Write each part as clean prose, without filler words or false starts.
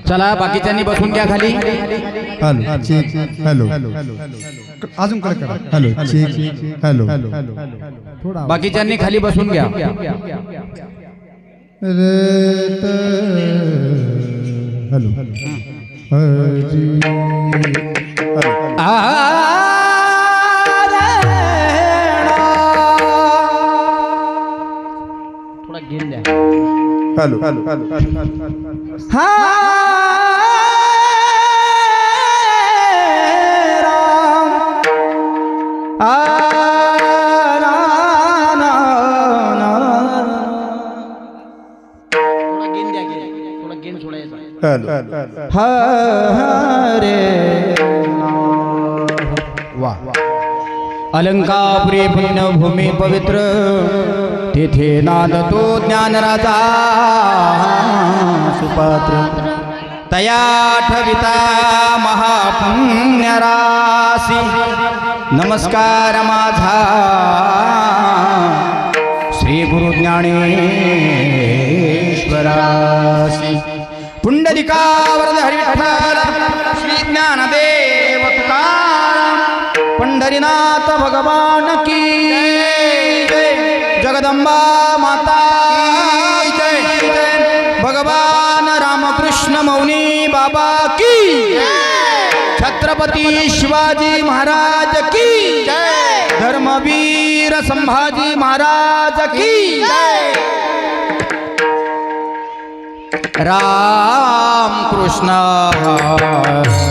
चला बाकीच्यांनी बसून घ्या खाली. अजून करा. हॅलो बाकीच्यांनी खाली बसून घ्या. थोडा गेन द्या. हॅलो हरे वा. अलंकापुरी पुण्यभूमी पवित्र तेथे नांदतो ज्ञानराजा सुपात्र. तया ठविता महापुण्यराशी नमस्कार माझा श्री गुरु ज्ञानेश्वरासी. पुंडलिकावरद हरिविठ्ठल श्री ज्ञानदेव तुकाराम पंढरीनाथ भगवान की जय. जगदंबा माता जय. भगवान रामकृष्ण मौनी बाबा की छत्रपती शिवाजी महाराज की जय. धर्मवीर संभाजी महाराज की जय. राम कृष्ण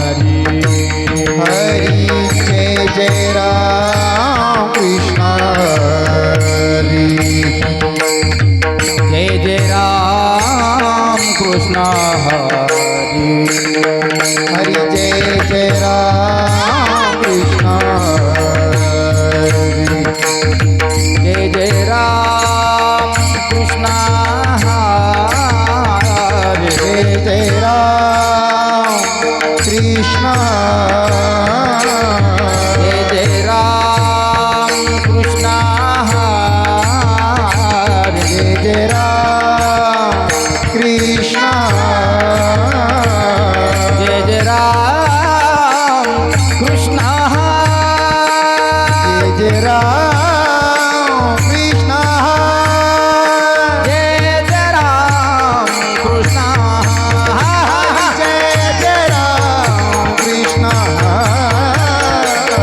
हरी हरी जय जय राम कृष्ण हरी जय जय राम कृष्ण हरी. हरी जय जय राम कृष्ण हरी जय जय राम कृष्ण हरी. जय जय राम कृष्ण जय जय राम कृष्ण हरी. जय जय राम कृष्ण जय जय राम कृष्ण जय जय राम कृष्ण जय जय राम कृष्ण जय जय राम कृष्ण जय जय राम कृष्ण जय जय राम कृष्ण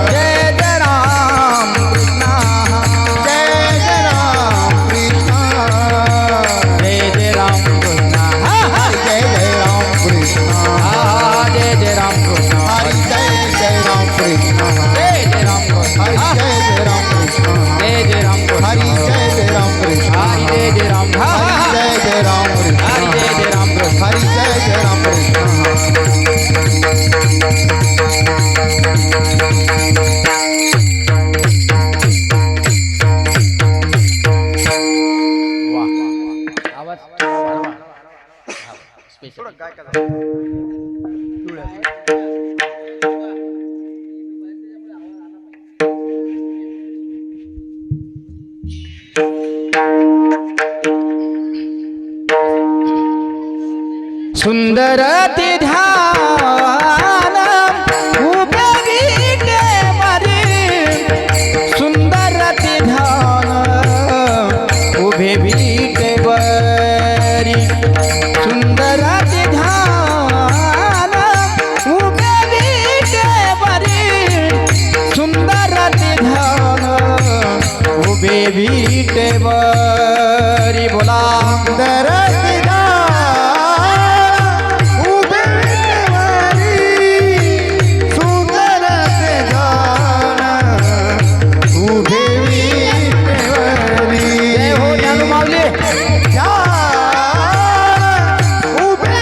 जय जय राम कृष्ण जय जय राम कृष्ण जय जय राम कृष्ण हरि जय जय राम कृष्ण जय जय राम कृष्ण हरि जय जय राम कृष्ण जय जय राम कृष्ण हरि जय जय राम कृष्ण हरि जय जय राम हरि जय जय राम कृष्ण हरि जय जय राम कृष्ण हरि जय जय राम कृष्ण आवाज स्पेशल सुंदर ते ध्यान उभे विटे मरे. सुंदर ते ध्यान उभे विटे बरी. सुंदर ते ध्यान उभे विटे बरी. सुंदर ते ध्यान उभे विटे बरी. बोला सुंदर उभे सुंदर उभे जय हो ज्ञानू माऊली. उभे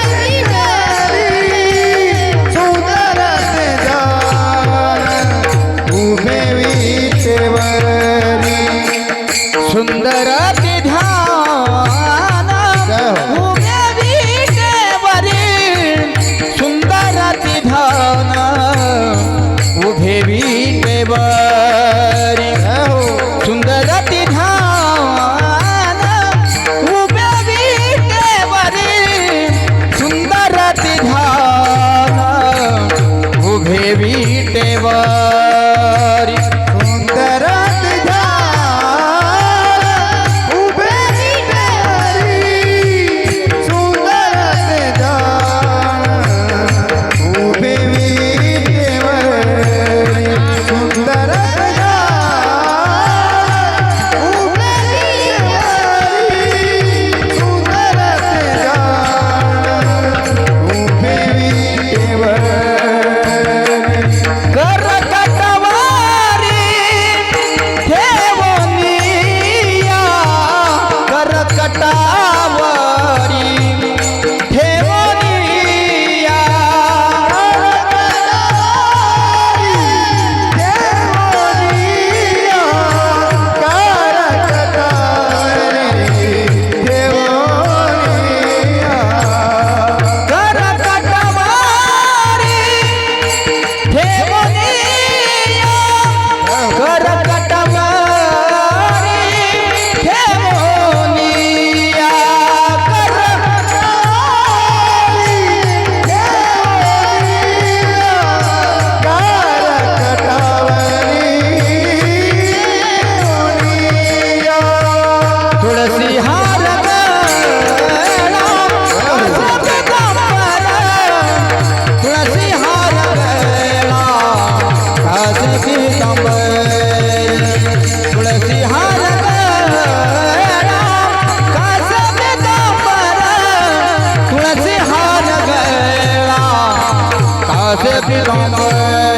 पितांबर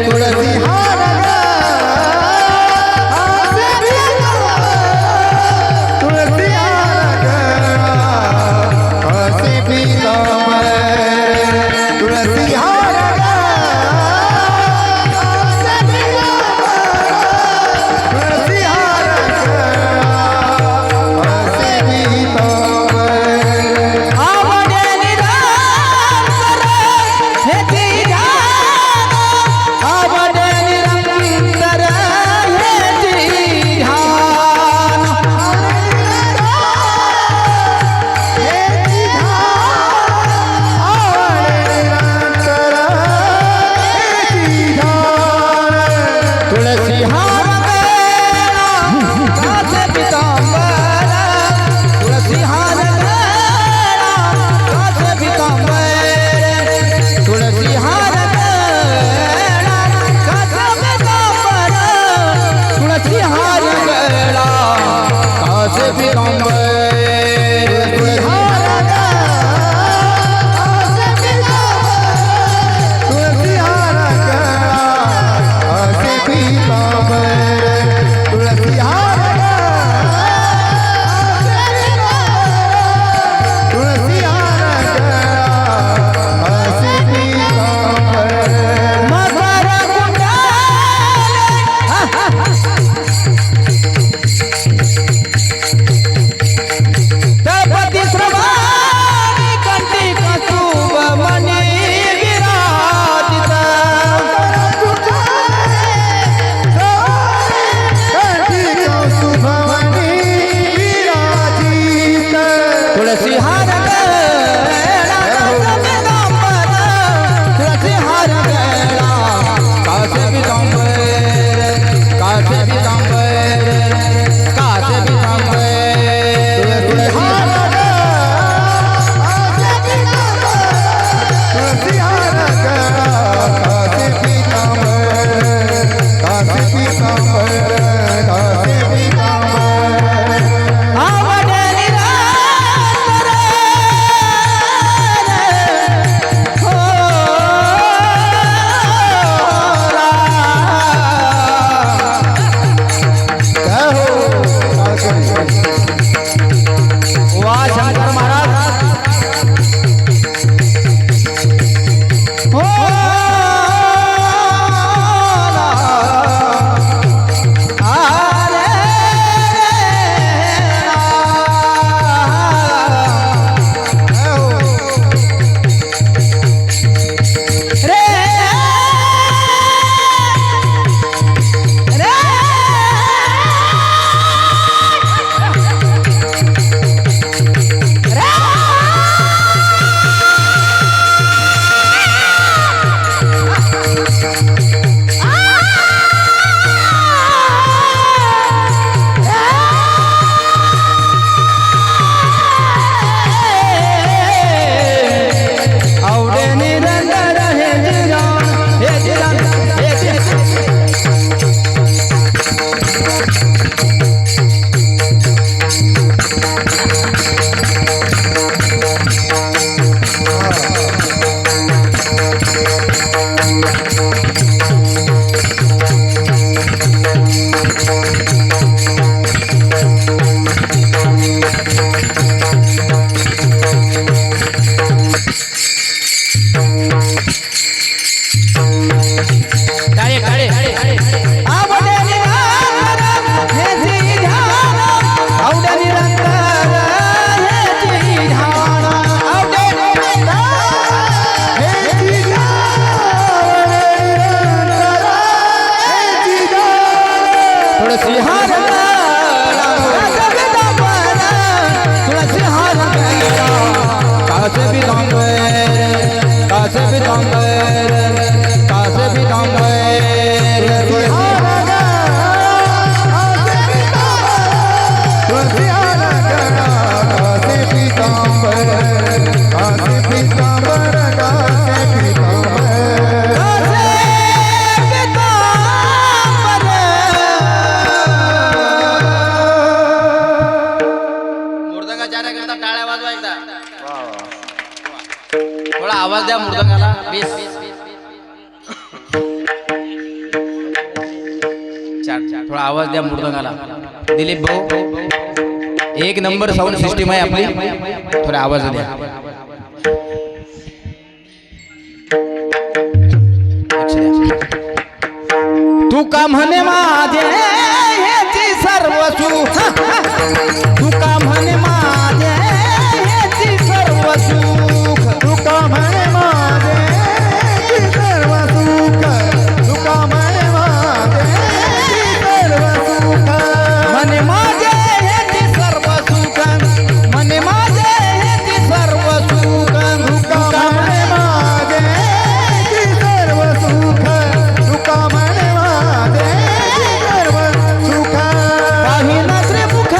तुळसी हार तुळसी हार असे पितांबर तुळसी हार तुळसी हार असे पितांबर आवडे निरंतर हेची ध्यान आवडे निरंतर हेची ध्यान तुळसी हार गळा कासे पितांबर तुळसी हार गळा कासे पितांबर तुळसी हार गळा कासे पितांबर तुळसी हार गळा कासे पितांबर मकर तळपती श्रवणी कंठी कस्तूभ मणी विराजित तुळसी हार गळा तुळसी हार गळा कासे पितांबर कासे पितांबर कासे पितांबर आवडे निरंतर हो वा शंकर महाराज हो आवडे निरंतर हे जिरान टाळे टाळे आवडे निरंतर हेची ध्यान आवडे निरंतर हेची ध्यान आवडे तुळसी हार गळा कासे पितांबर तुळसी हार गळा कासे पितांबर कासे पितांबर कासे पितांबर मृदंगाचार्याकरता टाळ्या वाजवा एकदा. थोडा आवाज द्या मृदंगाला. बेस थोडा आवाज द्या मृदंगाला. दिलीप भाऊ, एक नंबर साऊंड सिस्टीम आहे आपली, थोडा आवाज द्या. लक्ष द्या. तू का म्हणे माझे ह्याची सर्व सुख, तू का म्हणे माझे ह्याची सर्व सुख, तुका म्हणे माझे की सर्व सुख, तुका म्हणे माझे की सर्व सुख, म्हणे माझे ह्याची सर्व सुख, म्हणे माझे ह्याची सर्व सुख, तुका म्हणे माझे की सर्व सुख, तुका म्हणे माझे की सर्व सुख. पाहिना त्रिमुख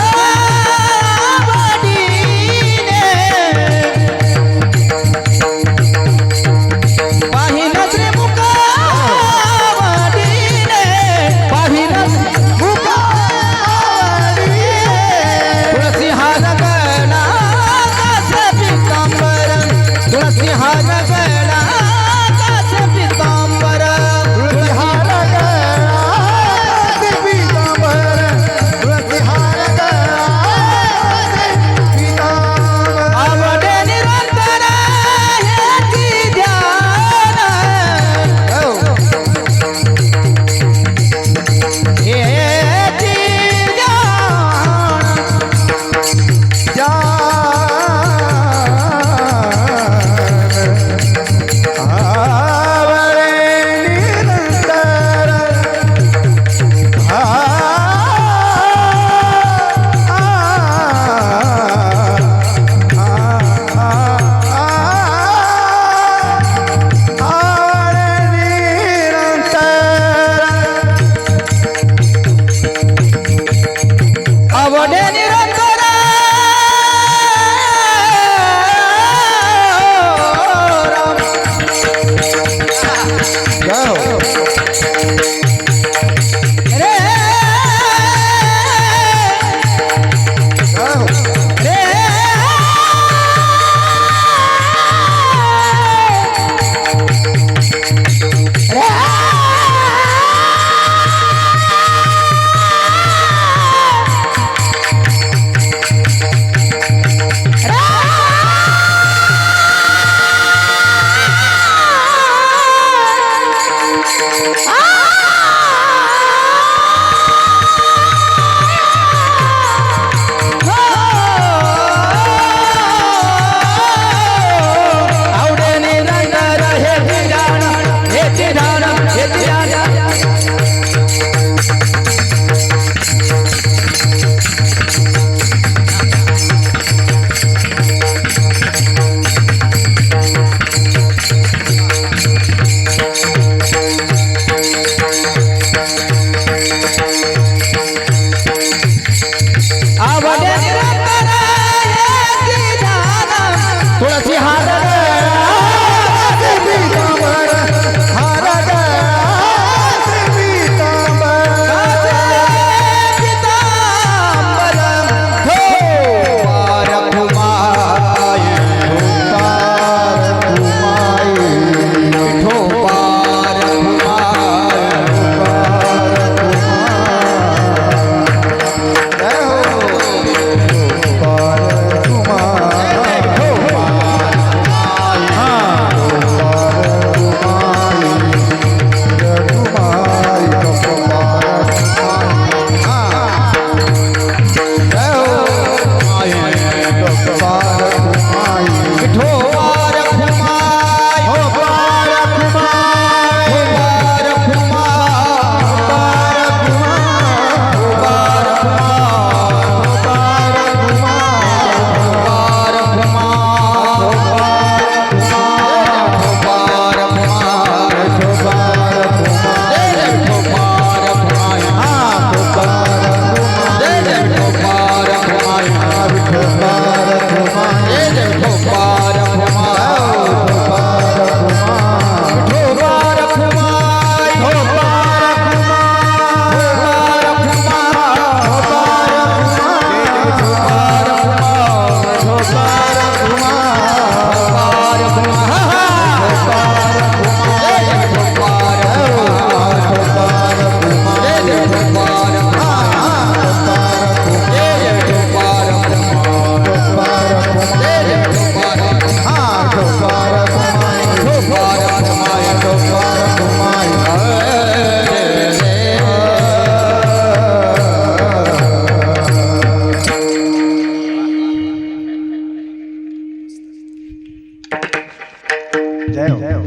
जय हो जय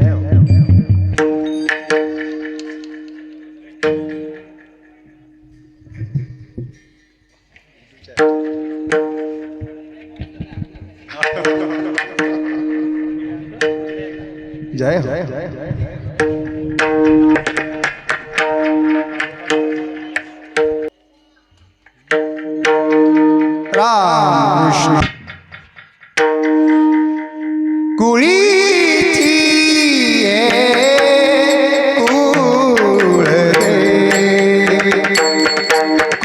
राम कृष्ण कुळीची कुळदेवी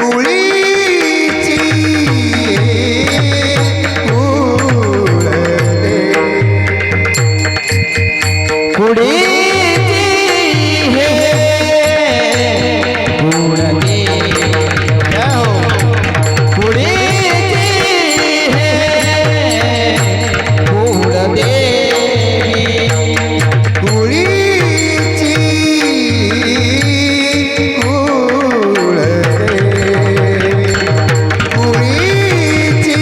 कुळीची कुळदेवी कुडीची हे कुडदेवी जय हो कुडीची हे कुडदेवी कुळीची कुळदेवी कुळीची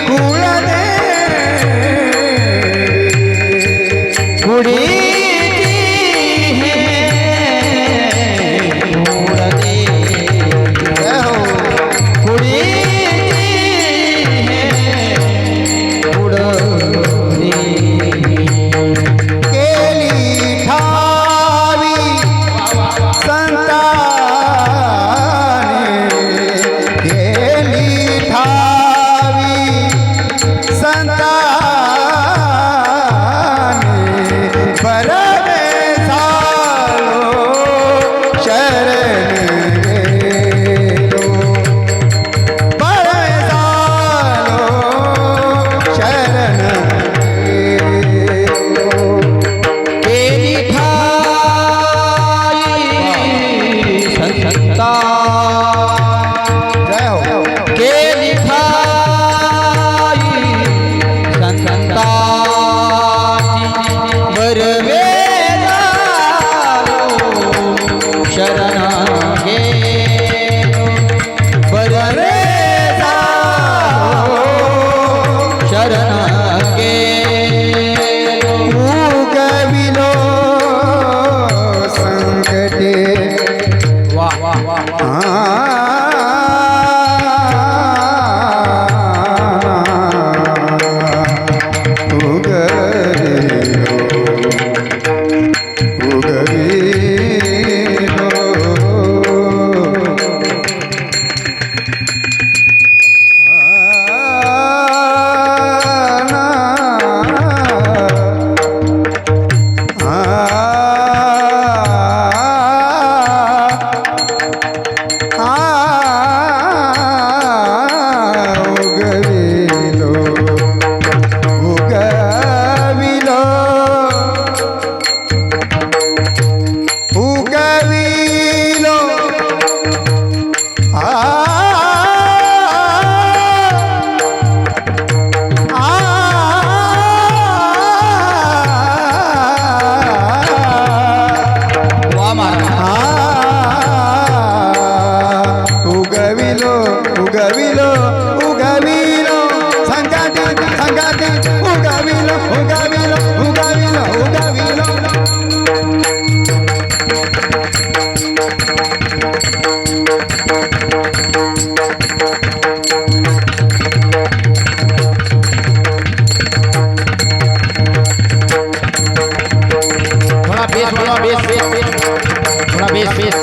कुळदेवी कुडीची हे कुडदेवी जय हो कुडीची हे कुडदेवी केली ठावी संताने केली ठावी संताने बरवे झालो शरण गेलो बरवे झालो शरण गेलो केली ठाई संता जय हो केली ठाई संताची बरवे झालो शरण गेलो बरवे झालो शरण गेलो उगविलो संकटे वाह वाह वाह उगविलो उगविलो संगाती संगाती उगविलो उगविलो उगविलो उगविलो थोड़ा बेस थोड़ा बेस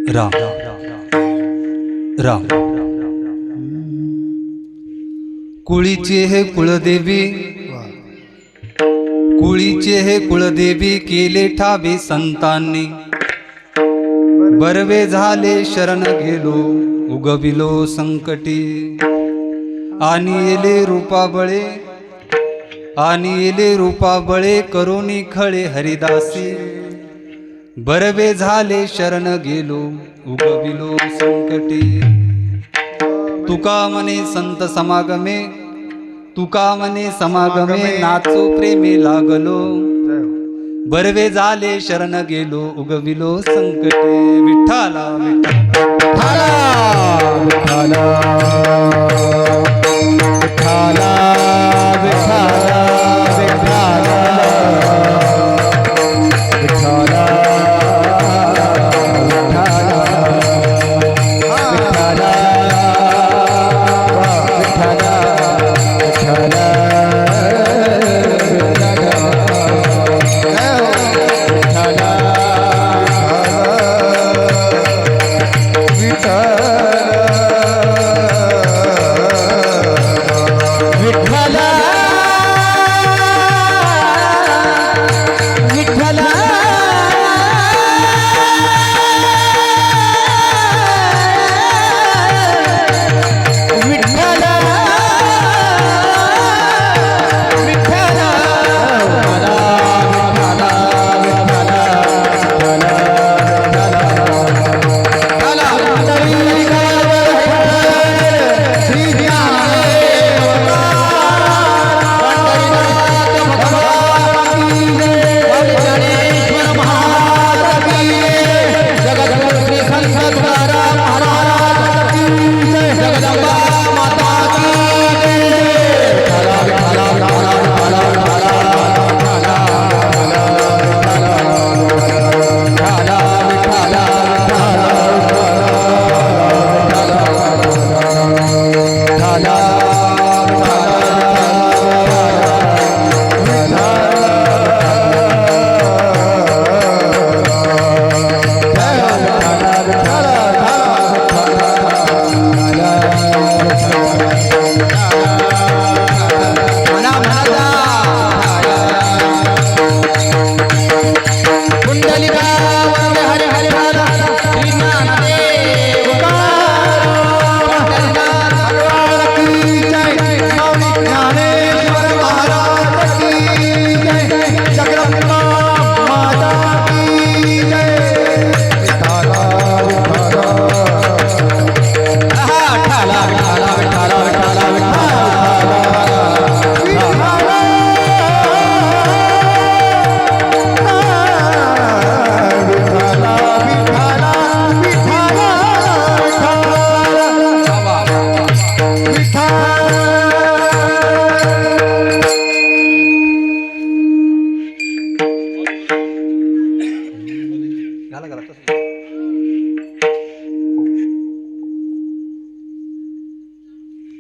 राम राम कुळीचे हे कुळदेवी कुळीचे हे कुळदेवी केले ठावे संतांनी बरवे झाले शरण गेलो उगविलो संकटी आणि येले रूपा बळे करोनी खळे हरिदासी बरवे झाले शरण गेलो उगविलो संकटी तुका मने संत समागमे तुका मने समागमे नाचो प्रेमे लागलो बरवे झाले शरण गेलो उगविलो संकटे विठ्ठला विठ्ठला विठ्ठला विठ्ठला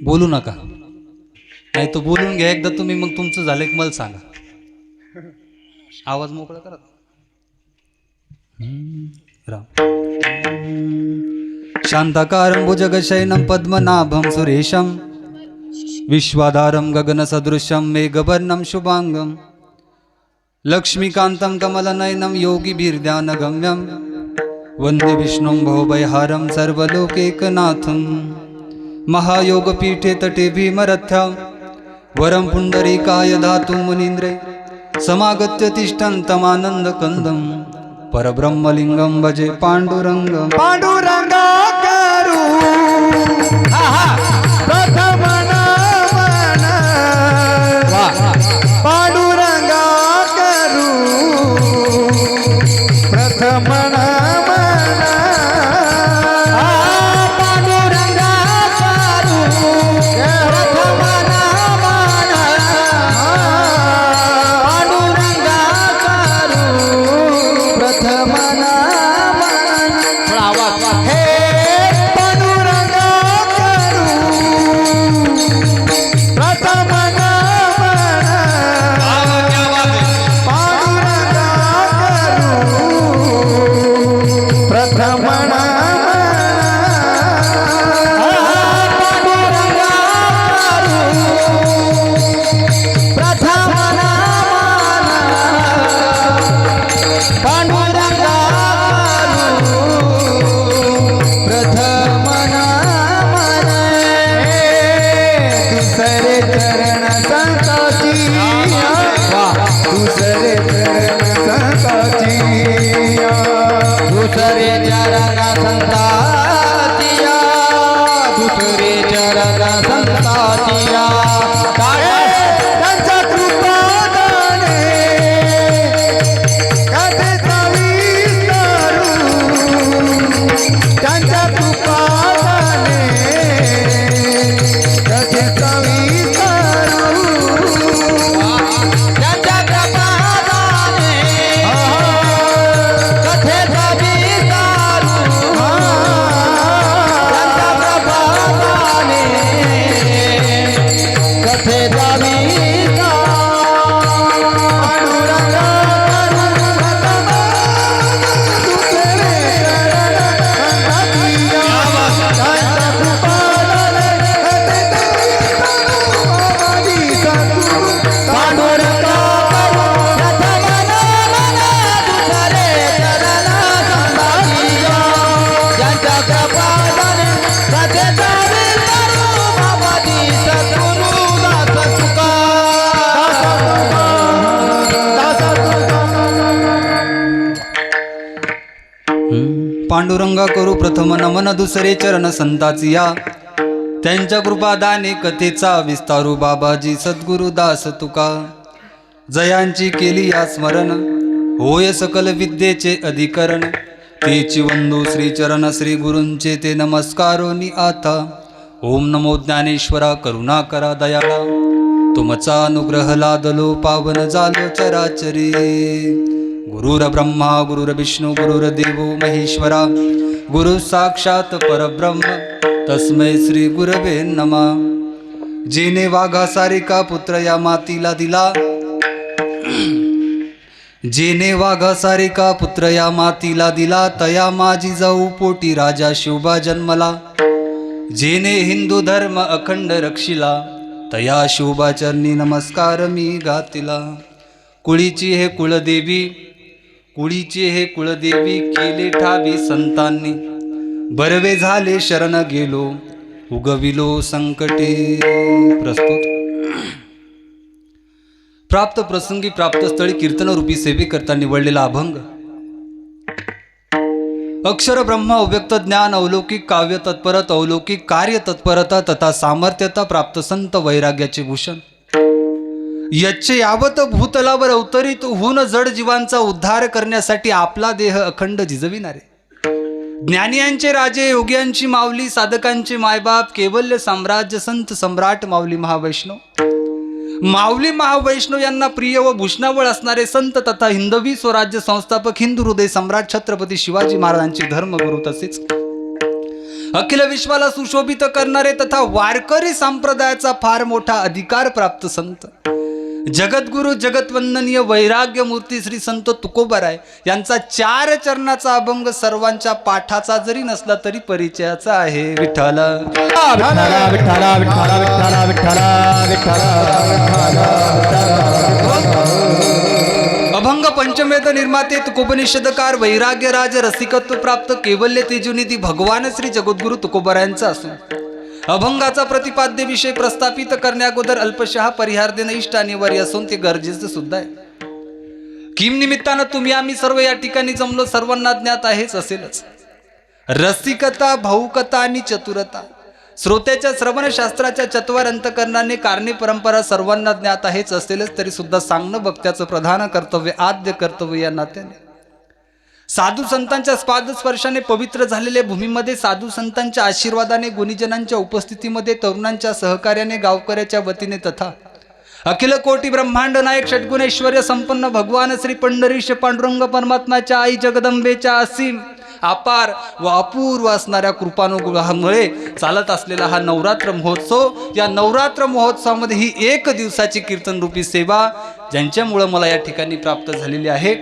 बोलू नका नाही तो बोलून घ्या एकदा तुम्ही मग तुमचं झालं की मला सांगा आवाज मोकळा करा राम शांताकारं भुजगशयनं पद्मनाभं सुरेशं विश्वाधारं गगनसदृशं मेघवर्णं शुभांगं लक्ष्मीकान्तं कमलनयनं योगिभिर्ध्यानगम्यं वन्दे विष्णुं भवभयहारं सर्वलोकैकनाथं महायोगपीठे तटे भीमरथ्यां वरं पुण्डरीकाय धातुं मुनीन्द्रे समागत्य तिष्ठन्तमानन्दकन्दं परब्रह्मलिङ्गं भजे पाण्डुरङ्गं पांडुरंगा करू प्रथम नमन पांडुरंगा करू प्रथम नमन पांडुरंगा करू प्रथम नमन पांडुरंगा करू प्रथम पांडुरंगा प्रथम नामन दुसरे चरण संताची दुसरे चरण संताची दुसरे चरण संतातिया दुसरे चरण संतातिया त्यांच्या कृपादाने कथेचा विस्तारू त्यांच्या कृपादाने कथेचा विस्तारू त्यांच्या कृपादाने कथेचा विस्तारू त्यांच्या कृपादाने कथेचा विस्तारू पांडुरंगा प्रथम नामन दुसरे चरण संतातिया ज्यांच्या कृपादाने कथेचा विस्तारू बाबाजी सद्गुरू दास तुका पांडुरंगा करू प्रथम नमन दुसरे चरण संताचिया त्यांच्या कृपादाने कथेचा विस्तारू बाबाजी सद्गुरू दास तुका जयांची केली या स्मरण होय सकल विद्येचे अधिकरण तेची वंदू श्रीचरण श्री गुरूंचे ते नमस्कारोनी आता ओम नमो ज्ञानेश्वरा करुणा करा दयाळा तुमचा अनुग्रह लादलो पावन झालो चराचरी गुरुर ब्रह्मा गुरुर विष्णू गुरुर देवो महेश्वरा गुरु साक्षात परब्रह्म तस्मै श्री गुरवे नमः जेने वाघा सारिका पुत्र या मातीला दिला जेने वाघा सारिका पुत्र या मातीला दिला तया माझी जाऊ पोटी राजा शिवबा जन्मला जेने हिंदू धर्म अखंड रक्षिला तया शिवबा चरणी नमस्कार मी गातिला कुळीची हे कुळदेवी केले ठावी संतांनी बरवे झाले शरण गेलो उगविलो संकटे प्रस्तुत प्राप्त प्रसंगी प्राप्त स्थळी कीर्तनरूपी सेवेकरता निवडलेला अभंग अक्षर ब्रह्म अव्यक्त ज्ञान अवलौकिक काव्य तत्परत अवलौकिक कार्य तत्परता तथा सामर्थ्यता प्राप्त संत वैराग्याचे भूषण यच्चे यावत भूतलावर अवतरित होऊन जड जीवांचा उद्धार करण्यासाठी आपला देह अखंड झिजविणारे ज्ञानियांचे राजे योग्यांची माऊली साधकांचे मायबाप केवल्य साम्राज्य संत सम्राट माऊली महावैष्णव यांना प्रिय व भूषणावळ असणारे संत तथा हिंदवी स्वराज्य संस्थापक हिंदू हृदय सम्राट छत्रपती शिवाजी महाराजांचे धर्मगुरु तसेच अखिल विश्वाला सुशोभित करणारे तथा वारकरी संप्रदायाचा फार मोठा अधिकार प्राप्त संत जगद्गुरु जगतवंदनीय वैराग्य मूर्ती श्री संत तुकोबाराय यांचा 4 चरणाचा अभंग सर्वांच्या पाठाचा जरी नसला तरी परिचयाचा आहे. विठ्ठल अभंग पंचमेध निर्माते तुकोपनिषदकार वैराग्यराज रसिकत्व प्राप्त केवल्य तेजोनिधी भगवान श्री जगद्गुरु तुकोबारायांचा असून अभंगाचा प्रतिपाद्य विषय प्रस्थापित करण्याअगोदर अल्पशः परिहार देणं इष्ट अनिवार्य असून ते गरजेचं सुद्धा आहे. किम निमित्तानं तुम्ही आम्ही सर्व या ठिकाणी जमलो सर्वांना ज्ञात आहेच असेलच. रसिकता भाऊकता आणि चतुरता श्रोत्याच्या श्रवणशास्त्राच्या चत्वार अंतकरणाने कारणे परंपरा सर्वांना ज्ञात आहेच असेलच तरी सुद्धा सांगणं भक्त्याचं प्रधान कर्तव्य आद्य कर्तव्य या नात्याने साधू संतांच्या पादस्पर्शाने पवित्र झालेल्या भूमीमध्ये साधू संतांच्या आशीर्वादाने गुणीजनांच्या उपस्थितीमध्ये तरुणांच्या सहकार्याने गावकऱ्याच्या वतीने तथा अखिल कोटी ब्रह्मांड नायक षटगुणेश्वर्य संपन्न भगवान श्री पंढरीश पांडुरंग परमात्म्याच्या आई जगदंबेच्या असीम अपार व अपूर्व असणाऱ्या कृपानुग्रहामुळे चालत असलेला हा नवरात्र महोत्सव या नवरात्र महोत्सवामध्ये ही 1 दिवसाची कीर्तन रूपी सेवा ज्यांच्यामुळे मला या ठिकाणी प्राप्त झालेली आहे.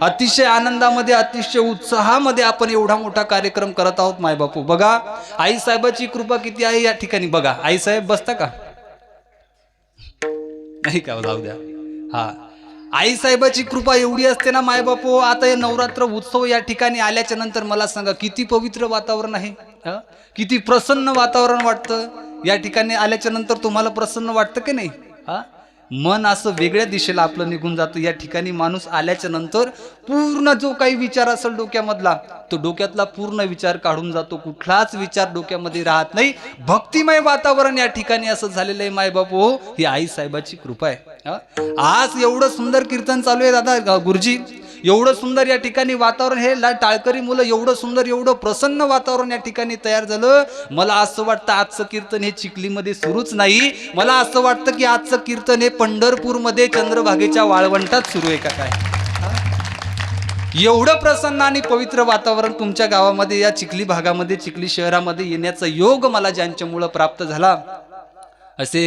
अतिशय आनंदामध्ये अतिशय उत्साहामध्ये आपण एवढा मोठा कार्यक्रम करत आहोत. मायबापू बघा आई साहेबाची कृपा किती आहे या ठिकाणी. बघा आई साहेब बसता का नाही का जाऊ द्या. हा आई साहेबाची कृपा एवढी असते ना मायबापो. आता हे नवरात्र उत्सव या ठिकाणी आल्याच्या नंतर मला सांगा किती पवित्र वातावरण आहे, किती प्रसन्न वातावरण वाटतं. या ठिकाणी आल्याच्या नंतर तुम्हाला प्रसन्न वाटतं की नाही? मन असं वेगळ्या दिशेला आपलं निघून जातं. या ठिकाणी माणूस आल्याच्या नंतर पूर्ण जो काही विचार असेल डोक्यामधला, तो डोक्यातला पूर्ण विचार काढून जातो. कुठलाच विचार डोक्यामध्ये राहत नाही. भक्तिमय वातावरण या ठिकाणी असं झालेलं आहे मायबापू. ही आई साहेबाची कृपा आहे. आज एवढं सुंदर कीर्तन चालू आहे दादा गुरुजी, एवढं सुंदर या ठिकाणी वातावरण, हे टाळकरी मुलं एवढं सुंदर एवढं प्रसन्न वातावरण या ठिकाणी तयार झालं. मला असं वाटतं आजचं कीर्तन हे चिखलीमध्ये सुरूच नाही. मला असं वाटतं की आजचं कीर्तन हे पंढरपूरमध्ये चंद्रभागेच्या वाळवंटात सुरू आहे का काय. एवढं प्रसन्न आणि पवित्र वातावरण तुमच्या गावामध्ये, या चिखली भागामध्ये, चिखली शहरामध्ये येण्याचा योग मला ज्यांच्यामुळं प्राप्त झाला, असे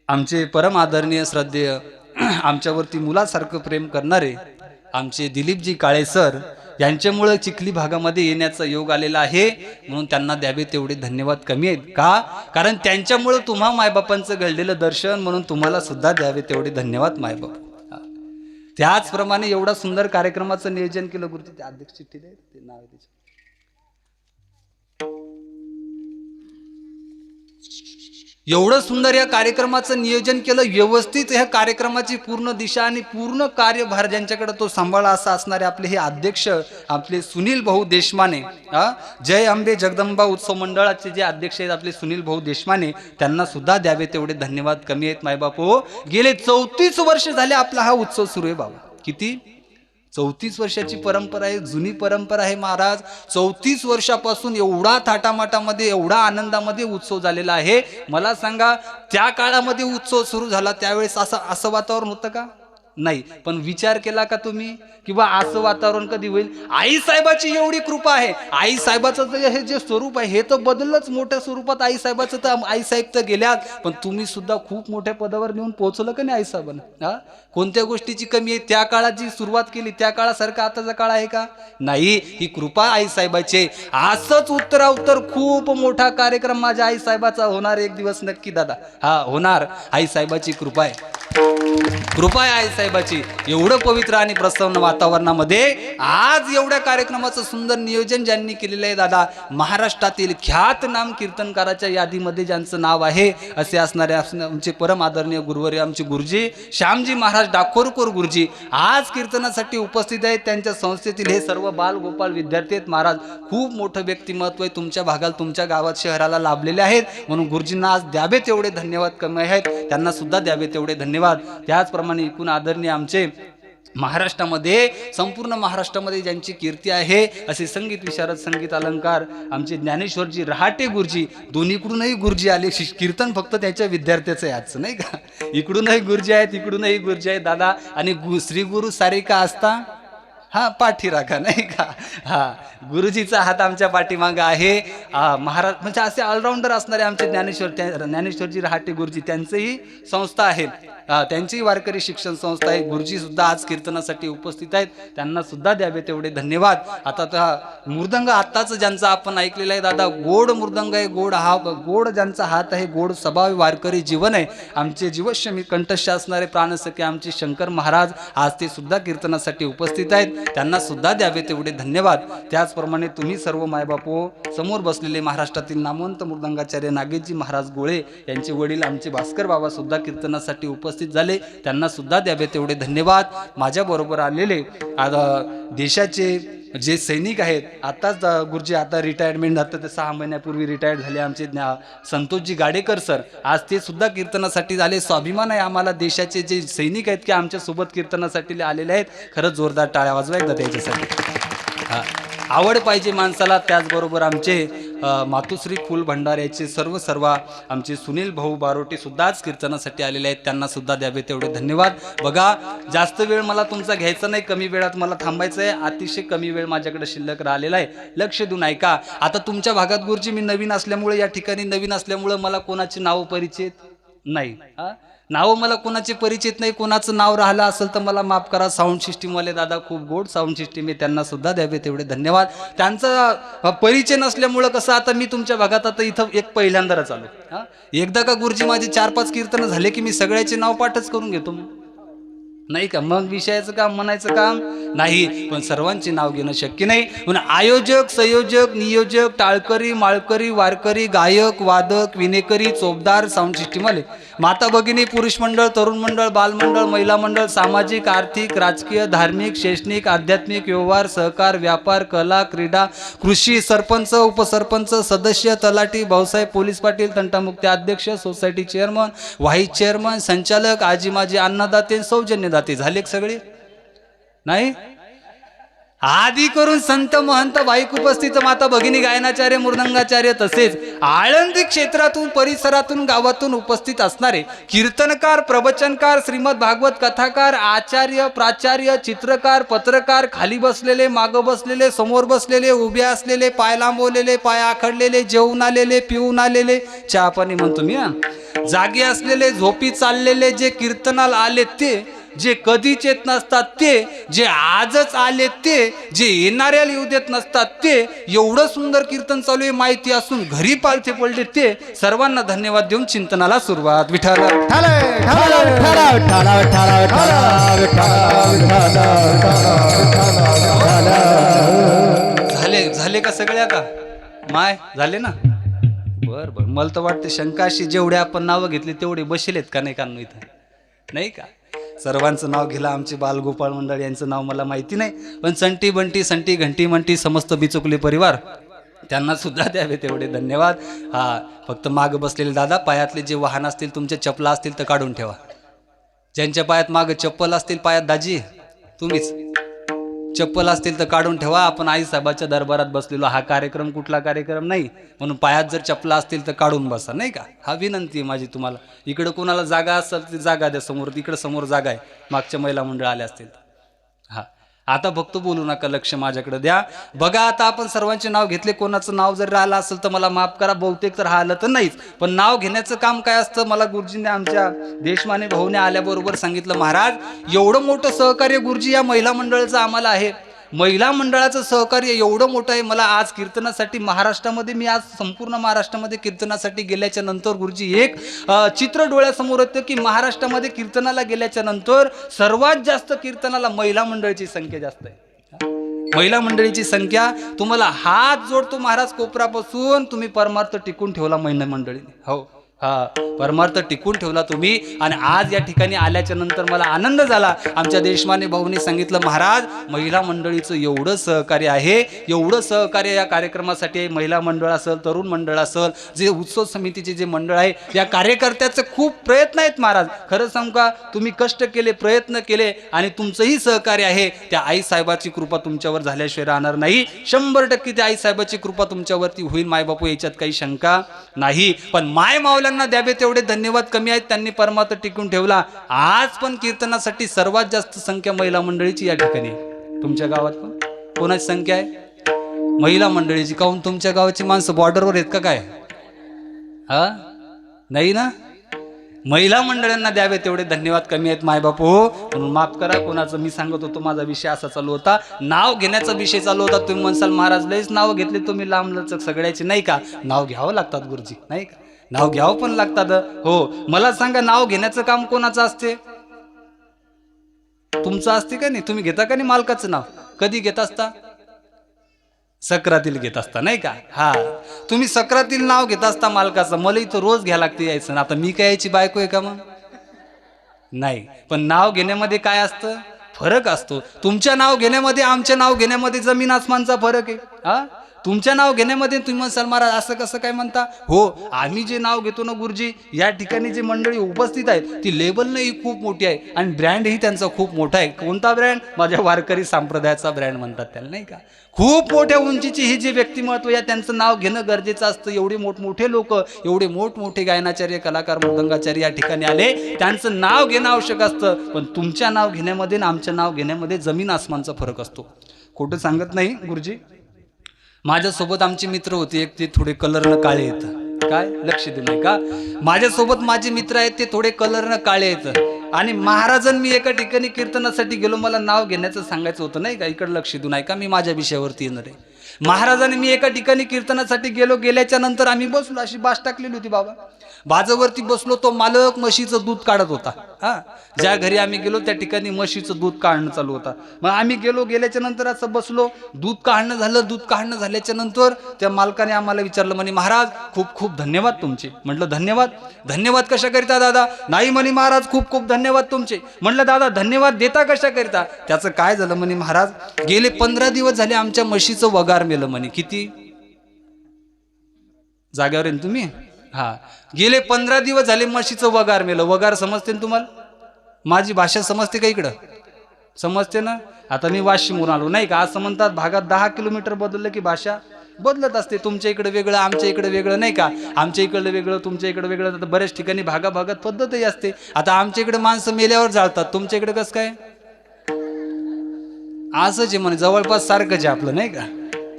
आमचे परम आदरणीय श्रद्धेय, आमच्यावरती मुलासारखं प्रेम करणारे आमचे दिलीपजी काळे सर, यांच्यामुळे चिखली भागामध्ये येण्याचा योग आलेला आहे. म्हणून त्यांना द्यावे तेवढे धन्यवाद कमी आहेत का? कारण त्यांच्यामुळे तुम्हा मायबापांचं घडलेलं दर्शन, म्हणून तुम्हाला सुद्धा द्यावे तेवढे धन्यवाद मायबाप. त्याचप्रमाणे एवढा सुंदर कार्यक्रमाचं नियोजन केलं गुरुजी. ते अध्यक्ष चिठ्ठी दे, ते नाव आहे त्याचं. एवढं सुंदर या कार्यक्रमाचं नियोजन केलं व्यवस्थित. ह्या कार्यक्रमाची पूर्ण दिशा आणि पूर्ण कार्यभार ज्यांच्याकडे तो सांभाळा असा असणारे आपले हे अध्यक्ष, आपले सुनील भाऊ देशमाने, जय अंबे जगदंबा उत्सव मंडळाचे जे अध्यक्ष आहेत आपले सुनील भाऊ देशमाने, त्यांना सुद्धा द्यावे तेवढे धन्यवाद कमी आहेत मायबापू. गेले 34 वर्ष झाले आपला हा उत्सव सुरू आहे बाबा. किती? 34 वर्षाची परंपरा आहे, जुनी परंपरा आहे महाराज. 34 वर्षापासून एवढा थाटामाटामध्ये, एवढा आनंदामध्ये उत्सव झालेला आहे. मला सांगा, त्या काळामध्ये उत्सव सुरू झाला त्यावेळेस असं वातावरण होतं का? नाही. पण विचार केला का तुम्ही किंवा असं वातावरण कधी होईल? आई साहेबाची एवढी कृपा आहे. आई साहेबाचं हे जे स्वरूप आहे हे तर बदललंच मोठ्या स्वरूपात. आई साहेबाचं तर, आई साहेब तर गेल्यात, पण तुम्ही सुद्धा खूप मोठ्या पदावर नेऊन पोहोचलं का नाही आई साहेबांना? कोणत्या गोष्टीची कमी आहे? त्या काळात जी सुरुवात केली त्या काळासारखा आताचा काळ आहे का? नाही. ही कृपा आई साहेबाची. असंच उत्तराउत्तर खूप मोठा कार्यक्रम माझ्या आई साहेबाचा होणार एक दिवस नक्की दादा. होणार. आई साहेबाची कृपा आहे, कृपा आहे आई साहेबाची. एवढं पवित्र आणि प्रसन्न वातावरणामध्ये आज एवढ्या कार्यक्रमाचं सुंदर नियोजन ज्यांनी केलेलं आहे दादा, महाराष्ट्रातील ख्यात नाम कीर्तनकाराच्या यादीमध्ये ज्यांचं नाव आहे असे असणारे आमचे परम आदरणीय गुरुवर्य आमचे गुरुजी श्यामजी महाराज डाकोरकर गुरुजी आज कीर्तनासाठी उपस्थित आहेत. त्यांच्या संस्थेतील हे सर्व बाल गोपाल विद्यार्थी आहेत महाराज. खूप मोठं व्यक्तिमत्व आहे, तुमच्या भागात, तुमच्या गावात, शहराला लाभलेले आहेत. म्हणून गुरुजींना आज द्यावे तेवढे धन्यवाद कमी आहेत, त्यांना सुद्धा द्यावे तेवढे धन्यवाद. त्याचप्रमाणे एकूण आदरणीय आमचे महाराष्ट्रामध्ये, संपूर्ण महाराष्ट्रामध्ये ज्यांची कीर्ती आहे असे संगीत विशारद, संगीत अलंकार आमचे ज्ञानेश्वरजी रहाटे गुरुजी, दोन्हीकडूनही गुरुजी आले. कीर्तन फक्त त्याच्या विद्यार्थ्याचं आहे आजचं, नाही का? इकडूनही गुरुजी आहेत, इकडूनही गुरुजी आहेत दादा. आणि श्री गुरु सारिका असता पाठी राखा, नाही का? गुरुजीचा हात आमच्या पाठीमागं आहे. महाराज म्हणजे असे ऑलराऊंडर असणारे आमचे ज्ञानेश्वरजी रहाटे गुरुजी, त्यांचीही संस्था आहे, त्यांचीही वारकरी शिक्षण संस्था आहे. गुरुजी सुद्धा आज कीर्तनासाठी उपस्थित आहेत, त्यांना सुद्धा द्यावे तेवढे धन्यवाद. आता तर मृदंग आत्ताच ज्यांचा आपण ऐकलेला आहे दादा, गोड मृदंग आहे, गोड ज्यांचा हात आहे, गोड स्वभाव, वारकरी जीवन आहे. आमचे जीवश्यमी कंठस्थ असणारे प्राणसखे आमचे शंकर महाराज आज ते सुद्धा कीर्तनासाठी उपस्थित आहेत, त्यांना सुद्धा द्यावे तेवढे धन्यवाद. त्याचप्रमाणे तुम्ही सर्व मायबापू समोर बसलेले महाराष्ट्रातील नामवंत मृदंगाचार्य नागेशजी महाराज गोळे यांचे वडील आमचे भास्कर बाबा सुद्धा कीर्तनासाठी उपस्थित झाले, त्यांना सुद्धा द्यावे तेवढे धन्यवाद. माझ्या बरोबर आलेले देशाचे जे सैनिक आहेत, आताच गुरुजी आता रिटायरमेंट झालं, ते 6 महिन्यापूर्वी रिटायर्ड झाले आमचे संतोषजी गाडेकर सर, आज ते सुद्धा कीर्तनासाठी झाले. स्वाभिमान आहे आम्हाला, देशाचे जे सैनिक आहेत की आमच्या सोबत कीर्तनासाठी आलेले आहेत. खरंच जोरदार टाळ्या वाजवा एकदा त्याच्यासाठी. आवड पाहिजे माणसाला. त्याचबरोबर आमचे मातुश्री फुल भंडाऱ्याचे सर्व आमचे सुनील भाऊ बारोटे सुद्धा आज कीर्तनासाठी आलेले आहेत, त्यांना सुद्धा द्यावे तेवढे धन्यवाद. बघा, जास्त वेळ मला तुमचा घ्यायचा नाही, कमी वेळात मला थांबायचं आहे. अतिशय कमी वेळ माझ्याकडे शिल्लक राहिलेला आहे, लक्ष देऊन ऐका. आता तुमच्या भागात गुरुजी मी नवीन असल्यामुळे, या ठिकाणी नवीन असल्यामुळे मला कोणाचे नाव परिचित नाही. नावं मला कोणाचे परिचित नाही. कोणाचं नाव राहिलं असेल तर मला माफ करा. साऊंड सिस्टीमवाले दादा, खूप गोड साऊंड सिस्टीम आहे, त्यांना सुद्धा द्यावे तेवढे धन्यवाद. त्यांचा परिचय नसल्यामुळं कसं, आता मी तुमच्या भागात आता इथं एक पहिल्यांदाच आलो. एकदा का गुरुजी माझे 4-5 कीर्तन झाले की मी सगळ्याचे नाव पाठच करून घेतो. नाही का? मग विषयाचं काम म्हणायचं काम नाही, पण सर्वांचे नाव घेणं शक्य नाही. म्हणून आयोजक, संयोजक, नियोजक, टाळकरी, माळकरी, वारकरी, गायक, वादक, विनेकरी, चोपदार, साऊंड सिस्टीम आले, माता भगिनी, पुरुष मंडळ, तरुण मंडळ, बालमंडळ, महिला मंडळ, सामाजिक, आर्थिक, राजकीय, धार्मिक, शैक्षणिक, आध्यात्मिक, व्यवहार, सहकार, व्यापार, कला, क्रीडा, कृषी, सरपंच, उपसरपंच, सदस्य, तलाठी, भाऊसाहेब, पोलीस पाटील, तंटामुक्ती अध्यक्ष, सोसायटी चेअरमन, व्हाईस चेअरमन, संचालक, आजी माजी, अन्नदाते, सौजन्यदाते झाले सगळे? नाही. आदी करून संत महंत भाईक उपस्थित, माता भगिनी, गायनाचार्य, मृदंगाचार्य, तसेच आळंदी क्षेत्रातून, परिसरातून, गावातून उपस्थित असणारे कीर्तनकार, प्रवचनकार, श्रीमद भागवत कथाकार, आचार्य, प्राचार्य, चित्रकार, पत्रकार, खाली बसलेले, मागं बसलेले, समोर बसलेले, उभे असलेले, पाय लांबवलेले, पाय आखडलेले, जेवून आलेले, पिऊन आलेले, चहा पाणी म्हणतो मी, जागे असलेले, झोपी चाललेले, जे कीर्तनाला आले ते, जे कधीच येत नसतात ते, जे आजच आले ते, जे येणाऱ्याला येऊ देत नसतात ते, एवढं सुंदर कीर्तन चालू आहे माहिती असून घरी पालथे पडले ते, सर्वांना धन्यवाद देऊन चिंतनाला सुरुवात. विठ्ठल झाले का सगळ्या का माय झाले ना? बर बर. मला तर वाटते शंका अशी, जेवढे आपण नावं घेतली तेवढे बसेलेत का नाही? का इथं नाही का? सर्वांचं नाव घेला. आमचे बालगोपाळ मंडळ यांचं नाव मला माहिती नाही, पण संटी बंटी, संटी घंटी म्हणटी, समस्त बिचुकले परिवार, त्यांना सुद्धा द्यावे तेवढे धन्यवाद. हा, फक्त माग बसलेले दादा, पायातले जे वाहन असतील, तुमच्या चपला असतील तर काढून ठेवा. ज्यांच्या पायात माग चप्पल असतील, पायात दाजी तुम्हीच चप्पल असतील तर काढून ठेवा. आपण आईसाहेबाच्या दरबारात बसलेलो, हा कार्यक्रम कुठला कार्यक्रम नाही, म्हणून पायात जर चपला असतील तर काढून बसा, नाही का? हा विनंती आहे माझी तुम्हाला. इकडं कोणाला जागा असेल तर जागा द्या समोर, इकडं समोर जागा आहे, मागच्या महिला मंडळ आल्या असतील. हा, आता फक्त बोलू नका, लक्ष माझ्याकडे द्या. बघा, आता आपण सर्वांचे नाव घेतले, कोणाचं नाव जर राहिलं असेल तर मला माफ करा, बहुतेक तर राहिलं तर नाहीच, पण नाव घेण्याचं काम काय असतं, मला गुरुजींनी, आमच्या देशमाने भाऊने आल्याबरोबर सांगितलं, महाराज एवढं मोठं सहकार्य गुरुजी या महिला मंडळाचं आम्हाला आहे. महिला मंडळाचं सहकार्य एवढं मोठं आहे. मला आज कीर्तनासाठी महाराष्ट्रामध्ये, मी आज संपूर्ण महाराष्ट्रामध्ये कीर्तनासाठी गेल्याच्या नंतर गुरुजी एक चित्र डोळ्यासमोर येतं की महाराष्ट्रामध्ये कीर्तनाला गेल्याच्या नंतर सर्वात जास्त कीर्तनाला महिला मंडळाची संख्या जास्त आहे. महिला मंडळीची संख्या, तुम्हाला हात जोडतो महाराज, कोपरापासून तुम्ही परमार्थ टिकून ठेवला महिला मंडळीने. हो, हा, परमार्थ टिकून ठेवला तुम्ही. आणि आज या ठिकाणी आल्याच्या नंतर मला आनंद झाला. आमच्या देशमाने भाऊनी सांगितलं, महाराज महिला मंडळीचं एवढं सहकार्य आहे, एवढं सहकार्य या कार्यक्रमासाठी आहे. महिला मंडळ असेल, तरुण मंडळ असेल, जे उत्सव समितीचे जे मंडळ आहे, या कार्यकर्त्याचे खूप प्रयत्न आहेत महाराज. खरं सांगू का, तुम्ही कष्ट केले, प्रयत्न केले, आणि तुमचंही सहकार्य आहे. त्या आईसाहेबाची कृपा तुमच्यावर झाल्याशिवाय राहणार नाही. 100% त्या आईसाहेबाची कृपा तुमच्यावरती होईल मायबापू, याच्यात काही शंका नाही. पण माय मावल्या द्यावे तेवढे धन्यवाद कमी आहेत, त्यांनी परमार्थ टिकून ठेवला. आज पण कीर्तनासाठी सर्वात जास्त संख्या महिला मंडळीची या ठिकाणी. तुमच्या गावात पण कोणाची संख्या आहे? महिला मंडळीची. काहून तुमच्या गावाची माणसं बॉर्डरवर आहेत का काय? हा, नाही ना? महिला मंडळांना द्यावे तेवढे धन्यवाद कमी आहेत मायबापू, म्हणून माफ करा. कोणाचं मी सांगत होतो, माझा विषय असा चालू होता, नाव घेण्याचा विषय चालू होता. तुम्ही म्हणसाल महाराज लयच नाव घेतले तुम्ही, लांब लचक सगळ्याची. नाही का, नाव घ्यावं लागतात गुरुजी, नाही का? नाव घ्यावं पण लागतात. हो, मला सांगा, नाव घेण्याचं काम कोणाचं असते? तुमचं असते का नाही? तुम्ही घेता का नाही मालकाचं नाव? कधी घेत असता? सक्रातील घेत असता, नाही का? हा, तुम्ही सक्रातील नाव घेत असता मालकाचं. मला इथं रोज घ्या लागते यायचं. आता मी काय याची बायको आहे का मग? नाही. पण नाव घेण्यामध्ये काय असतं? फरक असतो. तुमच्या नाव घेण्यामध्ये, आमच्या नाव घेण्यामध्ये जमीन आसमानचा फरक आहे. हा, तुमच्या नाव घेण्यामध्ये तुम्ही म्हणसाल महाराज असं कसं काय म्हणता? हो, आम्ही जे नाव घेतो ना गुरुजी, या ठिकाणी जे मंडळी उपस्थित आहेत ती लेबलनंही खूप मोठी आहे, आणि ब्रँडही त्यांचा खूप मोठा आहे. कोणता ब्रँड? माझ्या वारकरी संप्रदायाचा ब्रँड म्हणतात त्याला, नाही का? खूप मोठ्या उंचीची ही जी व्यक्तिमत्व या त्यांचं नाव घेणं गरजेचं असतं. एवढे मोठमोठे लोक, एवढे मोठमोठे गायनाचार्य, कलाकार, मृदंगाचार्य या ठिकाणी आले, त्यांचं नाव घेणं आवश्यक असतं. पण तुमच्या नाव घेण्यामध्ये आणि आमच्या नाव घेण्यामध्ये जमीन आसमानचा फरक असतो. खोटं सांगत नाही गुरुजी. माझ्यासोबत आमचे मित्र होते, एक ते थोडे कलरनं काळे येतं. काय लक्ष देऊ नये का? माझ्यासोबत माझे मित्र आहेत, ते थोडे कलरनं काळे येतं. आणि महाराजांनी, मी एका ठिकाणी कीर्तनासाठी गेलो, मला नाव घेण्याचं सांगायचं होतं, नाही का? इकडे लक्ष देऊ नये का, मी माझ्या विषयावरती येणार आहे. महाराजांनी, मी एका ठिकाणी कीर्तनासाठी गेलो, गेल्याच्या नंतर आम्ही बसलो, अशी बास टाकलेली होती बाबा. बाजूवरती बसलो, तो मालक म्हशीचं दूध काढत होता. हा, ज्या घरी आम्ही गेलो त्या ठिकाणी म्हशीचं दूध काढणं चालू होता. मग आम्ही गेल्याच्या नंतर असं बसलो, दूध काढणं झालं. दूध काढणं झाल्याच्या नंतर त्या मालकाने आम्हाला विचारलं, म्हणे महाराज खूप खूप धन्यवाद तुमचे. म्हटलं धन्यवाद? धन्यवाद कशा करिता दादा? नाही म्हणे महाराज खूप खूप धन्यवाद तुमचे. म्हटलं दादा धन्यवाद देता कशा करिता? त्याचं काय झालं म्हणे महाराज, गेले 15 दिवस झाले आमच्या म्हशीचं वगार मेलं म्हणे. किती जाग्यावर आहे तुम्ही? हा, गेले 15 दिवस झाले म्हशीचं वगार मेलं. वगार समजते ना तुम्हाला? माझी भाषा समजते का? इकडं समजते ना? आता मी वाशिमहून आलो नाही का, असं म्हणतात भागात 10 किलोमीटर बदललं की भाषा बदलत असते. तुमच्या इकडे वेगळं, आमच्या इकडे वेगळं नाही का, आमच्या इकडलं वेगळं, तुमच्या इकडे वेगळं. आता बऱ्याच ठिकाणी भागाभागात पद्धतही असते. आता आमच्या इकडे माणसं मेल्यावर जाळतात, तुमच्या इकडे कसं काय? असंच आहे म्हणे, जवळपास सारखंच आहे आपलं नाही का,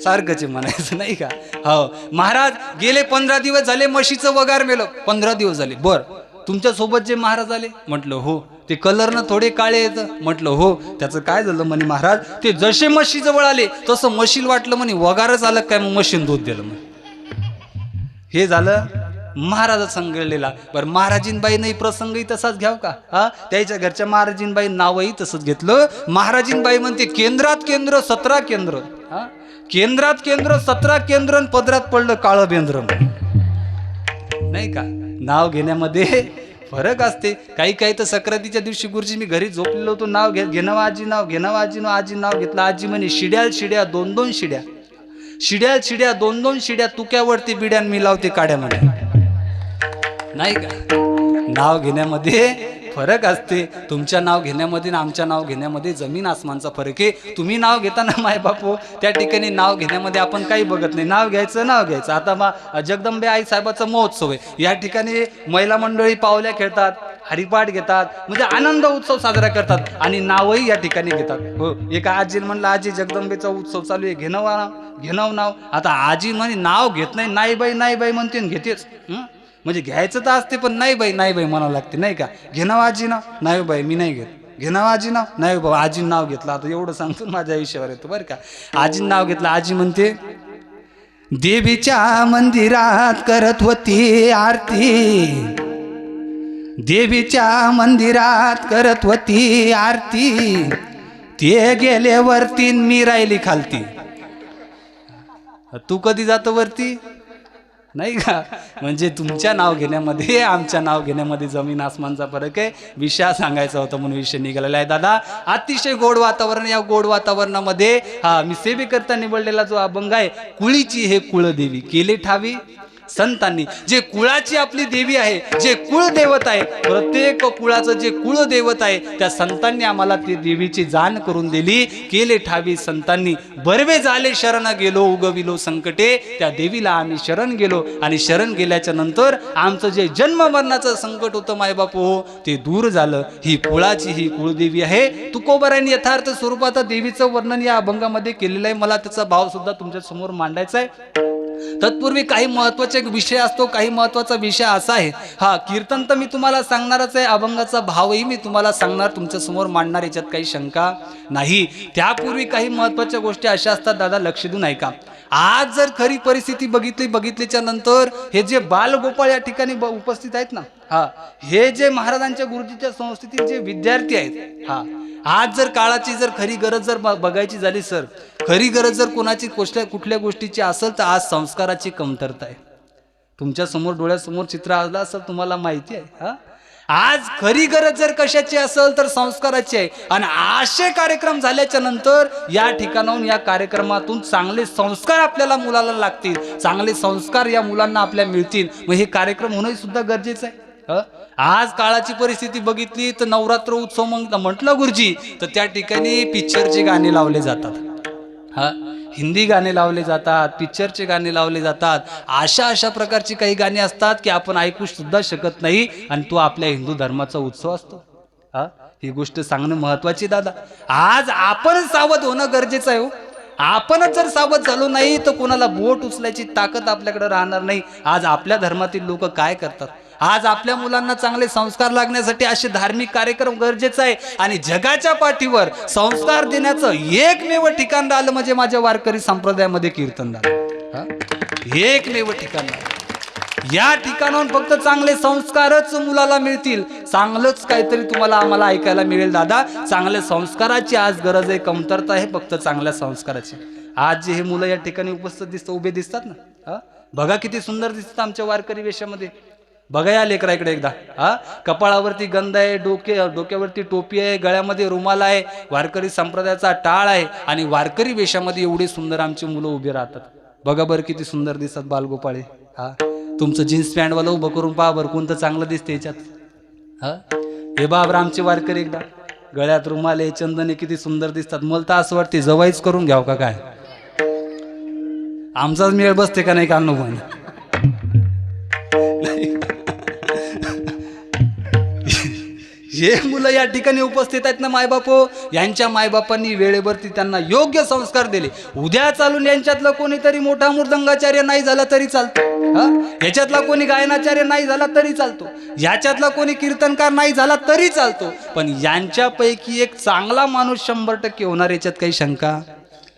सारखंच म्हणायचं नाही का. हो महाराज, गेले 15 दिवस झाले म्हशीचं वगार मेलं. 15 दिवस झाले. बर, तुमच्या सोबत जे महाराज आले? म्हटलं हो. ते कलरनं थोडे काळे येतं? म्हटलं हो. त्याचं काय झालं म्हणे महाराज, ते जसे म्हशी जवळ आले तसं म्हशीला वाटलं म्हणे वगारच आलं काय, मग म्हशीन दूध दिलं म्हणे. हे झालं महाराजा संगळलेला. बरं, महाराजींबाईंनाही प्रसंगही तसाच घ्याव का? हा, त्याच्या घरच्या महाराजींबाई नावही तसंच घेतलं. महाराजींबाई म्हणते केंद्रात केंद्र 17 केंद्र. हा, केंद्रात केंद्र 17 केंद्र, पदरात पडलं काळं बेंद्र. नाही का, नाव घेण्यामध्ये फरक असते. काही काही तर सक्रातीच्या दिवशी गुरुजी मी घरी झोपलेलो होतो, नाव घेणं आजी, नाव घेणं आजी. आजी नाव घेतलं. आजी म्हणे शिड्याल शिड्या 2-2 शिड्या, शिड्याल शिड्या 2-2 शिड्या, तुक्यावरती बिड्यान मी लावते काड्या म्हणे. नाही का, नाव घेण्यामध्ये फरक असते. तुमच्या नाव घेण्यामध्ये आणि आमच्या नाव घेण्यामध्ये जमीन आसमानचा फरक आहे. तुम्ही नाव घेताना माय बापू त्या ठिकाणी नाव घेण्यामध्ये आपण काही बघत नाही. नाव घ्यायचं, नाव घ्यायचं. आता जगदंबे आई साहेबाचा महोत्सव आहे. या ठिकाणी महिला मंडळी पावल्या खेळतात, हरिपाठ घेतात, म्हणजे आनंद उत्सव साजरा करतात आणि नावही या ठिकाणी घेतात. हो, एका आजीने म्हणलं आजी जगदंबेचा उत्सव चालू आहे, घेणं नाव. आता आजी म्हणे नाव घेत नाही. नाही बाई म्हणते घेतेच. म्हणजे घ्यायचं तर असते पण नाही बाई म्हणावं लागते नाही का. घेणं आजी नाव? नाही बाई मी नाही घेत. घेणं आजी नाव? नाही बाबा आजी नाव घेतलं. आता एवढं सांगतो माझ्या आयुष्यावर येतो बरं का. आजी नाव घेतलं. आजी म्हणते देवीच्या मंदिरात करत होती आरती, देवीच्या मंदिरात करत होती आरती, ते गेले वरती मी राहिली खालती. तू कधी जातो वरती? नाही का. म्हणजे तुमच्या नाव घेण्यामध्ये आमच्या नाव घेण्यामध्ये जमीन आसमानचा फरक आहे. विषय सांगायचा होता म्हणून विषय निघालेला आहे दादा. अतिशय गोड वातावरण. या गोड वातावरणामध्ये मी सेवेकरता निवडलेला जो अभंग आहे, कुळीची हे कुळदेवी केले ठावी संतांनी. जे कुळाची आपली देवी आहे, जे कुळदेवत आहे, प्रत्येक कुळाचं जे कुळदेवत आहे, त्या संतांनी आम्हाला ती देवीची जाण करून दिली. केले ठावी संतांनी, बर्वे झाले शरण गेलो, उगविलो संकटे. त्या देवीला आम्ही शरण गेलो आणि शरण गेल्याच्या नंतर आमचं जे जन्म मरणाचं संकट होतं मायबापू हो, ते दूर झालं. ही कुळाची ही कुळदेवी आहे. तुकोबारायांनी यथार्थ स्वरूपात देवीचं वर्णन या अभंगामध्ये केलेलं आहे. मला त्याचा भाव सुद्धा तुमच्या समोर मांडायचा आहे. तत्पूर्वी काही महत्वाचे विषय असतो. काही महत्वाचा विषय असा आहे, हा कीर्तन तर मी तुम्हाला सांगणारच आहे, अभंगाचा भावही मी तुम्हाला सांगणार, तुमच्या समोर मांडणार, याच्यात काही शंका नाही. त्यापूर्वी काही महत्वाच्या गोष्टी अशा असतात दादा, लक्ष देऊन ऐका. आज जर खरी परिस्थिती बघितल्याच्या नंतर हे जे बालगोपाळ या ठिकाणी उपस्थित आहेत ना, हे जे महाराजांच्या गुरुजीच्या संस्थेतील जे विद्यार्थी आहेत, आज जर काळाची जर खरी गरज जर बघायची झाली सर, खरी गरज जर कोणाची कुठल्या गोष्टीची असेल तर आज संस्काराची कमतरता आहे. तुमच्या समोर डोळ्यासमोर चित्र आलं असं तुम्हाला माहिती आहे. आज खरी गरज जर कशाची असेल तर संस्काराची आहे. आणि असे कार्यक्रम झाल्याच्या नंतर या ठिकाणाहून, या कार्यक्रमातून चांगले संस्कार आपल्याला मुलाला लागतील, चांगले संस्कार या मुलांना आपल्या मिळतील. मग हे कार्यक्रम होणं सुद्धा गरजेचं आहे. आज काळाची परिस्थिती बघितली तर नवरात्र उत्सव म्हटलं गुरुजी तर त्या ठिकाणी पिक्चरचे गाणे लावले जातात. हिंदी गाणे लावले जातात, पिक्चरचे गाणे लावले जातात. अशा प्रकारची काही गाणी असतात की आपण ऐकू सुद्धा शकत नाही, आणि तो आपल्या हिंदू धर्माचा उत्सव असतो. ही गोष्ट सांगणं महत्वाची दादा. आज आपण सावध होणं गरजेचं आहे. आपणच जर सावध झालो नाही तर कोणाला बोट उचलायची ताकद आपल्याकडे राहणार नाही. आज आपल्या धर्मातील लोक काय करतात, आज आपल्या मुलांना चांगले संस्कार लागण्यासाठी असे धार्मिक कार्यक्रम गरजेचं आहे. आणि जगाच्या पाठीवर संस्कार देण्याचं एकमेव ठिकाण राहिलं म्हणजे माझ्या वारकरी संप्रदायामध्ये कीर्तन झालं. एकमेव ठिकाण राहिलं. या ठिकाणाहून फक्त चांगले संस्कारच मुलाला मिळतील, चांगलंच काहीतरी तुम्हाला आम्हाला ऐकायला मिळेल दादा. चांगल्या संस्काराची आज गरज आहे, कमतरता आहे फक्त चांगल्या संस्काराची. आज जे हे मुलं या ठिकाणी उपस्थित उभे दिसतात ना, बघा किती सुंदर दिसतात आमच्या वारकरी वेशामध्ये. बघा या लेकराकडे एकदा. कपाळावरती गंध आहे, डोक्यावरती टोपी आहे, गळ्यामध्ये रुमाल आहे, वारकरी संप्रदायाचा टाळ आहे आणि वारकरी वेशामध्ये एवढे सुंदर आमची मुलं उभी राहतात. बघा बरं किती सुंदर दिसतात बालगोपाळे. तुमचं जीन्स पॅन्टवाला उभं करून पहा बरं कोणतं चांगलं दिसते याच्यात. हे बाबर आमचे वारकरी एकदा गळ्यात रुमाल आहे, चंदने किती सुंदर दिसतात. मला तर असं वाटते जवाईच करून घ्याव का काय, आमचाच मेळ बसते का नाही का अनुभव. हे मुलं या ठिकाणी उपस्थित आहेत ना मायबापो, यांच्या मायबापांनी वेळेवरती त्यांना योग्य संस्कार दिले. उद्या चालून यांच्यातलं कोणीतरी मोठा मृदंगाचार्य नाही झाला तरी चालतो, याच्यातला कोणी गायनाचार्य नाही झाला तरी चालतो, याच्यातला कोणी कीर्तनकार नाही झाला तरी चालतो, पण यांच्यापैकी एक चांगला माणूस 100% होणार याच्यात काही शंका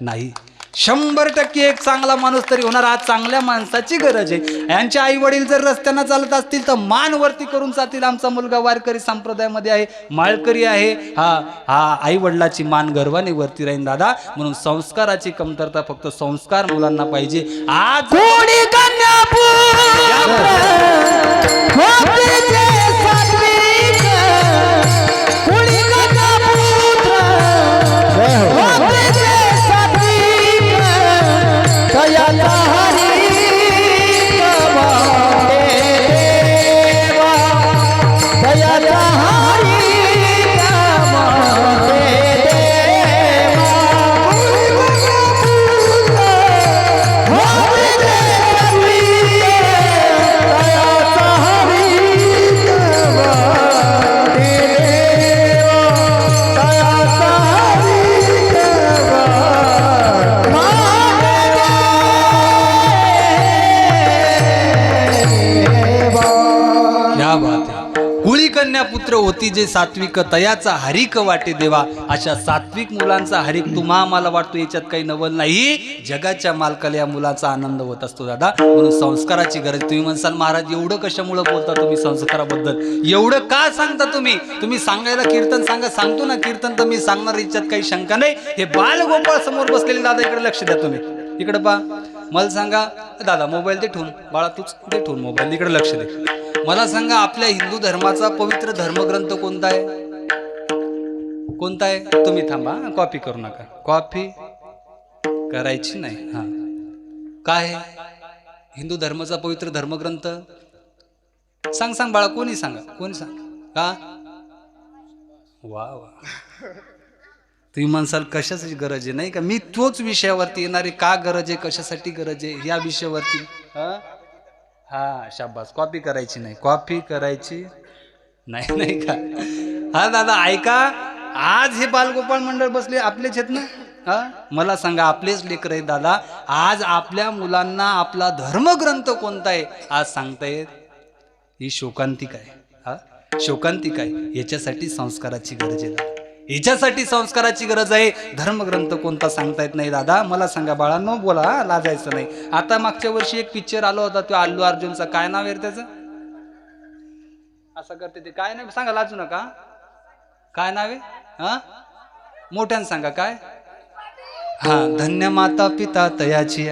नाही. 100% एक चांगला माणूस तरी होणार. आज चांगल्या माणसाची गरज आहे. यांचे आई वडील जर रस्त्यानं चालत असतील तर मान वरती करून जातील. आमचा मुलगा वारकरी संप्रदायामध्ये आहे, माळकरी आहे, हा आई वडिलाची मान गर्वाने वरती राहील दादा. म्हणून संस्काराची कमतरता, फक्त संस्कार मुलांना पाहिजे. आज कोणी पुत्र होती जे सात्विक तयाचा हरिक वाटे देवा. अशा सात्विक मुलांचा हरिक तुम्हा आम्हाला वाटतो याच्यात काही नवल नाही. जगाच्या मालकाला या मुलाचा आनंद होत असतो दादा. म्हणून संस्काराची गरज. तुम्ही म्हणसाल महाराज एवढं कशामुळे बोलता तुम्ही संस्काराबद्दल, एवढं का सांगता तुम्ही सांगायला कीर्तन सांगा, सांगतो ना कीर्तन तर मी सांगणार, याच्यात काही शंका नाही. हे बालगोपाळ समोर बसलेले दादा इकडे लक्ष द्या तुम्ही, इकडे पहा. मला सांगा दादा, मोबाईल दे ठेवून, बाळा तूच दे ठेवून मोबाईल, इकडे लक्ष दे. मला सांगा आपल्या हिंदू धर्माचा पवित्र धर्मग्रंथ कोणता आहे? कोणता आहे? तुम्ही थांबा, कॉपी करू नका, कॉपी करायची नाही. काय हिंदू धर्माचा पवित्र धर्मग्रंथ? सांग बाळा, कोणी सांगा, कोणी सांग. का वा तुम्ही म्हणसाल कशाची गरज आहे नाही का, मी तोच विषयावरती येणारे. का गरज आहे, कशासाठी गरज आहे या विषयावरती. शाबास, कॉपी करायची नाही, कॉपी करायची नाही, नाही का. दादा ऐका, आज हे बालगोपाळ मंडळ बसले आपलेच आहेत ना. मला सांगा, आपलेच लेकर आहेत दादा. आज आपल्या मुलांना आपला धर्मग्रंथ कोणता आहे आज सांगतायत. ही शोकांतिक आहे. शोकांतिक आहे. याच्यासाठी संस्काराची गरज आहे, याच्यासाठी संस्काराची गरज आहे. धर्मग्रंथ कोणता सांगता येत नाही दादा. मला सांगा बाळांनो, बोला, लाजायचं नाही. आता मागच्या वर्षी एक पिक्चर आला होता, तो अल्लू अर्जुनचा, काय नाव आहे त्याचं? असं करते ते, काय नाव सांगा, लाजू नका. काय नाव आहे? मोठ्यानं सांगा काय. धन्य माता पिता तयाची.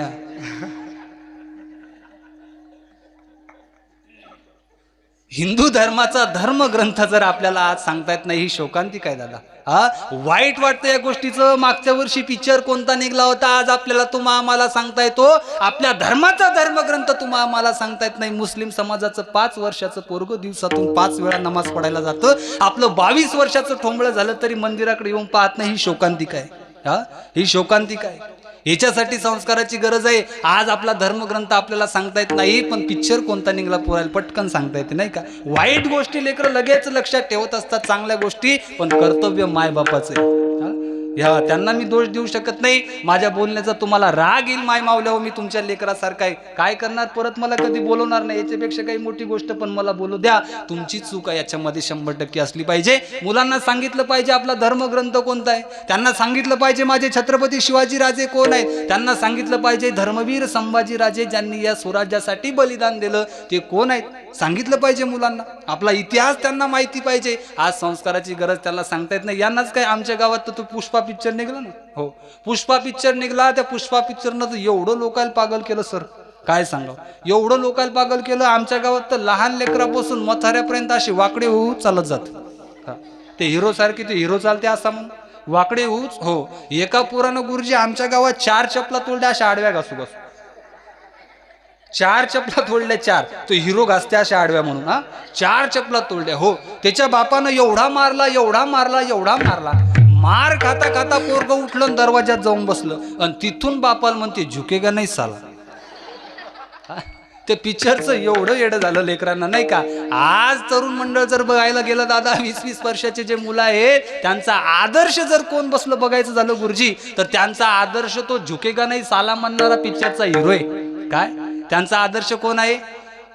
हिंदू धर्माचा धर्मग्रंथ जर आपल्याला आज सांगता येत नाही, ही शोकांतिक आहे दादा. वाईट वाटतं या गोष्टीचं. मागच्या वर्षी पिक्चर कोणता निघला होता, आज आपल्याला तुम्हा आम्हाला सांगता येतो. आपल्या धर्माचा धर्मग्रंथ तुम्हा आम्हाला सांगता येत नाही. मुस्लिम समाजाचं 5 वर्षाचं पोरग दिवसातून 5 वेळा नमाज पडायला जातं. आपलं 22 वर्षाचं ठोंबळं झालं तरी मंदिराकडे येऊन पाहत नाही. ही शोकांतिक आहे. ही शोकांतिक आहे. याच्यासाठी संस्काराची गरज आहे. आज आपला धर्मग्रंथ आपल्याला सांगता येत नाही, पण पिक्चर कोणता निघाला पोरायला पटकन सांगता येते नाही का. वाईट गोष्टी लेकरं लगेच लक्षात ठेवत असतात, चांगल्या गोष्टी पण कर्तव्य मायबापाचं आहे. ह्या त्यांना मी दोष देऊ शकत नाही. माझ्या बोलण्याचा तुम्हाला राग येईल माय मावल्यावर, मी तुमच्या लेकरासारखा आहे. काय करणार, परत मला कधी बोलवणार नाही. याच्यापेक्षा काही मोठी गोष्ट पण मला बोलू द्या. तुमची चूक आहे याच्यामध्ये 100% असली पाहिजे. मुलांना सांगितलं पाहिजे आपला धर्मग्रंथ कोणता आहे, त्यांना सांगितलं पाहिजे माझे छत्रपती शिवाजी राजे कोण आहेत, त्यांना सांगितलं पाहिजे धर्मवीर संभाजी राजे ज्यांनी या स्वराज्यासाठी बलिदान दिलं ते कोण आहेत, सांगितलं पाहिजे मुलांना. आपला इतिहास त्यांना माहिती पाहिजे. आज संस्काराची गरज त्याला सांगता येत नाही. यांनाच काय, आमच्या गावात तर तो पुष्पा पिक्चर निघला ना, हो पुष्पा पिक्चर निघला. त्या पुष्पा पिक्चरनं तर एवढं लोकांना पागल केलं सर, काय सांगावं, एवढं लोकांना पागल केलं. आमच्या गावात तर लहान लेकरापासून म्हाताऱ्यापर्यंत असे वाकडे होऊ चालत जात. ते हिरो सारखे ते हिरो चालते असा म्हणून वाकडे होऊच. हो, एका पुरानं गुरुजी आमच्या गावात 4 चपला तोडल्या अशा आडव्या घासू घासू, 4 चपला तोडल्या, 4. तो हिरो घासते अशा आडव्या म्हणून. 4 चपला तोडल्या. हो, त्याच्या बापानं एवढा मारला एवढा मारला एवढा मारला, मार खाता खाता पोरग उठलं दरवाजात जाऊन बसलं आणि तिथून बापाला म्हणते झुकेगा नाही साला. ते पिक्चरचं एवढं येडं झालं लेकरांना नाही का. आज तरुण मंडळ जर बघायला गेलं दादा, 20-20 वर्षाचे जे मुलं आहेत त्यांचा आदर्श जर कोण बसलं बघायचं झालं गुरुजी, तर त्यांचा आदर्श तो झुकेगा नाही साला म्हणणारा पिक्चरचा हिरो आहे. काय त्यांचा आदर्श कोण आहे,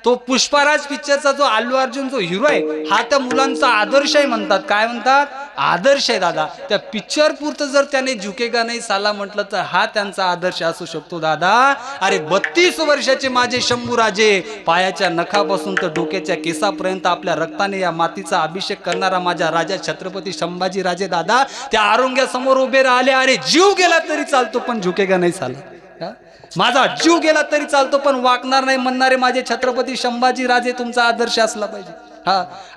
तो पुष्पाराज पिक्चरचा जो अल्लू अर्जुन जो हिरो आहे, हा त्या मुलांचा आदर्श आहे म्हणतात. काय म्हणतात, आदर्श आहे दादा. त्या पिक्चर पुरतं जर त्याने झुकेगा नाही साला म्हटलं तर हा त्यांचा आदर्श असू शकतो दादा. अरे 32 वर्षाचे माझे शंभूराजे, पायाच्या नखापासून तर डोक्याच्या केसापर्यंत आपल्या रक्ताने या मातीचा अभिषेक करणारा माझा राजा छत्रपती संभाजी राजे दादा त्या आरोग्यासमोर उभे राहिले. अरे जीव गेला तरी चालतो पण झुकेगा नाही साला, माझा जीव गेला तरी चालतो पण वाकणार नाही म्हणणारे माझे छत्रपती संभाजी राजे तुमचा आदर्श असला पाहिजे.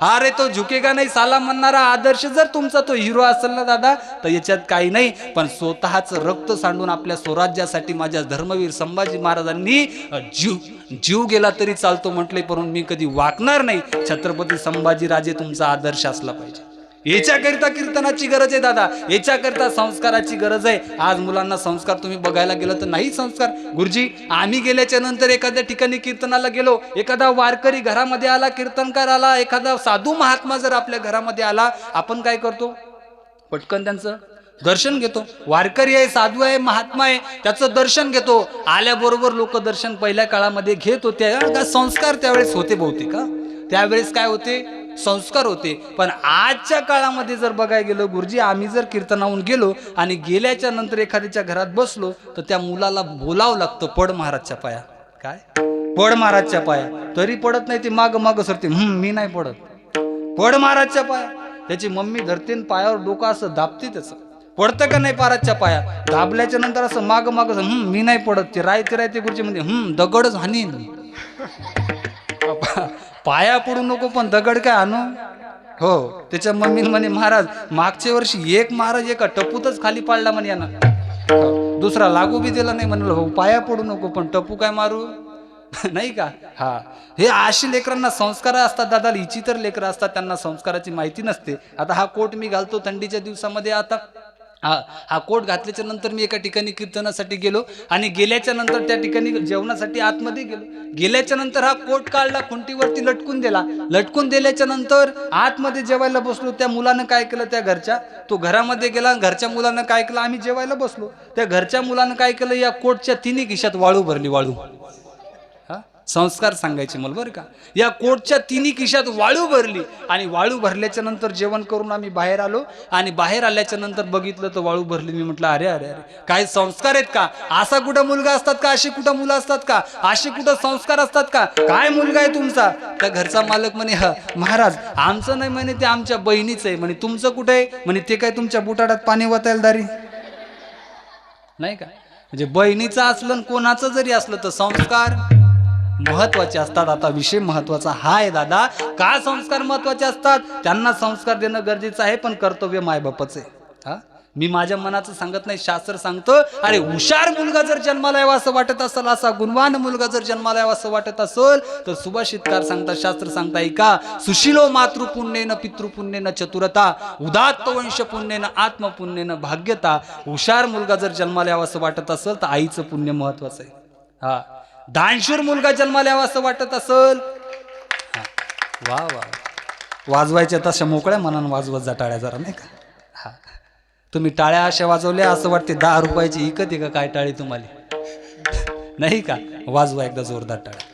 अरे तो झुकेगा नाही साला म्हणणारा आदर्श जर तुमचा तो हिरो असेल ना दादा, तर याच्यात काही नाही. पण रक्त सांडून आपल्या स्वराज्यासाठी माझ्या धर्मवीर संभाजी महाराजांनी जीव गेला तरी चालतो म्हटले, परंतु मी कधी वाकणार नाही. छत्रपती संभाजी राजे तुमचा आदर्श असला पाहिजे. याच्याकरिता कीर्तनाची गरज आहे दादा, याच्याकरिता संस्काराची गरज आहे. आज मुलांना संस्कार तुम्ही बघायला गेलं तर नाही संस्कार. गुरुजी, आम्ही गेल्याच्या नंतर एखाद्या ठिकाणी कीर्तनाला गेलो, एखादा वारकरी घरामध्ये आला, कीर्तनकार आला, एखादा साधू महात्मा जर आपल्या घरामध्ये आला, आपण काय करतो, पटकन त्यांचं दर्शन घेतो. वारकरी आहे, साधू आहे, महात्मा आहे, त्याचं दर्शन घेतो. आल्याबरोबर लोक दर्शन पहिल्या काळामध्ये घेत होते. संस्कार त्यावेळेस होते बहुतेक, त्यावेळेस काय होते, संस्कार होते. पण आजच्या काळामध्ये जर बघायला गेलो गुरुजी, आम्ही जर कीर्तनाहून गेलो आणि गेल्याच्या नंतर एखाद्याच्या घरात बसलो तर त्या मुलाला बोलावं लागतं, पड महाराजच्या पाया. काय पड महाराजच्या पाया, तरी पडत नाही, ते माग माग सरते, मी नाही पडत, पड महाराजच्या पाया. त्याची मम्मी धरते पायावर डोकं असं दाबते, त्याचं पडतं का नाही महाराजच्या पाया. दाबल्याच्या नंतर असं माग माग मी नाही पडत. ते रायते गुरुजी म्हणजे दगडच हाणीन. पाया पडू नको पण दगड काय आणू. हो, त्याच्या मम्मी म्हणे महाराज मागच्या वर्षी एक महाराज एका टपूतच खाली पाडला म्हणे यानं, दुसरा लागू बी दिला नाही. म्हणलं हो, पाया पडू नको पण टपू काय मारू नाही का. हे अशी लेकरांना संस्कार असतात दादा. हिची तर लेकरं असतात त्यांना संस्काराची माहिती नसते. आता हा कोट मी घालतो थंडीच्या दिवसामध्ये. आता हा कोट घातल्याच्या नंतर मी एका ठिकाणी कीर्तनासाठी गेलो आणि गेल्याच्या नंतर त्या ठिकाणी जेवणासाठी आतमध्ये गेलो. गेल्याच्या नंतर हा कोट काढला, खुंटीवरती लटकून दिला. लटकून दिल्याच्या नंतर आतमध्ये जेवायला बसलो. त्या मुलानं काय केलं, त्या घरच्या, तो घरामध्ये गेला, घरच्या मुलानं काय केलं, आम्ही जेवायला बसलो. त्या घरच्या मुलानं काय केलं, या कोटच्या 3 खिशात वाळू भरली. वाळू, संस्कार सांगायचे मला बरं का. या कोटच्या 3 खिशात वाळू भरली आणि वाळू भरल्याच्या नंतर जेवण करून आम्ही बाहेर आलो आणि बाहेर आल्याच्या नंतर बघितलं तर वाळू भरली. मी म्हटलं अरे अरे अरे, काय संस्कार आहेत का. असा कुठं मुलगा असतात का, अशी कुठं मुलं असतात का, असे कुठं संस्कार असतात का. काय मुलगा आहे तुमचा. त्या घरचा मालक म्हणे महाराज आमचं नाही म्हणे, ते आमच्या बहिणीचं आहे म्हणे. तुमचं कुठं आहे म्हणे, ते काय तुमच्या बुटाडात पाणी वाचायला दारी नाही का. म्हणजे बहिणीचं असलं कोणाचं जरी असलं तर संस्कार महत्वाचे असतात. आता विषय महत्वाचा हा आहे दादा, का संस्कार महत्वाचे असतात. त्यांना संस्कार देणं गरजेचं आहे, पण कर्तव्य मायबापाचं आहे. मी माझ्या मनाचं सांगत नाही, शास्त्र सांगतं. अरे हुशार मुलगा जर जन्माला यावा असं वाटत असेल, असा गुणवान मुलगा जर जन्माला यावा असं वाटत असेल तर सुभाषितकार सांगतात, शास्त्र सांगताय का, सुशीलो मातृपुण्येन पितृपुण्येन चतुरता, उदात्त वंश पुण्येन आत्मपुण्येन भाग्यता. हुशार मुलगा जर जन्माला यावा असं वाटत असेल तर आईचं पुण्य महत्वाचं आहे. दानशूर मुलगा जन्माला यावा असं वाटत असेल, वा वा, वाजवायच्या तशा मोकळ्या मनानं वाजवत जा टाळ्या जरा नाही का. तुम्ही टाळ्या अशा वाजवल्या असं वाटते 10 रुपयाची इकत आहे का काय टाळी तुम्हाला? नाही का? वाजवा एकदा जोरदार टाळ्या.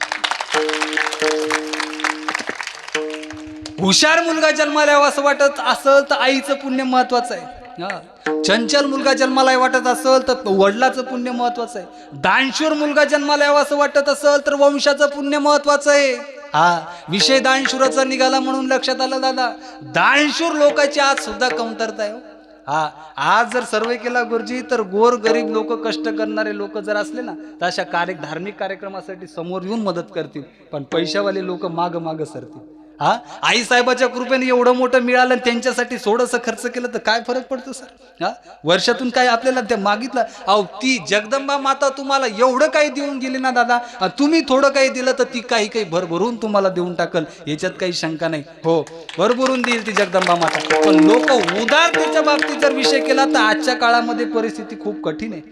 हुशार मुलगा जन्माला यावा असं वाटत असेल तर आईचं पुण्य महत्वाचं आहे. चंचल मुलगा जन्माला वाटत असेल तर वडिलाचं पुण्य महत्वाचं आहे. दानशूर मुलगा जन्माला यावा असं वाटत असेल तर वंशाचं पुण्य महत्वाचं आहे. हा विषय दानशूराचा निघाला म्हणून लक्षात आलं दादा, दानशूर लोकांची आज सुद्धा कमतरता आहे. हा आज जर सर्वे केला गुरुजी तर गोर गरीब लोक, कष्ट करणारे लोक जर असले ना तर अशा धार्मिक कार्यक्रमासाठी समोर येऊन मदत करतील, पण पैशावाले लोक माग माग सरतील. हा आई साहेबाच्या कृपेने एवढं मोठं मिळालं आणि त्यांच्यासाठी थोडंसं खर्च केलं तर काय फरक पडतो सर? हा वर्षातून काय आपल्याला ते मागितलं, अहो ती जगदंबा माता तुम्हाला एवढं काही देऊन गेली ना दादा, तुम्ही थोडं काही दिलं तर ती काही भरभरून तुम्हाला देऊन टाकल, याच्यात काही शंका नाही. हो भरभरून देईल ती जगदंबा माता, पण लोक उदारतेच्या बाबतीत जर विषय केला तर आजच्या काळामध्ये परिस्थिती खूप कठीण आहे.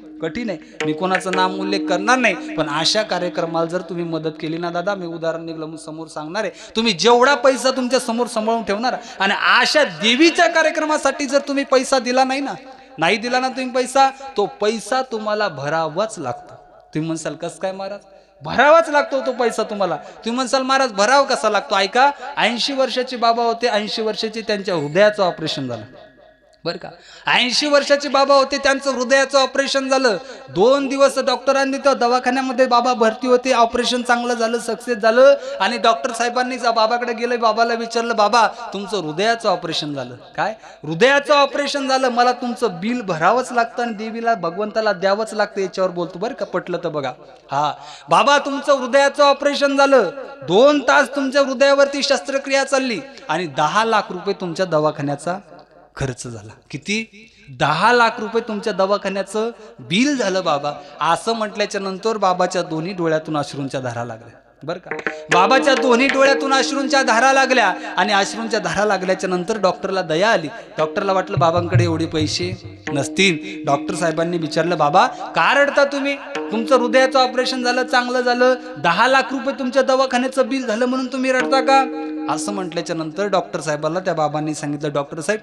मी कोणाचं नाम उल्लेख करणार नाही, पण अशा कार्यक्रमाला जर तुम्ही मदत केली ना दादा, मी उदाहरण निघलं समोर सांगणार आहे, तुम्ही जेवढा पैसा तुमच्या समोर सांभाळून ठेवणार आणि अशा देवीच्या कार्यक्रमासाठी जर तुम्ही पैसा दिला नाही दिला ना तुम्ही पैसा, तो पैसा तुम्हाला भरावाच लागतो. तुम्ही म्हणसाल कस काय महाराज? भरावाच लागतो तो पैसा तुम्हाला. तुम्ही म्हणसाल महाराज भरावा कसा लागतो? ऐका, 80 वर्षाचे बाबा होते, 80 वर्षाचे त्यांच्या हृदयाचं ऑपरेशन झालं बरं का. 80 वर्षाचे बाबा होते, त्यांचं हृदयाचं ऑपरेशन झालं. 2 दिवस डॉक्टरांनी तर दवाखान्यामध्ये बाबा भरती होते, ऑपरेशन चांगलं झालं, सक्सेस झालं. आणि डॉक्टर साहेबांनी बाबाकडे गेले, बाबाला विचारलं, बाबा तुमचं हृदयाचं ऑपरेशन झालं. काय हृदयाचं ऑपरेशन झालं, मला तुमचं बिल भरावंच लागतं आणि देवीला भगवंताला द्यावंच लागतं, याच्यावर बोलतो बरं का, पटलं तर बघा. हा बाबा तुमचं हृदयाचं ऑपरेशन झालं, 2 तास तुमच्या हृदयावरती शस्त्रक्रिया चालली आणि 10 लाख रुपये तुमच्या दवाखान्याचा खर्च झाला. किती? 10 लाख रुपये तुमच्या दवाखान्याचं बिल झालं बाबा. असं म्हटल्याच्या नंतर बाबाच्या दोन्ही डोळ्यातून अश्रूंच्या धारा लागल्या बरं का. बाबाच्या दोन्ही डोळ्यातून अश्रूंच्या धारा लागल्या आणि अश्रूंच्या धारा लागल्याच्या नंतर डॉक्टरला दया आली. डॉक्टरला वाटलं बाबांकडे एवढे पैसे नसतील. डॉक्टर साहेबांनी विचारलं, बाबा का रडता तुम्ही? तुमचं हृदयाचं ऑपरेशन झालं, चांगलं झालं, 10 लाख रुपये तुमच्या दवाखान्याचं बिल झालं म्हणून तुम्ही रडता का? असं म्हटल्याच्या नंतर डॉक्टर साहेबांना त्या बाबांनी सांगितलं, डॉक्टर साहेब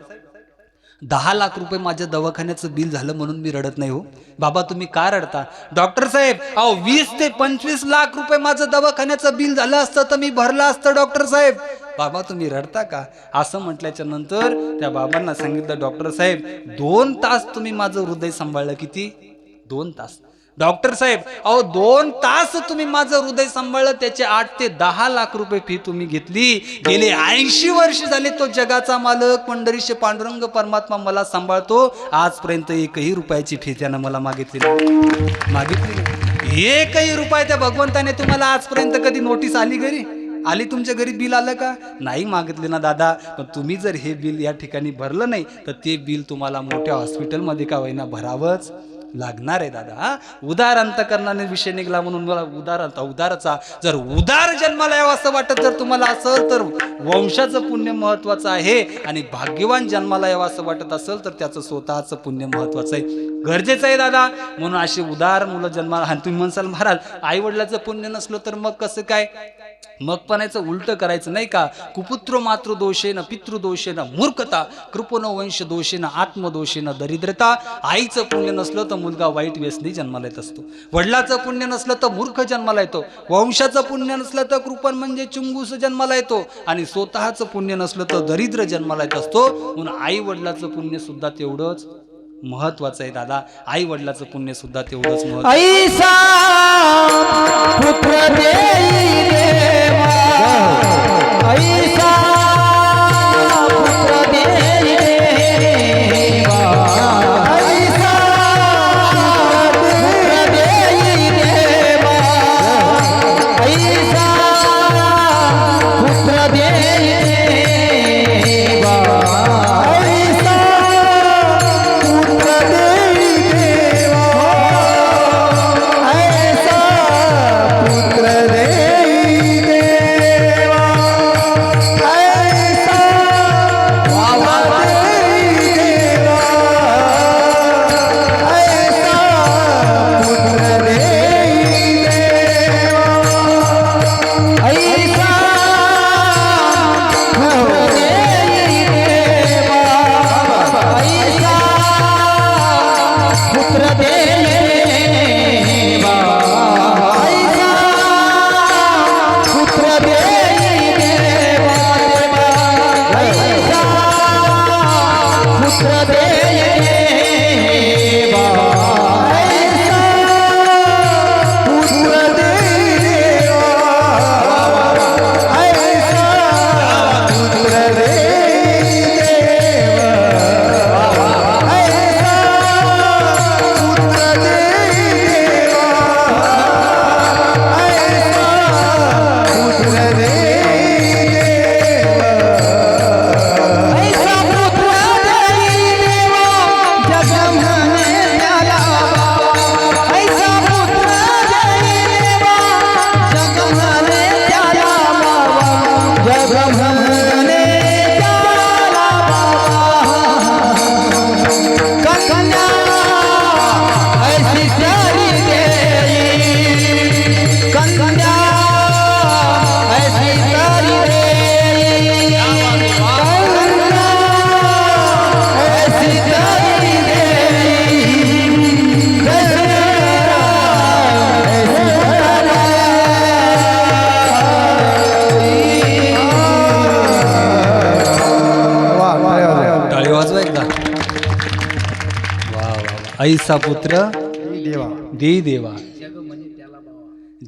10 लाख रुपये माझ्या दवाखान्याचं बिल झालं म्हणून मी रडत नाही हो. बाबा तुम्ही का रडता? डॉक्टर साहेब अहो 20 ते 25 लाख रुपये माझं दवाखान्याचं बिल झालं असतं तर मी भरलं असतं डॉक्टर साहेब. बाबा तुम्ही रडता का? असं म्हटल्याच्या नंतर त्या बाबांना सांगितलं, डॉक्टर साहेब 2 तास तुम्ही माझं हृदय सांभाळलं. किती? 2 तास. डॉक्टर साहेब अहो 2 तास तुम्ही माझं हृदय सांभाळलं, त्याचे 8 ते 10 लाख रुपये फी तुम्ही घेतली. गेले 80 वर्ष झाले तो जगाचा मालक पंढरीचे पांडुरंग परमात्मा मला सांभाळतो. आजपर्यंत 1ही रुपयाची फी त्यानं मला मागितली. 1ही रुपया त्या भगवंताने तुम्हाला आजपर्यंत कधी नोटीस आली घरी? आली तुमच्या घरी बिल आलं का? नाही मागितले ना दादा. पण तुम्ही जर हे बिल या ठिकाणी भरलं नाही तर ते बिल तुम्हाला मोठ्या हॉस्पिटलमध्ये का होईना भरावंच लागणार आहे दादा. हा उदार अंतकरणाने विषय निघाला म्हणून मला उदाराचा जर उदार जन्माला यावं असं वाटत जर तुम्हाला असेल तर वंशाचं पुण्य महत्वाचं आहे आणि भाग्यवान जन्माला यावं असं वाटत असेल तर त्याचं स्वतःचं पुण्य महत्वाचं आहे, गरजेचं आहे दादा. म्हणून अशी उदार मुलं जन्माला. आणि तुम्ही म्हणसाल महाराज आई वडिलाचं पुण्य नसलं तर मग कसं काय? मग पणाचं उलट करायचं नाही का? कुपुत्र मातृ दोषेन पितृदोषेन मूर्खता कृपण वंश दोषेन आत्मदोषेन दरिद्रता. आईचं पुण्य नसलं तर मुलगा वाईट व्यसनी जन्माला येत असतो, वडिलाचं पुण्य नसलं तर मूर्ख जन्माला येतो, वंशाचं पुण्य नसलं तर कृपण म्हणजे चुंगूस जन्माला येतो आणि स्वतःचं पुण्य नसलं तर दरिद्र जन्माला येत असतो. म्हणून आई वडिलाचं पुण्य सुद्धा तेवढंच महत्वाचं आहे दादा. आई वडिलाचं पुण्य सुद्धा तेवढंच महत्वाचं. ऐसा पुत्र देई देवा, ऐसा पुत्र देई देवा, ऐसा पुत्र देई देवा, ऐसा पुत्र देई देवा, ऐसा पुत्र देई देवा, ऐसा पुत्र देई देवा, ऐसा पुत्र देवा दे देवा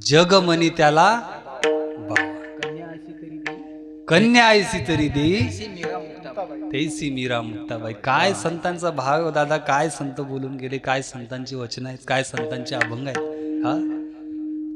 जग म्हणी त्याला बावा. कन्या ऐसी तरी दे तैसी मीरा मुक्ताबाई. काय संतांचा भाव दादा, काय संत बोलून गेले, काय संतांची वचन आहेत, काय संतांचे अभंग आहेत. हा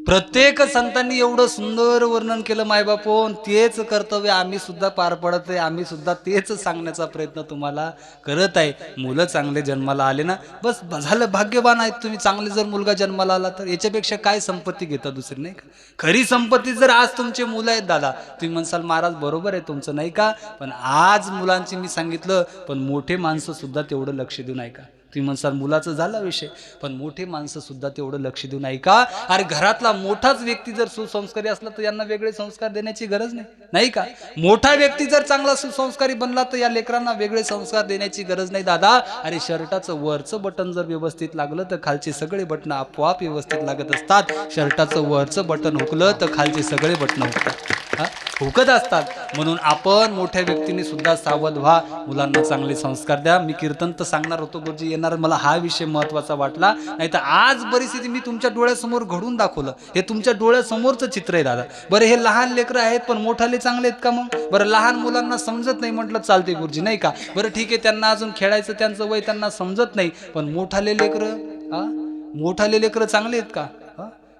प्रत्येक संतांनी एवढं सुंदर वर्णन केलं मायबापोन. तेच कर्तव्य आम्ही सुद्धा पार पडत आहे. आम्ही सुद्धा तेच सांगण्याचा प्रयत्न तुम्हाला करत आहे. मुलं चांगले जन्माला आले ना बस झालं, भाग्यवान आहेत तुम्ही. चांगले जर मुलगा जन्माला आला तर याच्यापेक्षा काय संपत्ती घेता दुसरी, नाही का. खरी संपत्ती जर आज तुमचे मुलं आहेत दादा, तुम्ही म्हणसाल महाराज बरोबर आहे तुमचं, नाही का. पण आज मुलांची मी सांगितलं, पण मोठे माणसं सुद्धा तेवढं लक्ष देऊन ऐका. तुम्ही म्हणसाल मुलाचं झाला विषय, पण मोठे माणसं सुद्धा तेवढं लक्ष देऊन ऐका. अरे घरातला मोठाच व्यक्ती जर सुसंस्कारी असला तर यांना वेगळे संस्कार देण्याची गरज नाही, नाही का. मोठा व्यक्ती जर चांगला सुसंस्कारी बनला तर या लेकरांना वेगळे संस्कार देण्याची गरज नाही दादा. अरे शर्टाचं वरचं बटन जर व्यवस्थित लागलं तर खालचे सगळे बटन आपोआप व्यवस्थित लागत असतात. शर्टाचं वरचं बटन हुकलं तर खालचे सगळे बटन हुकतात, हुकत असतात. म्हणून आपण मोठ्या व्यक्तीने सुद्धा सावध व्हा, मुलांना चांगले संस्कार द्या. मी कीर्तन तर सांगणार होतो गुरुजी येणार, मला हा विषय महत्वाचा वाटला. नाही तर आज परिस्थिती मी तुमच्या डोळ्यासमोर घडून दाखवलं. हे तुमच्या डोळ्यासमोरचं चित्र आहे दादा. बरं हे लहान लेकरं आहेत पण मोठाले चांगले आहेत का मग. बरं लहान मुलांना समजत नाही म्हटलं चालते गुरुजी, नाही का. बरं ठीक आहे, त्यांना अजून खेळायचं त्यांचं वय त्यांना समजत नाही, पण मोठाले लेकरं चांगले आहेत का.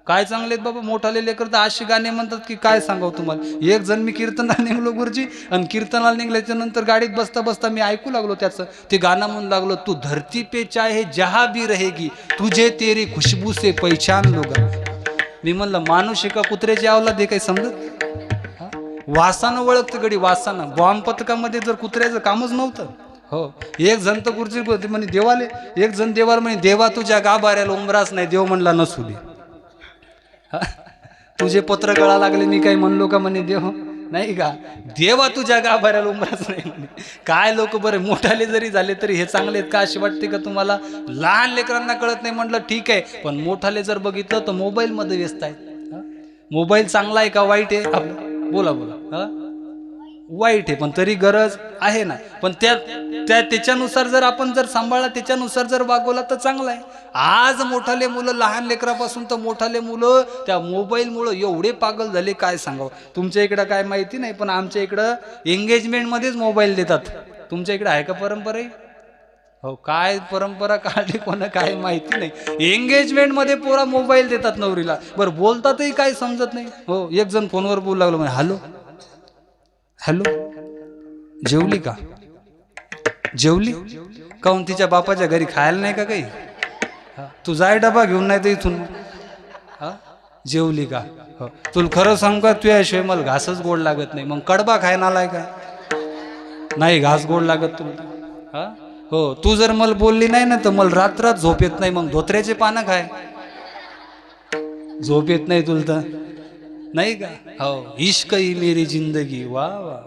काय चांगले आहेत बाबा मोठाले लेकर तर अशी गाणे म्हणतात की काय सांगावं तुम्हाला. एक जण मी कीर्तनाला निघलो गुरुजी, आणि कीर्तनाला निघल्याच्या नंतर गाडीत बसता बसता मी ऐकू लागलो त्याचं ते गाणं म्हणून लागलो. तू धरती पे चाहे जहा भी रहेगी तुझे तेरी खुशबू से पहचान लोगा. मी म्हणलं माणूस का कुत्र्याची आवला दे काही समजत. वासानं ओळखतं गडी, वासानं. बॉम्ब पथकामध्ये जर कुत्र्याचं कामच नव्हतं. हो एक जण तर गुरुजी म्हणे देवाले, एक जण देवाला म्हणे देवा तुझ्या गाभाऱ्याला उंबराच नाही. देव म्हणला नसू दे. तुझे पत्र गळा लागले मी काही म्हणलो का म्हणे देव, नाही का. देवा तुझ्या गाभाऱ्याला उंबराच नाही म्हणे. काय लोक बरे मोठाले जरी झाले तरी हे चांगले आहेत का अशी वाटते का तुम्हाला. लहान लेकरांना कळत नाही म्हटलं ठीक आहे, पण मोठाले जर बघितलं तर मोबाईल मध्ये व्यस्त आहेत. मोबाईल चांगला आहे का वाईट आहे आपलं, बोला बोला. वाईट आहे पण तरी गरज आहे ना. पण त्याच्यानुसार जर आपण जर सांभाळला, त्याच्यानुसार जर वागवला तर चांगला आहे. आज मोठाले मुलं, लहान लेकरापासून तर मोठाले मुलं त्या मोबाईलमुळं एवढे पागल झाले काय सांगावं. तुमच्या इकडं काय माहिती नाही, पण आमच्या इकडं एंगेजमेंटमध्येच मोबाईल देतात. तुमच्या इकडे आहे का परंपरा. हो काय परंपरा काढली कोणा काय माहिती नाही. एंगेजमेंट मध्ये पोरा मोबाईल देतात नवरीला. बरं बोलतातही काय समजत नाही. हो एक जण फोनवर बोलू लागलो म्हणजे हॅलो हॅलो जेवली का, जेवली काहून तिच्या बापाच्या घरी खायला नाही का काही. तू जाय डबा घेऊन नाही तर इथून. जेवली का, तुला खरं सांग का तुझ्याशिवाय मला घासच गोड लागत नाही. मग कडबा खायला आलाय का, नाही घास गोड लागत तुला. हो तू जर मला बोलली नाही ना तर मला रात्रात झोप येत नाही. मग धोत्र्याचे पानं खाय, झोप येत नाही तुला तर, नहीं का. हो इश्क ही मेरी जिंदगी, वाह वाह.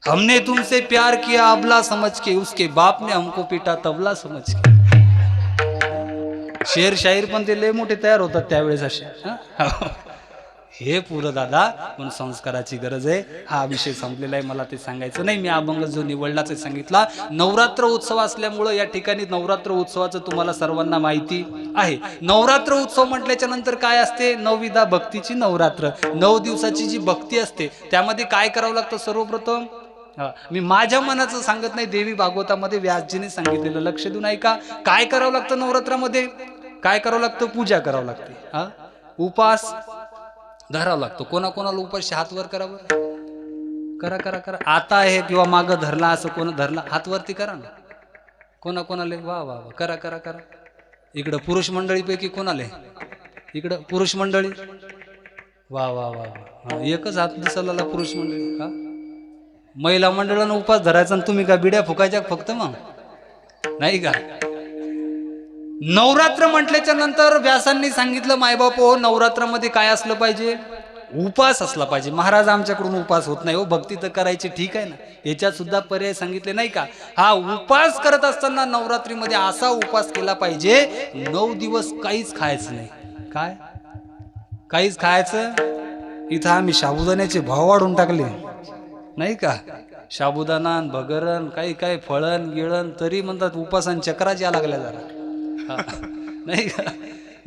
हमने तुमसे प्यार किया अबला समझ के, उसके बाप ने हमको पीटा तबला समझ के. शेर शाहीर पण ते लय मोठे तयार होतात त्यावेळेस असे. हे पुरं दादा पण संस्काराची गरज आहे. हा विषय संपलेला आहे, मला ते सांगायचं नाही. मी अभंग जो निवडलाच सांगितला. नवरात्र उत्सव असल्यामुळं या ठिकाणी नवरात्र उत्सवाचं तुम्हाला सर्वांना माहिती आहे. नवरात्र उत्सव म्हटल्याच्या नंतर काय असते, नवविधा भक्तीची नवरात्र. 9 दिवसाची जी भक्ती असते त्यामध्ये काय करावं लागतं सर्वप्रथम. मी माझ्या मनाचं सांगत नाही, देवी भागवतामध्ये व्यासजीने सांगितलेलं लक्ष देऊन ऐका. काय करावं लागतं नवरात्रामध्ये, काय करावं लागतं, पूजा करावं लागते. उपास धरावं लागतो. कोणाकोणाला उपाशी हात वर करावं, करा करा करा. आता आहे किंवा मागं धरला असं कोण धरला हात वरती करा ना. कोणाकोणाले वा वा वा करा करा करा. इकडं पुरुष मंडळीपैकी कोणाले, इकडं पुरुष मंडळी वा वा वा वा. एकच हात दिसायला पुरुष मंडळी. का महिला मंडळानं उपास धरायचा आणि तुम्ही का बिड्या फुकायच्या फक्त, मग नाही का. नवरात्र म्हटल्याच्या नंतर व्यासांनी सांगितलं मायबाप हो नवरात्रामध्ये काय असलं पाहिजे, उपास असला पाहिजे. महाराज आमच्याकडून उपास होत नाही हो, भक्ती तर करायची ठीक आहे ना, याच्यात सुद्धा पर्याय सांगितले नाही का. हा उपास करत असताना नवरात्रीमध्ये असा उपास केला पाहिजे 9 दिवस काहीच खायचं नाही. काय काहीच खायचं, इथं आम्ही साबुदाण्याचे भाव वाढून टाकले नाही का. साबुदाणा भगरण काही काही फळण गिळण तरी म्हणतात उपासन चक्राच या लागल्या जरा हा. नाही का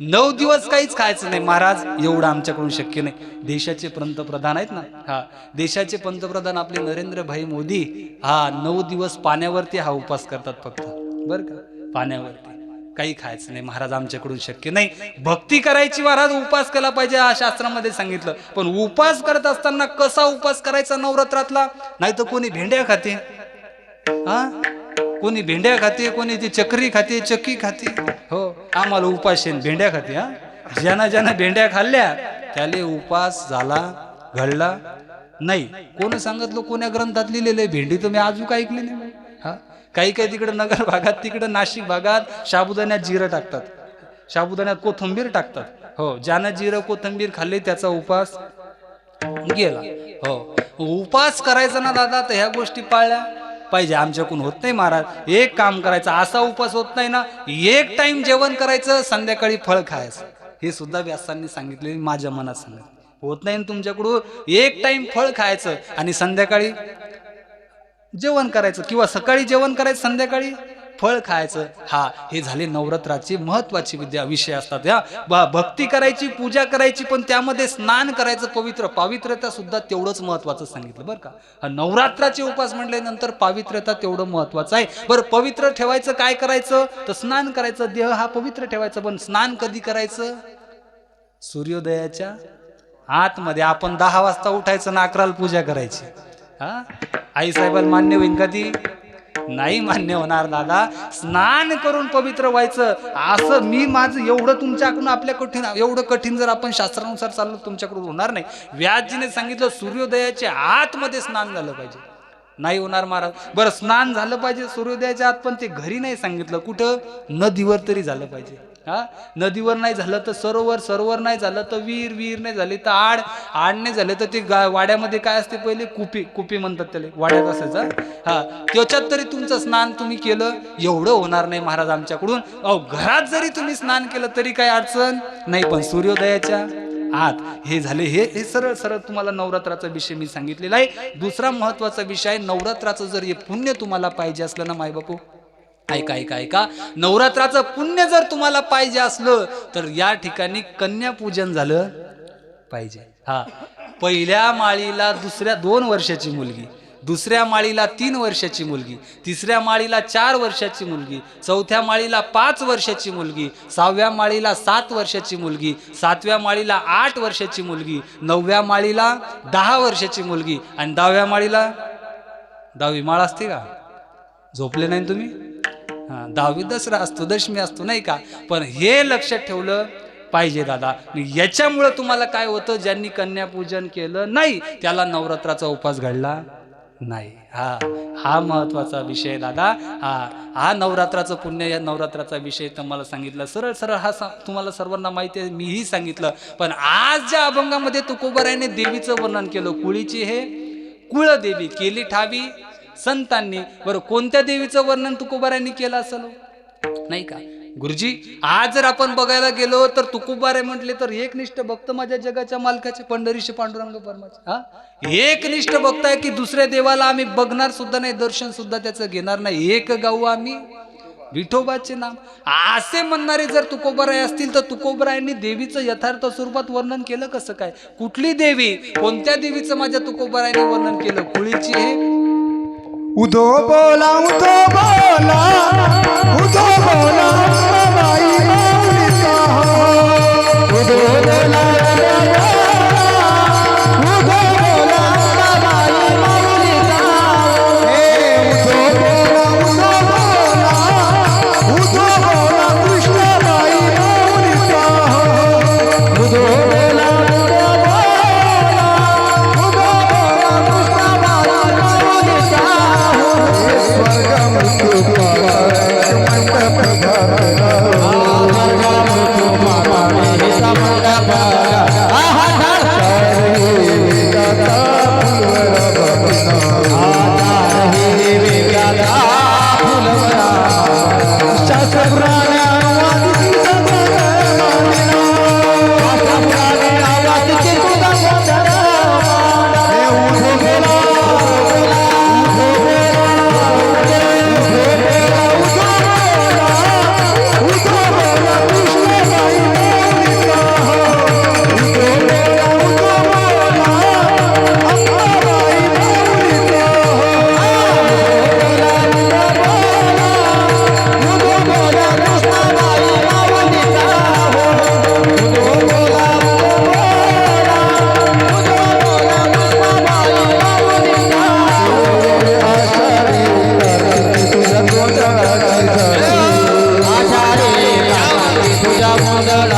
9 दिवस काहीच खायचं नाही महाराज, एवढं आमच्याकडून शक्य नाही. देशाचे पंतप्रधान आहेत ना, हा देशाचे पंतप्रधान आपले नरेंद्रभाई मोदी, हा 9 दिवस पाण्यावरती हा उपवास करतात फक्त, बरं का, पाण्यावरती काही खायचं नाही महाराज, आमच्याकडून शक्य नाही. भक्ती करायची महाराज, उपास केला पाहिजे हा शास्त्रामध्ये सांगितलं. पण उपास करत असताना कसा उपास करायचा नवरात्रातला? नाही तर कोणी भेंड्या खाते, हा कोणी भेंड्या खाते, कोणी ती चक्री खाते, चक्की खाते. हो आम्हाला उपास भेंड्या खाते. हा ज्यानं भेंड्या खाल्ल्या त्याले उपास झाला घडला नाही. कोण सांगितलं? कोण्या ग्रंथात लिहिलेलं? भेंडी तुम्ही अजून काय ऐकली नाही. हा काही काही तिकडे नगर भागात, तिकडे नाशिक भागात साबुदाण्यात जिरं टाकतात, साबुदाण्यात कोथिंबीर टाकतात. हो ज्यानं जिरं कोथिंबीर खाल्ली त्याचा उपास गेला. हो उपास करायचा ना दादा तर ह्या गोष्टी पाळल्या पाहिजे. आमच्याकडून होत नाही महाराज. एक काम करायचं, असा उपास होत नाही ना, एक टाइम जेवण करायचं, संध्याकाळी फळ खायचं. हे सुद्धा व्यासांनी सांगितले, माझ्या मनात सांगितलं. होत नाही तुमच्याकडून. एक टाइम फळ खायचं आणि संध्याकाळी जेवण करायचं, किंवा सकाळी जेवण करायचं, संध्याकाळी फळ खायचं. हा हे झाले नवरात्राचे महत्वाचे विषय असतात. या भक्ती करायची, पूजा करायची, पण त्यामध्ये स्नान करायचं, पावित्र्यता सुद्धा तेवढंच महत्वाचं सांगितलं बरं का. नवरात्राचे उपास म्हटल्यानंतर पावित्र्यता तेवढं महत्वाचं आहे. बरं पवित्र ठेवायचं काय करायचं? तर स्नान करायचं, देह हा पवित्र ठेवायचा. पण स्नान कधी करायचं? सूर्योदयाच्या आतमध्ये. आपण 10 वाजता उठायचं ना 11ला पूजा करायची. हा आई साहेबाला मान्य होईल का ती? नाही मान्य होणार दादा. स्नान करून पवित्र व्हायचं. असं मी माझं एवढं तुमच्याकडून आपल्या कठीण, एवढं कठीण जर आपण शास्त्रानुसार चाललो तुमच्याकडून होणार नाही. व्यासजीने सांगितलं सूर्योदयाच्या आतमध्ये स्नान झालं पाहिजे. नाही होणार महाराज. बरं स्नान झालं पाहिजे सूर्योदयाच्या आत, पण ते घरी नाही सांगितलं. कुठं? नदीवर तरी झालं पाहिजे. हा नदीवर नाही झालं तर सरोवर नाही झालं तर विहीर नाही झाली तर आड नाही झाले तर ते वाड्यामध्ये काय असते पहिले? कुपी म्हणतात त्याला, वाड्यात असायचा. हा त्याच्यात तरी तुमचं स्नान तुम्ही केलं. एवढं होणार नाही महाराज आमच्याकडून. घरात जरी तुम्ही स्नान केलं तरी काही अडचण नाही, पण सूर्योदयाच्या आत हे झाले. हे सरळ तुम्हाला नवरात्राचा विषय मी सांगितलेला आहे. दुसरा महत्वाचा विषय आहे, नवरात्राचं जर हे पुण्य तुम्हाला पाहिजे असलं ना मायबापू, ऐका, नवरात्राचं पुण्य जर तुम्हाला पाहिजे असलं तर या ठिकाणी कन्यापूजन झालं पाहिजे. हा पहिल्या माळीला 2 वर्षाची मुलगी, दुसऱ्या माळीला 3 वर्षाची मुलगी, तिसऱ्या माळीला 4 वर्षाची मुलगी, चौथ्या माळीला 5 वर्षाची मुलगी, 6व्या माळीला 7 वर्षाची मुलगी, 7व्या माळीला 8 वर्षाची मुलगी, 9व्या माळीला 10 वर्षाची मुलगी, आणि 10व्या माळीला 10वी माळ असते का? झोपले नाही तुम्ही? हा 10वी दसरा असतो, दशमी असतो नाही का? पण हे लक्षात ठेवलं पाहिजे दादा. याच्यामुळं तुम्हाला काय होतं? ज्यांनी कन्यापूजन केलं नाही त्याला नवरात्राचा उपास घडला नाही. हा महत्वाचा विषय दादा. हा नवरात्राचं पुण्य, या नवरात्राचा विषय तुम्हाला सांगितलं. सरळ हा तुम्हाला सर्वांना माहिती आहे, मीही सांगितलं. पण आज ज्या अभंगामध्ये तुकोबारायाने देवीचं वर्णन केलं, कुळीची हे कुळदेवी केली ठावी संतांनी. बरं कोणत्या देवीचं वर्णन तुकोबारायांनी केलं असेल? नाही का गुरुजी? आज जर आपण बघायला गेलो तर तुकोबाराय म्हटले तर एकनिष्ठ भक्त माझ्या जगाच्या मालकाचे पंढरीचे पांडुरंग परमाचे. हा एकनिष्ठ भक्त आहे की दुसऱ्या देवाला आम्ही बघणार सुद्धा नाही, दर्शन सुद्धा त्याचं घेणार नाही. एक गाऊ आम्ही विठोबाचे नाम, असे म्हणणारे जर तुकोबाराय असतील तर तुकोबारायांनी देवीचं यथार्थ स्वरूपात वर्णन केलं कसं काय? कुठली देवी, कोणत्या देवीचं माझ्या तुकोबारायांनी वर्णन केलं? कुळीची हे उदो बोला उदो बोला उदो बोला बाई माऊलीचा उदो बोला उदो बोला बाई माऊलीचा हे उदो बोला उदो बोला कृष्णाबाई माऊलीचा उदो बोला स्वर्ग मृत्यू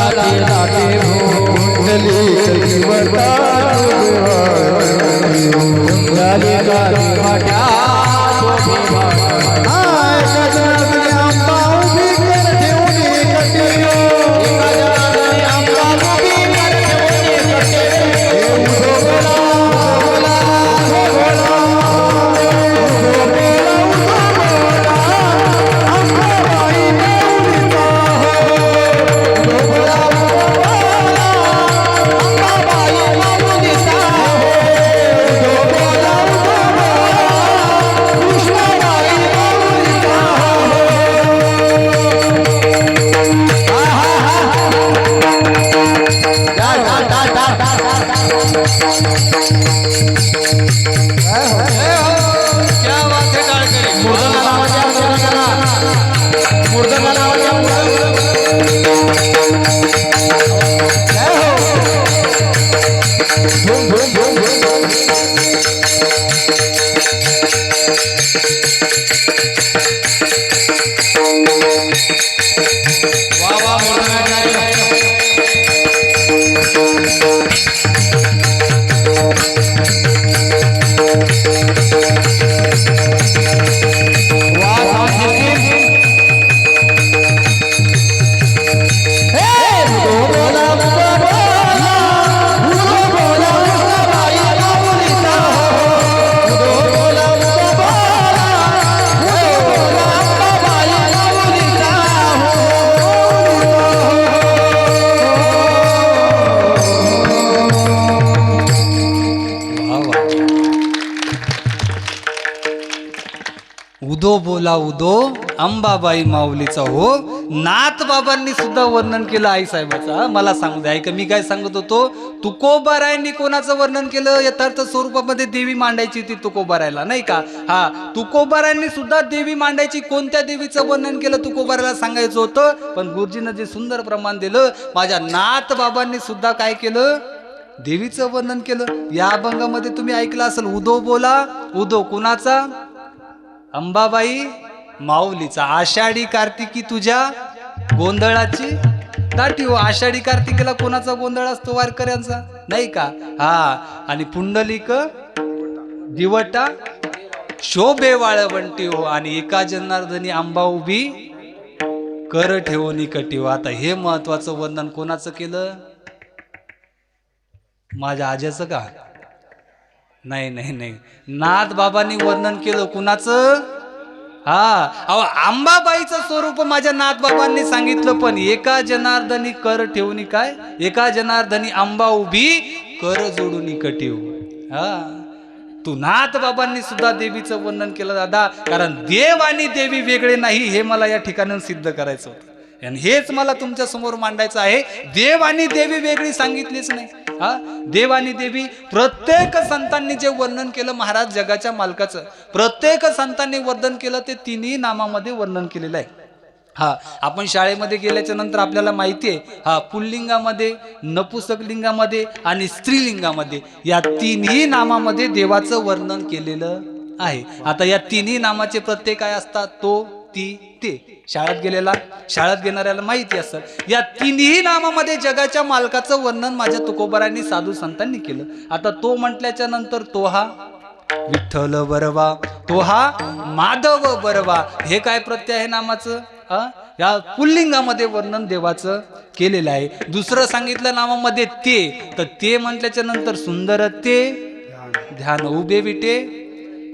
लाटे लाटे कुंडली जीवता झाले गाली वाट्या शोभे वाट्या एका जनार्दनी आंबा उभी कर ठेवली कटेरी एका जनार्दनी आंबा उभी कर ठेवली कटेरी हे उधो बोला बोला बोला उधो बोला अंबाबाई माऊलीचा हो उधो बोला अंबाबाई माऊलीचा हो उधो बोला कृष्णाबाई माऊलीचा हो क्या बात है टाळकरी मुर्दांना लावायच्या मुर्दांना लावायच्या जय हो धूम धूम धूम धूम वा वा उदो बोला उदो अंबाबाई माऊलीचा हो नाथ बाबांनी सुद्धा वर्णन केलं आई साहेबाचा. मला सांगू द्या ऐका मी काय सांगत होतो. तुकोबारायांनी कोणाचं वर्णन केलं यथार्थ स्वरूपामध्ये देवी मांडायची ती तुकोबारायला नाही का. हा तुकोबारायांनी सुद्धा देवी मांडायची. कोणत्या देवीचं वर्णन केलं तुकोबारायला सांगायचं होतं पण गुरुजीनं जे सुंदर प्रमाण दिलं माझ्या नाथ बाबांनी सुद्धा काय केलं देवीचं वर्णन केलं. या अभंगामध्ये तुम्ही ऐकलं असेल उदो बोला उदो कुणाचा अंबाबाई माऊलीचा. आषाढी कार्तिकी तुझ्या गोंधळाची दाटी हो. आषाढी कार्तिकेला कोणाचा गोंधळ असतो वारकऱ्यांचा नाही का. हा आणि पुंडलिक दिवटा शोभे वाळवंटी हो आणि एका जनार्दनी आंबा उभी कर ठेवून कटी हो. आता हे महत्वाचं वर्णन कोणाचं केलं माझ्या आज्याचं का नाही नाही नाही नाथ बाबांनी वर्णन केलं कुणाचं. हा अहो अंबाबाईचं स्वरूप माझ्या नाथ बाबांनी सांगितलं पण एका जनार्दनी कर ठेवून काय एका जनार्दनी आंबा उभी कर जोडून कटीव. हा तू नाथ बाबांनी सुद्धा देवीचं वर्णन केलं दादा. कारण देव आणि देवी वेगळे नाही हे मला या ठिकाणी सिद्ध करायचं होतं आणि हेच मला तुमच्या समोर मांडायचं आहे. देव आणि देवी वेगळी सांगितलीच नाही. हा देव आणि देवी प्रत्येक संतांनी जे वर्णन केलं महाराज जगाच्या मालकाचं प्रत्येक संतांनी वर्णन केलं ते तिन्ही नामामध्ये वर्णन केलेलं आहे. हा आपण शाळेमध्ये गेल्याच्या नंतर आपल्याला माहिती आहे हा पुल्लिंगामध्ये नपुसक लिंगामध्ये आणि स्त्रीलिंगामध्ये या तिन्ही नामामध्ये देवाचं वर्णन केलेलं आहे. आता या तिन्ही नामाचे प्रत्येक काय असतात तो ती ते शाळेत घेणाऱ्याला माहिती असतं. या तिन्ही नामामध्ये जगाच्या मालकाचं वर्णन माझ्या तुकोबारांनी साधू संतांनी केलं. आता तो म्हटल्याच्या नंतर तो हा विठ्ठल बरवा तो हा माधव बरवा हे काय प्रत्यय आहे नामाचं. या पुल्लिंगामध्ये वर्णन देवाचं केलेलं आहे. दुसरं सांगितलं नामामध्ये ते तर ते म्हटल्याच्या नंतर सुंदर ते ध्यान उभे विटे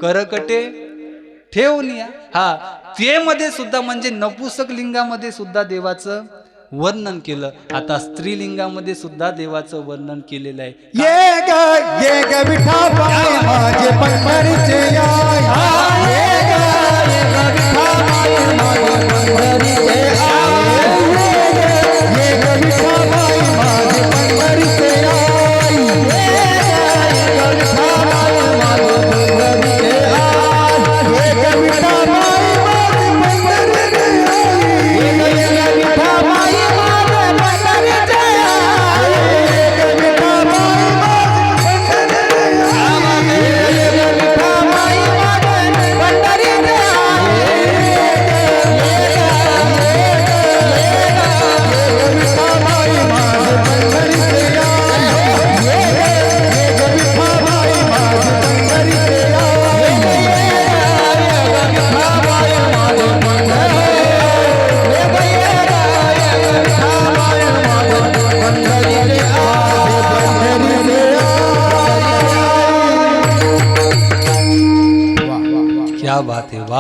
करकटे ठेवून या. हा ते मध्ये सुद्धा म्हणजे नपुसक लिंगामध्ये सुद्धा देवाचं वर्णन केलं. आता स्त्रीलिंगामध्ये सुद्धा देवाचं वर्णन केलेलं आहे. ये ग विठाबाई माझे पंढरीचे आय ये ग विठाबाई माझे पंढरीचे आय ये ग विठाबाई माझे पंढरीचे आय ये ग विठाबाई माझे पंढरीचे आय ये ग विठाबाई माझे पंढरीचे आय ये ग विठाबाई माझे पंढरीचे आय ये ग विठाबाई माझे पंढरीचे आय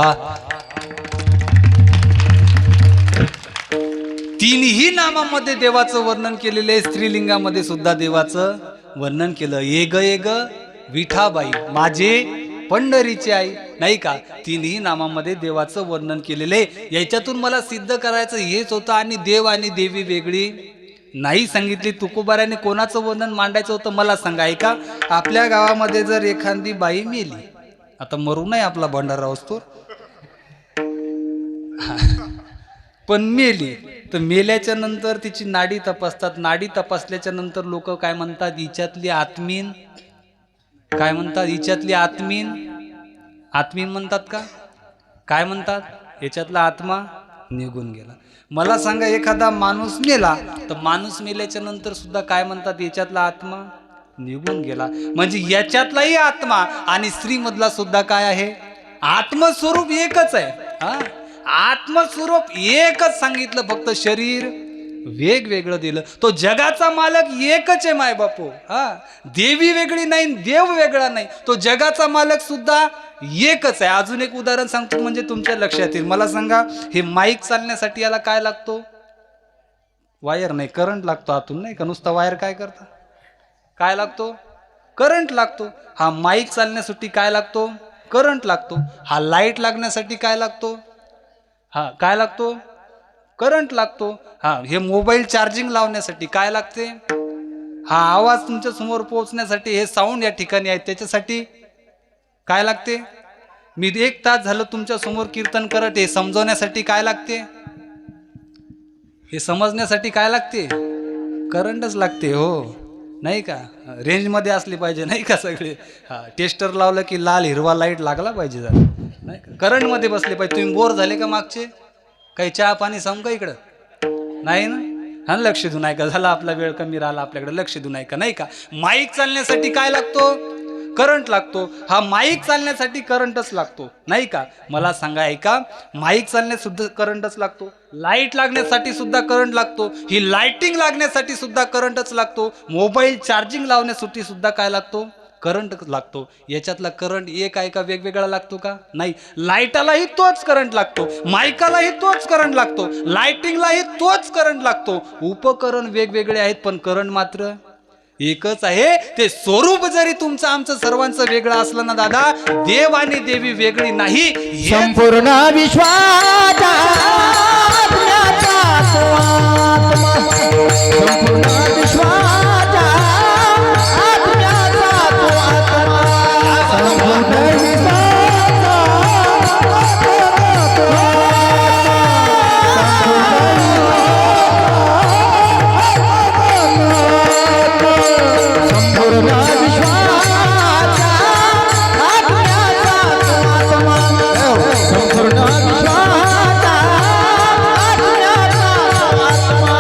वा. तीनही नामामध्ये देवाचं वर्णन केलेलं आहे. स्त्रीलिंगामध्ये सुद्धा देवाचं वर्णन केलं. ये ग विठाबाई माझे पंढरीची आई, नाही का. तीनही नामामध्ये देवाचं वर्णन केलेलं आहे. याच्यातून मला सिद्ध करायचं हेच होतं. आणि देव आणि देवी वेगळी नाही सांगितली. तुकोबाराने कोणाचं वर्णन मांडायचं होतं मला सांगा. ऐका, आपल्या गावामध्ये जर एखादी बाई मेली, आता मरू नाही आपला भंडारा असतो, पण मेली तर मेल्याच्या नंतर तिची नाडी तपासतात. नाडी तपासल्याच्या नंतर लोक काय म्हणतात, हिच्यातली आत्मीन, काय म्हणतात, हिच्यातली आत्मीन, आत्मीन म्हणतात का, काय म्हणतात, याच्यातला आत्मा निघून गेला. मला सांगा, एखादा माणूस मेला तर माणूस मेल्याच्या नंतर सुद्धा काय म्हणतात, याच्यातला आत्मा निघून गेला. म्हणजे याच्यातलाही आत्मा आणि स्त्रीमधला सुद्धा काय आहे, आत्मस्वरूप एकच आहे. हा, आत्मस्वरूप एकच सांगितलं, फक्त शरीर वेगवेगळं दिलं. तो जगाचा मालक एकच आहे माय बापू. हा, देवी वेगळी नाही, देव वेगळा नाही, तो जगाचा मालक सुद्धा एकच आहे. अजून एक उदाहरण सांगतो म्हणजे तुमच्या लक्षात येईल. मला सांगा, हे माईक चालण्यासाठी याला काय लागतो, वायर नाही, करंट लागतो आतून, नाही का. नुसता वायर काय करता, काय लागतो, करंट लागतो. हा माईक चालण्यासाठी काय लागतो, करंट लागतो. हा लाईट लागण्यासाठी काय लागतो, हा काय लागतो, करंट लागतो. हा, हे मोबाईल चार्जिंग लावण्यासाठी काय लागते, हा आवाज तुमच्या समोर पोहोचण्यासाठी, हे साऊंड या ठिकाणी आहे त्याच्यासाठी काय लागते. मी 1 तास झालं तुमच्या समोर कीर्तन करत, हे समजवण्यासाठी काय लागते, हे समजण्यासाठी काय लागते, करंटच लागते. हो, नाही का. रेंजमध्ये असली पाहिजे, नाही का सगळे. हा, टेस्टर लावलं की लाल हिरवा लाईट लागला पाहिजे जरा, नाही का. करंटमध्ये बसले पाहिजे. तुम्ही बोर झाले का मागचे, काही चहा पाणी सांग का इकडं, नाही ना. हा, लक्ष देऊ नाही का, झाला आपला वेळ कमी राहिला आपल्याकडे, लक्ष देऊ नाही का, नाही का. माईक चालण्यासाठी काय लागतो, करंट लागतो. हा माईक चालण्यासाठी करंटच लागतो, नाही का. मला सांगा, ऐका, माईक चालण्यास सुद्धा करंटच लागतो, लाईट लागण्यासाठी सुद्धा करंट लागतो, ही लाईटिंग लागण्यासाठी सुद्धा करंटच लागतो, मोबाईल चार्जिंग लावण्यासाठी सुद्धा काय लागतो, करंट लागतो. याच्यातला करंट एक आहे का वेगवेगळा लागतो का, नाही. लाईटालाही तोच करंट लागतो, माईकालाही तोच करंट लागतो, लाईटिंगलाही तोच करंट लागतो. उपकरण वेगवेगळे आहेत पण करंट मात्र एकच आहे. ते स्वरूप जरी तुमचं आमचं सर्वांचं वेगळं असलं ना दादा, देव आणि देवी वेगळी नाही. संपूर्ण विश्वाचा आत्म्याचा तो आत्मा, संपूर्ण विश्वाचा आत्म्याचा तो आत्मा, संपूर्ण विश्वाचा संपूर्ण विश्वाचा आत्म्याचा तो आत्मा, संपूर्ण विश्वाचा आत्म्याचा तो आत्मा.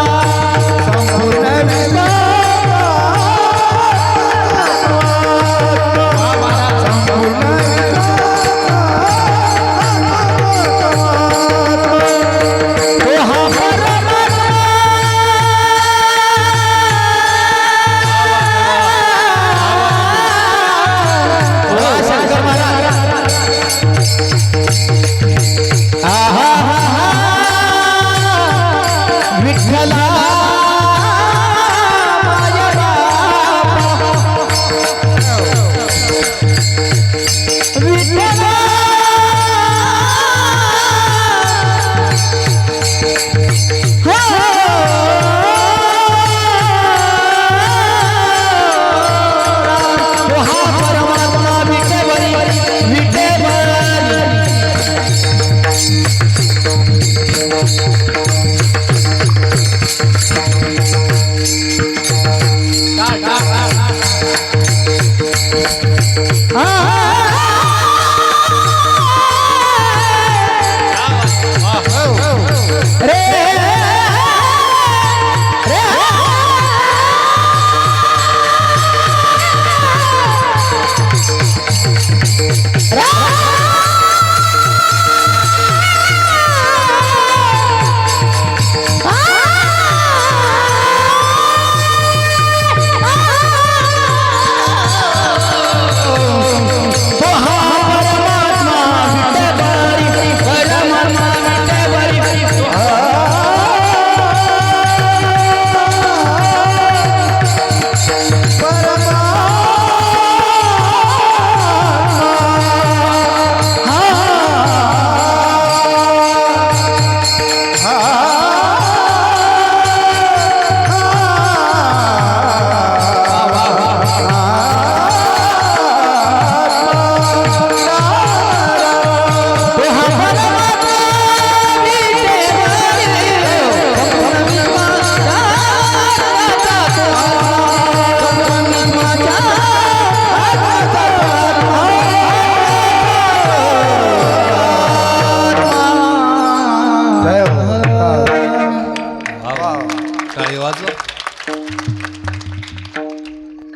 वाजवा.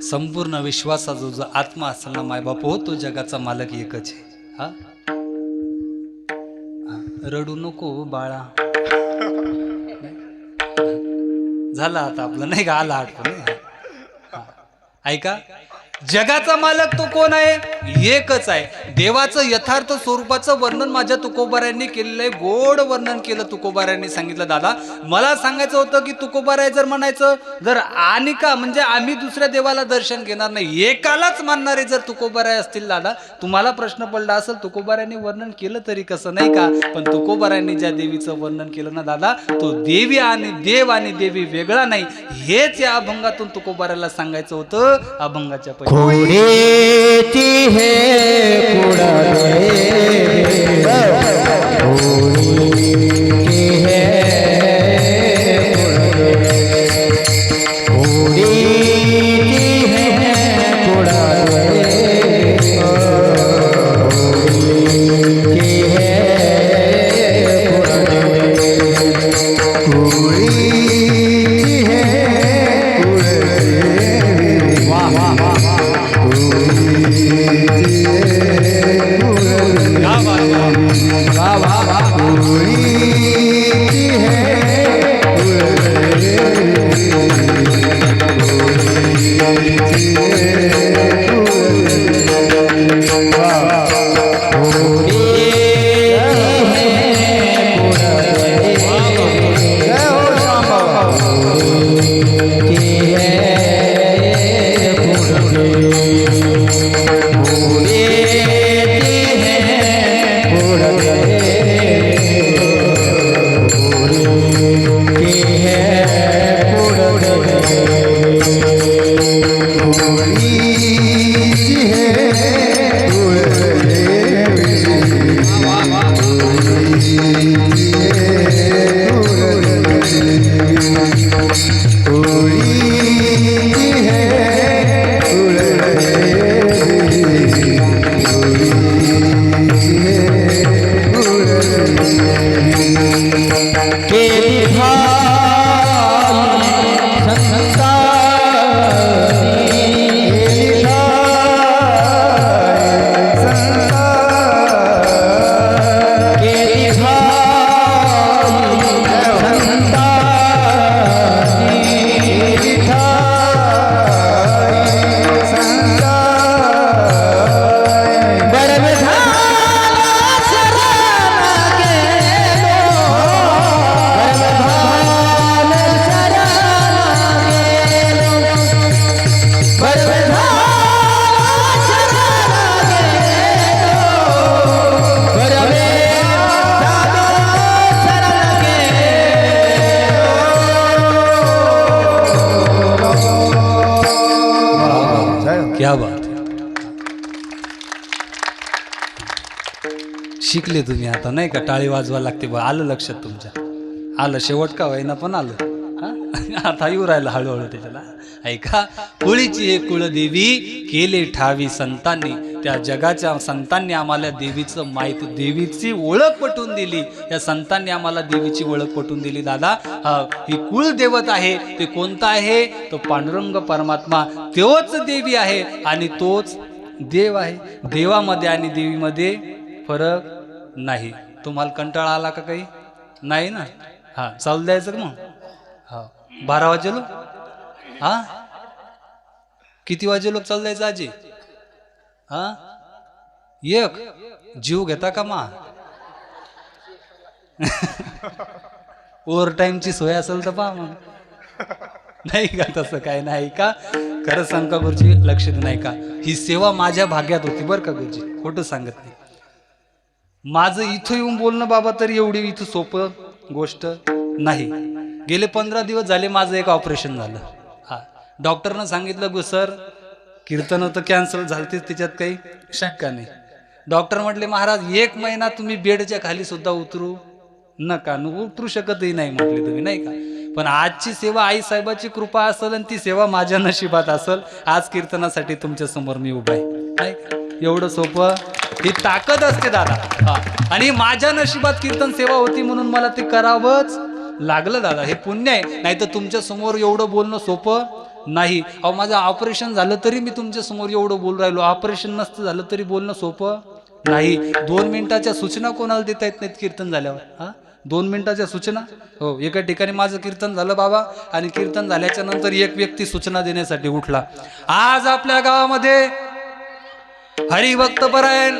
संपूर्ण विश्वासाचा जो आत्मा असेल ना मायबाप हो, तो जगाचा मालक एकच आहे. हा, रडू नको बाळा. झाला आता आपलं नाही का, आला आठवण. ऐका, जगाचा मालक तो कोण आहे? एकच आहे. देवाचं यथार्थ स्वरूपाचं वर्णन माझ्या तुकोबारायांनी केलेलं आहे. गोड वर्णन केलं तुकोबारायांनी. सांगितलं दादा मला सांगायचं होतं की तुकोबाराय जर म्हणायचं जर आणि का म्हणजे आम्ही दुसऱ्या देवाला दर्शन घेणार नाही, एकालाच मानणारे जर तुकोबाराय असतील दादा, तुम्हाला प्रश्न पडला असेल तुकोबारायांनी वर्णन केलं तरी कसं नाही का. पण तुकोबारायांनी ज्या देवीचं वर्णन केलं ना दादा, तो देवी आणि देव आणि देवी वेगळा नाही, हेच या अभंगातून तुकोबारायला सांगायचं होतं. अभंगाच्या खोडीची है खोडीची है खोडीची है क्या बात. शिकले तुम्ही आता नाही का, टाळी वाजवा लागते बा. आलं लक्षात तुमच्या, आलं शेवट का होईना पण आलं. आता येऊ राहिलं हळूहळू त्याच्याला. ऐका, कुळीची हे कुळदेवी केले ठावी संतांनी. त्या जगाच्या संतांनी आम्हाला देवीचं माहिती, देवीची ओळख पटवून दिली. या संतांनी आम्हाला देवीची ओळख पटवून दिली. दादा ही कुलदेवत आहे, ते कोणता आहे? तो पांडुरंग परमात्मा. तोच देवी आहे आणि तोच देव आहे. देवामध्ये आणि देवीमध्ये फरक नाही. तुम्हाला कंटाळा आला का काही? नाही ना. हा, चालू द्यायचं का मग? हा, 12 वाजेलो. हा, किती वाजे लोक चालू द्यायचं आजी? हा, एक जीव घेता का मा? ओव्हर टाइमची सोय असेल तर पहा मग. नाही का, तसं काय नाही का. खरं सांग का गुरुजी, लक्ष दे. नाही का, ही सेवा माझ्या भाग्यात होती बरं का गुरुजी, खोटं सांगत नाही. माझं इथं येऊन बोलणं बाबा तरी एवढी इथं सोपं गोष्ट नाही. गेले 15 दिवस झाले माझं एक ऑपरेशन झालं. हा, डॉक्टरनं सांगितलं गो सर कीर्तन तर कॅन्सल झालतेच, त्याच्यात काही शंका नाही. डॉक्टर म्हटले महाराज 1 महिना तुम्ही बेडच्या खाली सुद्धा उतरू नका. उतरू शकतही नाही म्हटले तुम्ही नाही का. पण आजची सेवा आई साहेबाची कृपा असेल आणि ती सेवा माझ्या नशिबात असेल. आज कीर्तनासाठी तुमच्या समोर मी उभा आहे नाही का. एवढं सोपं, ही ताकद असते दादा. हा, आणि माझ्या नशिबात कीर्तन सेवा होती म्हणून मला ते करावंच लागलं दादा, हे पुण्य आहे. नाही तर तुमच्या समोर एवढं बोलणं सोपं नाही. अहो माझं ऑपरेशन झालं तरी मी तुमच्या समोर एवढं बोल राहिलो. ऑपरेशन नसतं झालं तरी बोलणं सोपं नाही. 2 मिनिटाच्या सूचना कोणाला देता येत नाहीत कीर्तन झाल्यावर? हा 2 मिनिटाच्या सूचना. हो, एका ठिकाणी माझं कीर्तन झालं बाबा, आणि कीर्तन झाल्याच्या नंतर एक व्यक्ती सूचना देण्यासाठी उठला. आज आपल्या गावामध्ये हरिभक्तपरायण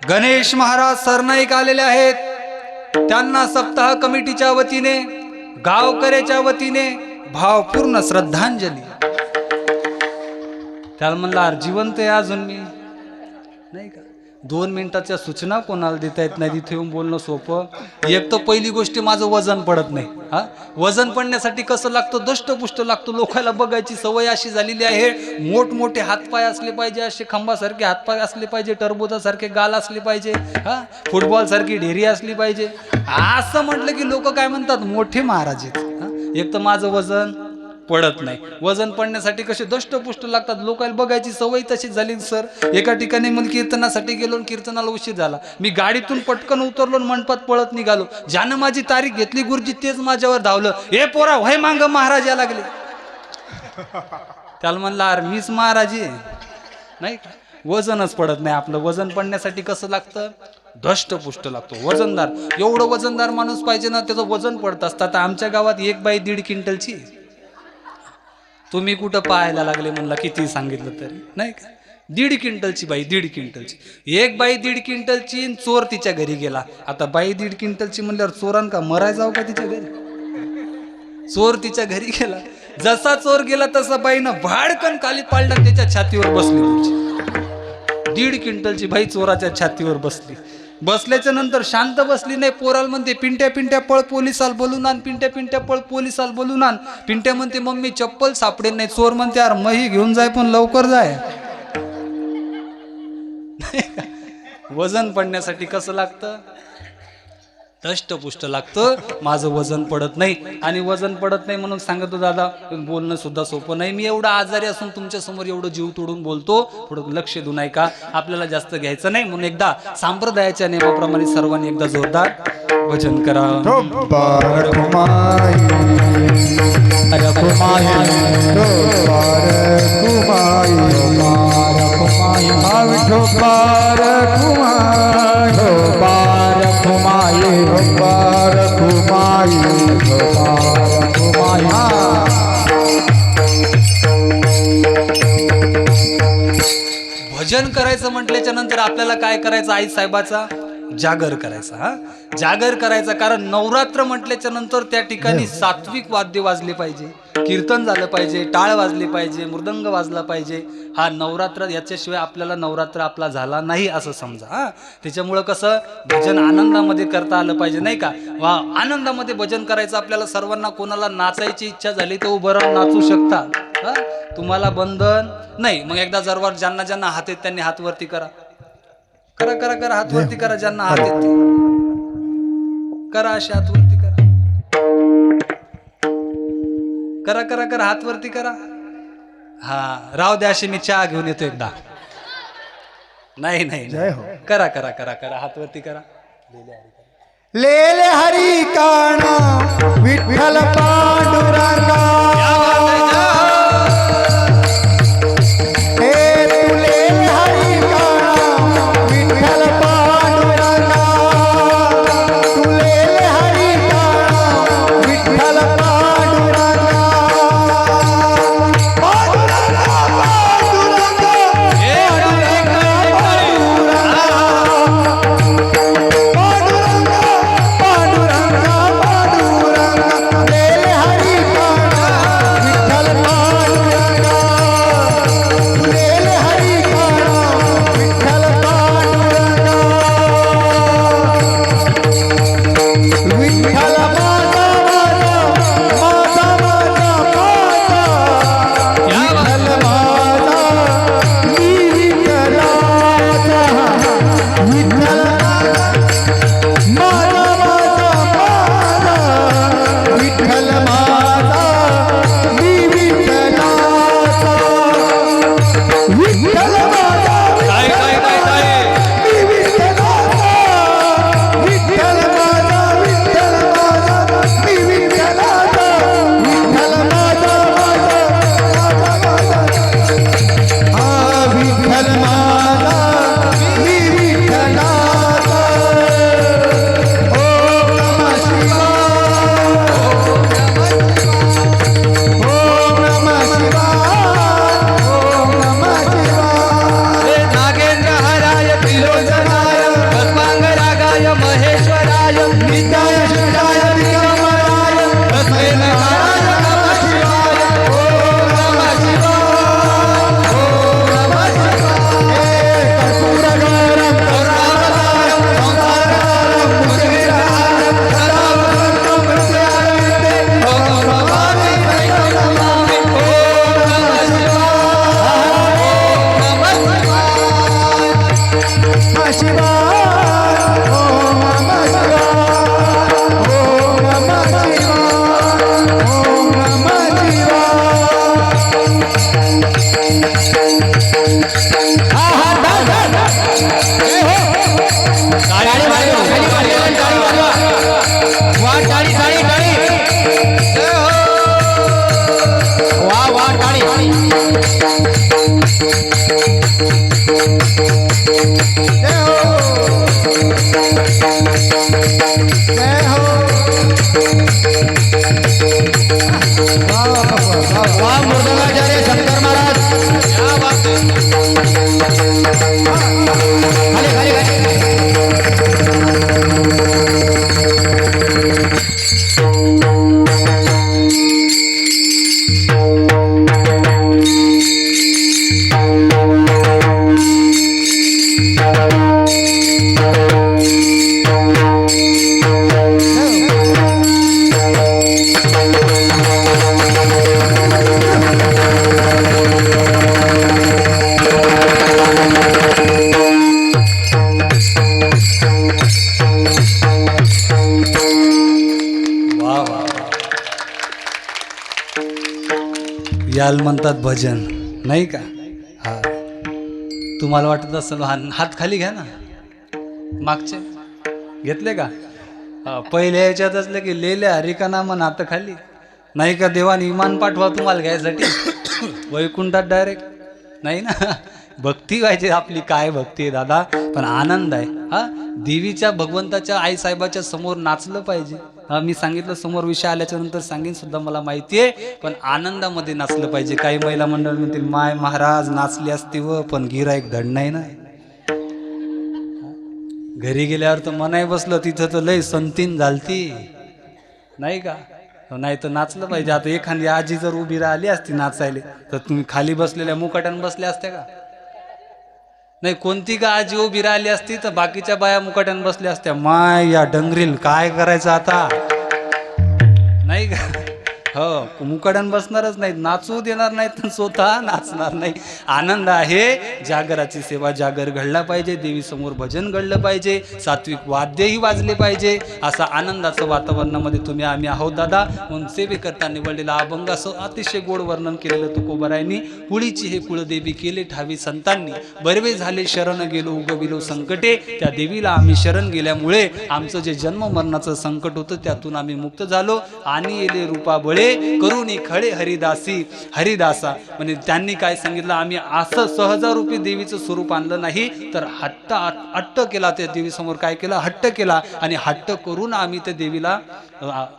गणेश महाराज सरनाईक आलेले आहेत. त्यांना सप्ताह कमिटीच्या वतीने, गावकऱ्याच्या वतीने भावपूर्ण श्रद्धांजली. त्याला म्हणला जिवंत आहे अजून मी, नाही का? 2 मिनिटाच्या सूचना कोणाला देता येत नाही, तिथे येऊन बोलणं सोपं. एक तर पहिली गोष्ट माझं वजन पडत नाही. हा वजन पडण्यासाठी कसं लागतं? दष्टपुष्ट लागतो. लोकांना बघायची सवय अशी झालेली आहे. मोठमोठे हातपाय असले पाहिजे, असे खंबासारखे हातपाय असले पाहिजे, टरबुजासारखे गाल असले पाहिजे, हा फुटबॉल सारखी ढेरी असली पाहिजे. असं म्हटलं की लोक काय म्हणतात? मोठे महाराज आहेत. एक तर माझं वजन पडत नाही. वजन पडण्यासाठी कसे दष्टपुष्ट लागतात. लोकांना बघायची सवय तशी झाली. सर एका ठिकाणी मी कीर्तनासाठी गेलो, कीर्तनाला उशीर झाला. मी गाडीतून पटकन उतरलो, मंडपात पळत निघालो. ज्यानं माझी तारीख घेतली गुरुजी तेच माझ्यावर धावलं. ए पोरा व्हाय मांग महाराज या लागले. त्याला म्हणलं अरे मीच महाराजी आहे, नाही का? वजनच पडत नाही आपलं. वजन पडण्यासाठी कसं लागतं? दष्टपुष्ट लागतो, वजनदार. एवढं वजनदार माणूस पाहिजे ना, त्याचं वजन पडत असतं. आता आमच्या गावात 1 बाई 1.5 क्विंटलची. तुम्ही कुठं पाहायला लागले म्हणला, किती सांगितलं तरी, नाही का? 1.5 क्विंटलची बाई, 1.5 क्विंटलची. 1 बाई 1.5 क्विंटलची. चोर तिच्या घरी गेला. आता बाई 1.5 क्विंटलची म्हणल्यावर चोरान का मराय जाऊ का तिच्या घरी? चोर तिच्या घरी गेला. जसा चोर गेला तसा बाईनं भाडकन खाली पाळला, त्याच्या छातीवर बसली. 1.5 क्विंटलची बाई चोराच्या छातीवर बसली. बसल्याच्या नंतर शांत बसली नाही. पोराला म्हणते पिंट्या पिंट्या पळ पोलिसाला बोलून आण, पिंट्या पिंट्या पळ पोलिसाला बोलून आण. पिंट्या म्हणते मम्मी चप्पल सापडेल नाही. चोर म्हणते यार मही घेऊन जाय पण लवकर जाय. वजन पडण्यासाठी कसं लागतं? दष्टपुष्ट लागतं. माझं वजन पडत नाही, आणि वजन पडत नाही म्हणून सांगतो दादा, बोलणं सुद्धा सोपं नाही. मी एवढा आजारी असून तुमच्या समोर एवढं जीव तोडून बोलतो. थोडं लक्ष देऊ नाही का? आपल्याला जास्त घ्यायचं नाही. म्हणून एकदा सांप्रदायाच्या नियमाप्रमाणे सर्वांनी एकदा जोरदार भजन करा. भजन करायचं म्हटल्याच्या नंतर आपल्याला काय करायचं? आई साहेबाचा जागर करायचा. हा जागर करायचा. कारण नवरात्र म्हटल्याच्या नंतर त्या ठिकाणी सात्विक वाद्य वाजले पाहिजे, कीर्तन झालं पाहिजे, टाळ वाजले पाहिजे, मृदंग वाजला पाहिजे. हा नवरात्र, याच्याशिवाय आपल्याला नवरात्र आपला झाला नाही असं समजा. हा त्याच्यामुळं कसं भजन आनंदामध्ये करता आलं पाहिजे, नाही का? वा आनंदामध्ये भजन करायचं आपल्याला सर्वांना. कोणाला नाचायची इच्छा झाली तर उभं राहून नाचू शकता. हा तुम्हाला बंधन नाही. मग एकदा जरवर ज्यांना ज्यांना हात आहेत त्यांनी हात वरती करा. करा करा करा हात वरती करा. ज्यांना हात आहेत करा, असे हात वरती करा. करा करा करा हात वरती करा. हा राव द्या, अशी मी चहा घेऊन येतो एकदा. नाही नाही करा करा करा करा हात वरती करा. लेले हरी काना विठ्ठल पांडुरंगा. विठ्ठल जय हो जय हो वा मृदंगाचार्य शंकर महाराज खाली खाली खाली याल म्हणतात भजन नाही का? हा तुम्हाला वाटत असेल हात खाली घ्या ना. मागचे घेतले का? हा पहिल्या ह्याच्यात असले की लेले हरिका नाम हात खाली नाही का? देवाने इमान पाठवा तुम्हाला घ्यायसाठी वैकुंठात डायरेक्ट नाही ना. भक्ती व्हायची आपली. काय भक्ती आहे दादा, पण आनंद आहे. हा देवीच्या भगवंताच्या आईसाहेबाच्या समोर नाचलं पाहिजे. हा मी सांगितलं समोर विषय आल्याच्या नंतर सांगेन सुद्धा, मला माहिती आहे, पण आनंदामध्ये नाचलं पाहिजे. काही महिला मंडळ म्हणतील माय महाराज नाचली असती व पण गिराईक धड नाही ना. घरी गेल्यावर तर मनाई बसलं तिथं तर लय संतीन झालती नाही का? नाही तर नाचलं पाहिजे. आता एखादी आजी जर उभी राहिली असती नाचायला तर तुम्ही खाली बसलेल्या मुकाट्यानं बसल्या असत्या का? नाही. कोणती का आजी उभी राहिली असती तर बाकीच्या बाया मुकाट्यानं बसल्या असत्या. माय या डंगरील काय करायचं आता नाही का? हो मुकाट्यानं बसणारच नाहीत, नाचू देणार नाहीत, पण स्वतः नाचणार नाही. आनंद आहे. जागराची सेवा, जागर घडला पाहिजे, देवी समोर भजन घडलं पाहिजे, सात्विक वाद्यही वाजले पाहिजे. असा आनंदाचं वातावरणामध्ये तुम्ही आम्ही आहोत दादा. म्हणून सेवेकरता निवडलेला अभंग असं अतिशय गोड वर्णन केलेलं तुकोबारायांनी. पुळीची हे कुळदेवी केले ठावी संतांनी, बरवे झाले शरण गेलो उगविलो संकटे. त्या देवीला आम्ही शरण गेल्यामुळे आमचं जे जन्म मरणाचं संकट होतं त्यातून आम्ही मुक्त झालो. आणि येले रूपा बळे करुणी खळे हरिदासा. म्हणजे त्यांनी काय सांगितलं, आम्ही असं सहजारूपी देवीचं स्वरूप आणलं नाही तर हट्ट केला. त्या देवी समोर काय केलं? हट्ट केला. आणि हट्ट करून आम्ही त्या देवीला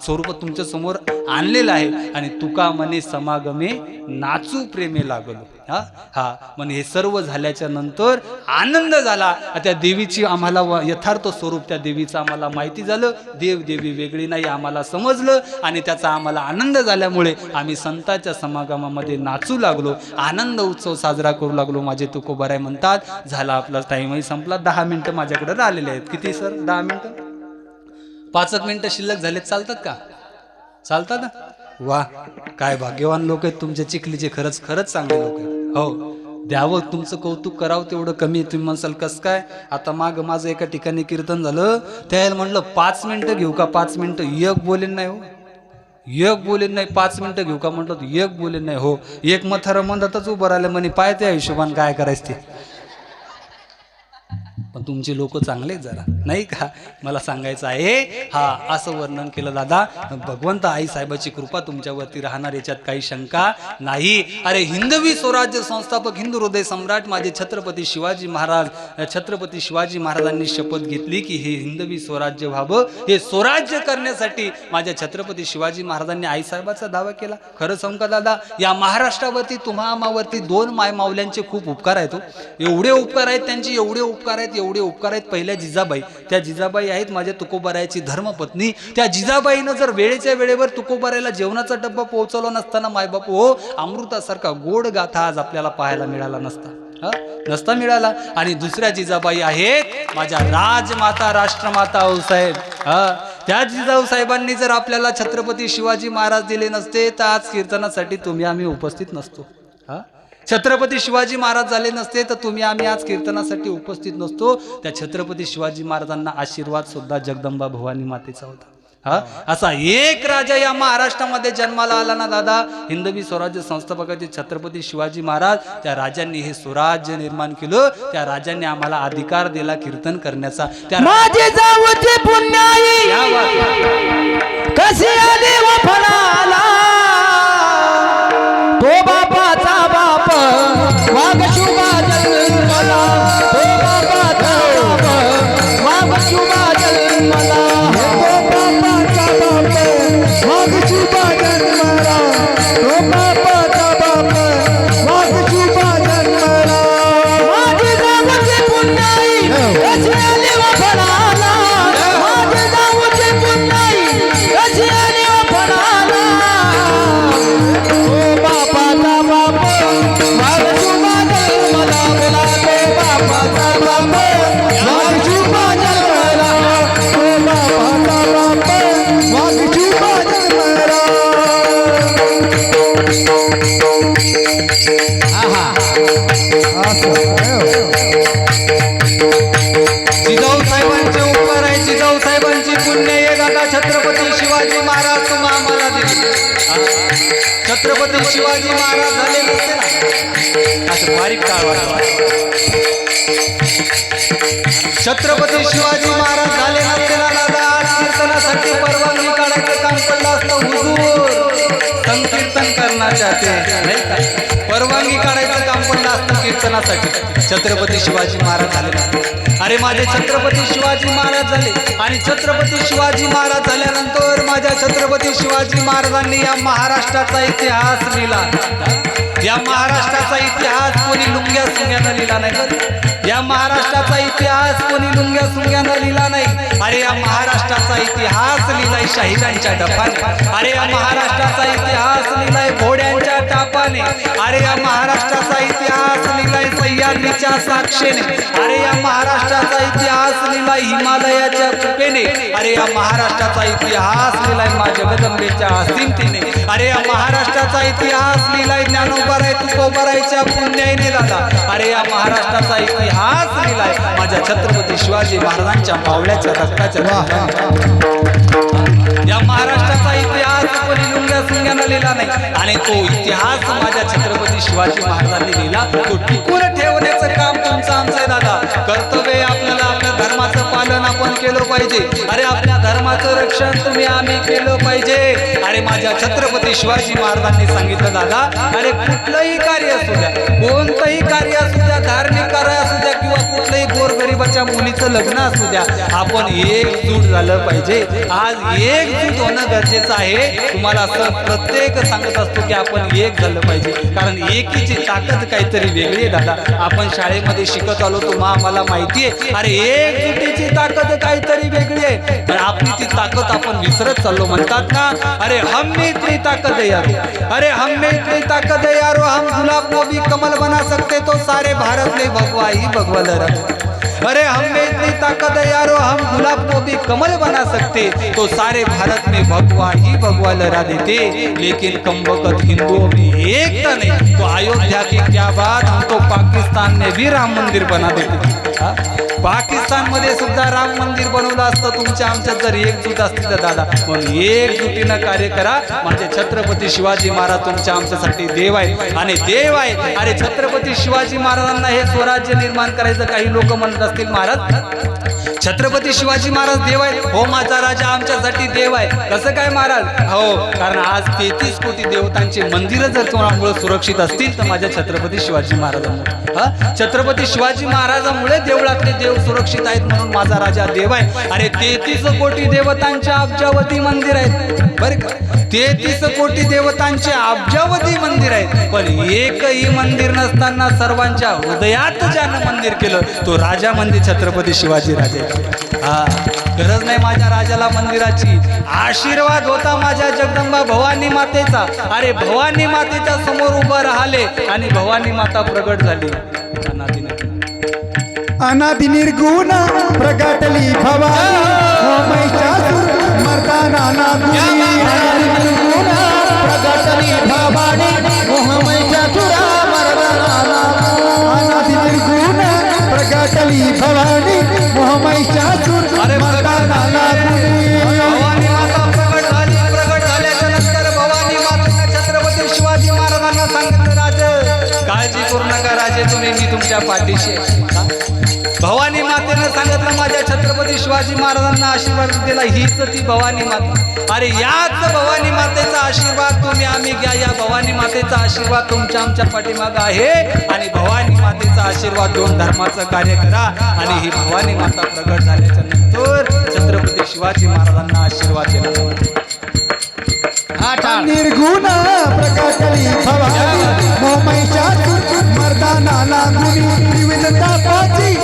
स्वरूप तुमच्या समोर आणलेलं आहे. आणि तुका म्हणे समागमे नाचू प्रेमे लागलो. हा हा म्हणजे हे सर्व झाल्याच्या नंतर आनंद झाला. त्या देवीची आम्हाला यथार्थ स्वरूप त्या देवीचं आम्हाला माहिती झालं. देव देवी वेगळी नाही आम्हाला समजलं. आणि त्याचा आम्हाला आनंद झाल्यामुळे आम्ही संतांच्या समागमामध्ये नाचू लागलो, आनंद उत्सव साजरा करू लागलो. माझे तुकोबाराय म्हणतात झाला आपला टाईमही संपला. 10 मिनिटं माझ्याकडे राहिलेले आहेत. किती सर? 10 मिनिटं? 5 मिनिटं शिल्लक झालेत. चालतात का? चालतात ना? वा काय भाग्यवान लोक आहेत तुमचे चिखलीचे. खरंच खरंच चांगले लोक आहेत. हो द्यावं, तुमचं कौतुक करावं तेवढं कमी. तुम्ही म्हणसाल कसं काय? आता माग माझं एका ठिकाणी कीर्तन झालं, त्याला म्हणलं 5 मिनिटं घेऊ का? 5 मिनिटं. एक बोलेन नाही हो, एक बोलेन नाही. 5 मिनिटं घेऊ का म्हटलं, एक बोलेन नाही. हो एक मथारा मंदातच उभं राहिलं म्हणे, पाय त्या हिशोबान काय करायचं ते. पण तुमचे लोक चांगले जरा नाही का? मला सांगायचं आहे. हा असं वर्णन केलं दादा. भगवंत आई साहेबाची कृपा तुमच्यावरती राहणार, याच्यात काही शंका नाही. अरे हिंदवी स्वराज्य संस्थापक, हिंदू हृदय सम्राट माझे छत्रपती शिवाजी महाराज, छत्रपती शिवाजी महाराजांनी शपथ घेतली की हे हिंदवी स्वराज्य व्हावं. हे स्वराज्य करण्यासाठी माझ्या छत्रपती शिवाजी महाराजांनी आई साहेबाचा दावा केला. खरं सांगू का दादा, या महाराष्ट्रावरती तुम्हा आम्हावरती 2 मायमावल्यांचे खूप उपकार आहेत. एवढे उपकार आहेत त्यांचे, एवढे उपकार आहेत, एवढे उपकार आहेत. पहिल्या जिजाबाई, त्या जिजाबाई आहेत माझ्या तुकोबारायाची धर्मपत्नी. त्या जिजाबाईनं जर वेळेच्या वेळेवर तुकोबारायाला जेवणाचा डब्बा पोहोचवला नसताना मायबापू हो, अमृतासारखा गोड गाथा आज आपल्याला पाहायला मिळाला नसता मिळाला. आणि दुसऱ्या जिजाबाई आहेत माझ्या राजमाता, राष्ट्रमाता आऊसाहेब. त्या जिजाऊ साहेबांनी जर आपल्याला छत्रपती शिवाजी महाराज दिले नसते तर आज कीर्तनासाठी तुम्ही आम्ही उपस्थित नसतो. छत्रपती शिवाजी महाराज झाले नसते तर तुम्ही आम्ही आज कीर्तनासाठी उपस्थित नसतो. त्या छत्रपती शिवाजी महाराजांना आशीर्वाद सुद्धा जगदंबा भवानी मातेचा होता. असा एक राजा या महाराष्ट्रामध्ये जन्माला आला ना दादा, हिंदवी स्वराज्य संस्थापकाचे छत्रपती शिवाजी महाराज. त्या राजांनी हे स्वराज्य निर्माण केलं. त्या राजांनी आम्हाला अधिकार दिला कीर्तन करण्याचा. त्या माझे जावचे पुण्याई कशी आली व फळाला तो बापा छत्रपती शिवाजी महाराज झाले नसते ना, असं बारीक काळ छत्रपती शिवाजी महाराज झाले नसते ना दादा, कीर्तनासाठी परवानगी काढायचं काम पडलं असतं. हुजूर संकीर्तन करणार चाहते नाही का, परवानगी काढायचं काम पडलं असतं कीर्तनासाठी. छत्रपती शिवाजी महाराज झाले नसते. अरे माझे छत्रपती शिवाजी महाराज झाले आणि छत्रपती शिवाजी महाराज झाल्यानंतर माझ्या छत्रपती शिवाजी महाराजांनी या महाराष्ट्राचा इतिहास लिहिला. या महाराष्ट्राचा इतिहास कोणी लुंग्या सुंग्यानं लिहिला नाही. या महाराष्ट्राचा इतिहास कोणी लुंग्या सुंग्यानं लिहिला नाही. अरे या महाराष्ट्राचा इतिहास लिहिलाय शाहिरांच्या डफाने. अरे या महाराष्ट्राचा इतिहास लिहिलाय घोड्यांच्या टापाने. अरे या महाराष्ट्राचा इतिहास लिहिलाय सह्याद्रीच्या साक्षेने. अरे या महाराष्ट्राचा इतिहास लिहिलाय हिमालयाच्या कृपेने. अरे या महाराष्ट्राचा इतिहास लिहिलाय मा जगदंबेच्या असीमतेने. अरे या महाराष्ट्राचा इतिहास लिहिलाय ज्ञानोबाराय तुकोबारायच्या पुण्याने दादा. अरे या महाराष्ट्राचा इतिहास लिहिलाय माझ्या छत्रपती शिवाजी महाराजांच्या मावळ्याच्या रक्ताच्या. या महाराष्ट्राचा इतिहास कोणी लुंग्या सुंग्यानं लिहिला नाही आणि तो इतिहास माझ्या छत्रपती शिवाजी महाराजांनी लिहिला. तो टिकून ठेवण्याचं काम तुमचं आमचं आहे दादा. कर्तव्य आपल्याला आपल्या धर्माचं पालन आपण केलं पाहिजे. अरे आपल्या धर्माचं रक्षण तुम्ही आम्ही केलं पाहिजे. अरे माझ्या छत्रपती शिवाजी महाराजांनी सांगितलं दादा, अरे कुठलंही कार्य असू द्या, कोणतंही कार्य असू द्या, धार्मिक कार्य असू द्या किंवा कुठलंही गोरगरिबाच्या मुलीचं लग्न असू द्या, आपण एकजूट झालं पाहिजे. आज एकजूट होणं गरजेचं आहे. तुम्हाला असं प्रत्येक सांगत असतो की आपण एक झालं पाहिजे, कारण एकीची ताकद काहीतरी वेगळी आहे दादा. आपण शाळेमध्ये शिकत आलो तुम्हा आम्हाला माहिती आहे. अरे एकजुटीची ताकद काहीतरी वेगळी आहे, पण आपली ती ताकद आपण विसरत चाललो. म्हणतात ना, अरे हम में इतनी ताकत है यारो, अरे हम में इतनी ताकत है यारो, हम गुलाब को भी कमल बना सकते तो सारे भारत में भगवा ही भगवा लहरा. अरे हम में इतनी ताकत है यारो, हम गुलाब को भी कमल बना सकते तो सारे भारत में भगवा ही भगवा लहरा देते. लेकिन कमबख्त हिंदुओं में एकता नहीं. तो अयोध्या की क्या बात, हम तो पाकिस्तान में भी राम मंदिर बना देते. पाकिस्तान मध्ये सुद्धा राम मंदिर बनवलं असतं तुमच्या आमच्यात जर एकजूट असती तर दादा. म्हणून एकजुटीनं कार्य करा. माझे छत्रपती शिवाजी महाराज तुमच्या आमच्यासाठी देव आहे आणि देव आहे. अरे छत्रपती शिवाजी महाराजांना हे स्वराज्य निर्माण करायचं काही लोक म्हणत असतील, महाराज छत्रपती शिवाजी महाराज देव आहे. हो माझा राजा आमच्यासाठी देव आहे. कसं काय महाराज? हो, कारण आज 33 कोटी देवतांचे मंदिरं जर कोणामुळे सुरक्षित असतील तर माझ्या छत्रपती शिवाजी महाराजांमुळे. छत्रपती शिवाजी महाराजांमुळे देवळातले देव सुरक्षित आहेत म्हणून माझा राजा देव आहे. अरे 33 कोटी देवतांच्या अब्जावधी मंदिर आहेत बरं का. 33 कोटी देवतांचे अब्जावधी मंदिर आहेत, पण एकही मंदिर नसताना सर्वांच्या हृदयात ज्यानं मंदिर केलं तो राजा म्हणजे छत्रपती शिवाजी राजे. गरज नाही माझ्या राजाला मंदिराची, आशीर्वाद होता माझ्या जगदंबा भवानी मातेचा. अरे भवानी मातेच्या समोर उभं राहिले आणि भवानी माता प्रगट झाली. अनादि निर्गुण प्रगटली भवानी महिषासुर मर्दाना नादुनी. अनादि निर्गुण प्रगटली भवानी महिषासुर मर्दाना. अनादि निर्गुण प्रगटली भवानी महिषासुर मर्दाना नादुनी. भवानी माता प्रगट झाल्याच्या नंतर भवानी माता छत्रपती शिवाजी महाराजांना सांगितलं, राजे काळजी करू नका राजे, तुम्ही मी तुमच्या पाठीशी. भवानी मातेनं सांगितलं माझ्या छत्रपती शिवाजी महाराजांना आशीर्वाद दिला, हीच ती भवानी माता. अरे याच भवानी मातेचा आशीर्वाद तुम्ही आम्ही घ्या. या भवानी मातेचा आशीर्वाद तुमच्या आमच्या पाठीमागं आहे आणि भवानी मातेचा आशीर्वाद घेऊन धर्माचं कार्य करा. आणि ही भवानी माता प्रगट झाल्याच्या नंतर छत्रपती शिवाजी महाराजांना आशीर्वाद दिला. निर्गुण प्रगटली भवानी महिषासुर मर्दाना नादुनी. विविध तापाची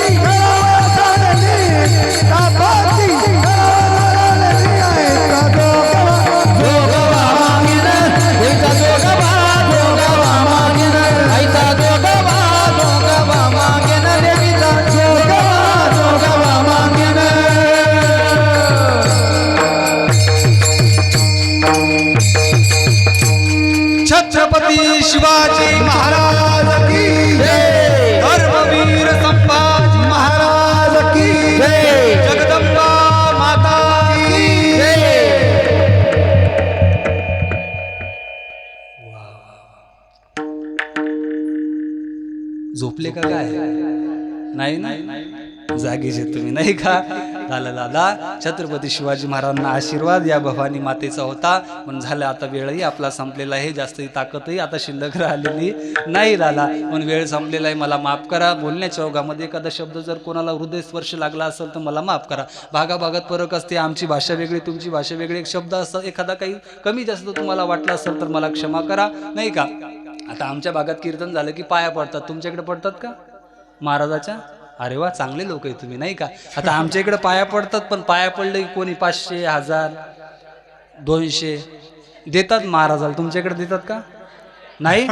छत्रपती शिवाजी महाराज की जय. धर्मवीर संभाजी महाराज की जय. जगदंबा माता की जय. झोपले का काय? नाही नाही, जागीचे तुम्ही नाही का? झालं दादा, छत्रपती शिवाजी महाराजांना आशीर्वाद या भवानी मातेचा होता. पण झालं आता वेळही आपला संपलेला आहे, जास्तही ताकदही आता शिल्लक राहिलेली नाही दादा. पण वेळ संपलेला आहे, मला माफ करा. बोलण्याच्या ओघामध्ये एखादा शब्द जर कोणाला हृदय स्पर्श लागला असेल तर मला माफ करा. भागाभागात फरक असते, आमची भाषा वेगळी, तुमची भाषा वेगळी. एक शब्द असं एखादा काही कमी जास्त तुम्हाला वाटला असेल तर मला क्षमा करा नाही का? आता आमच्या भागात कीर्तन झालं की पाया पडतात, तुमच्याकडे पडतात का महाराजाच्या? अरे वा, चांगले लोक आहे तुम्ही नाही का? आता आमच्या इकडे पाया पडतात, पण पाया पडले की कोणी 500, 1000, 200 देतात महाराजाला. तुमच्या इकडे देतात का? नाही.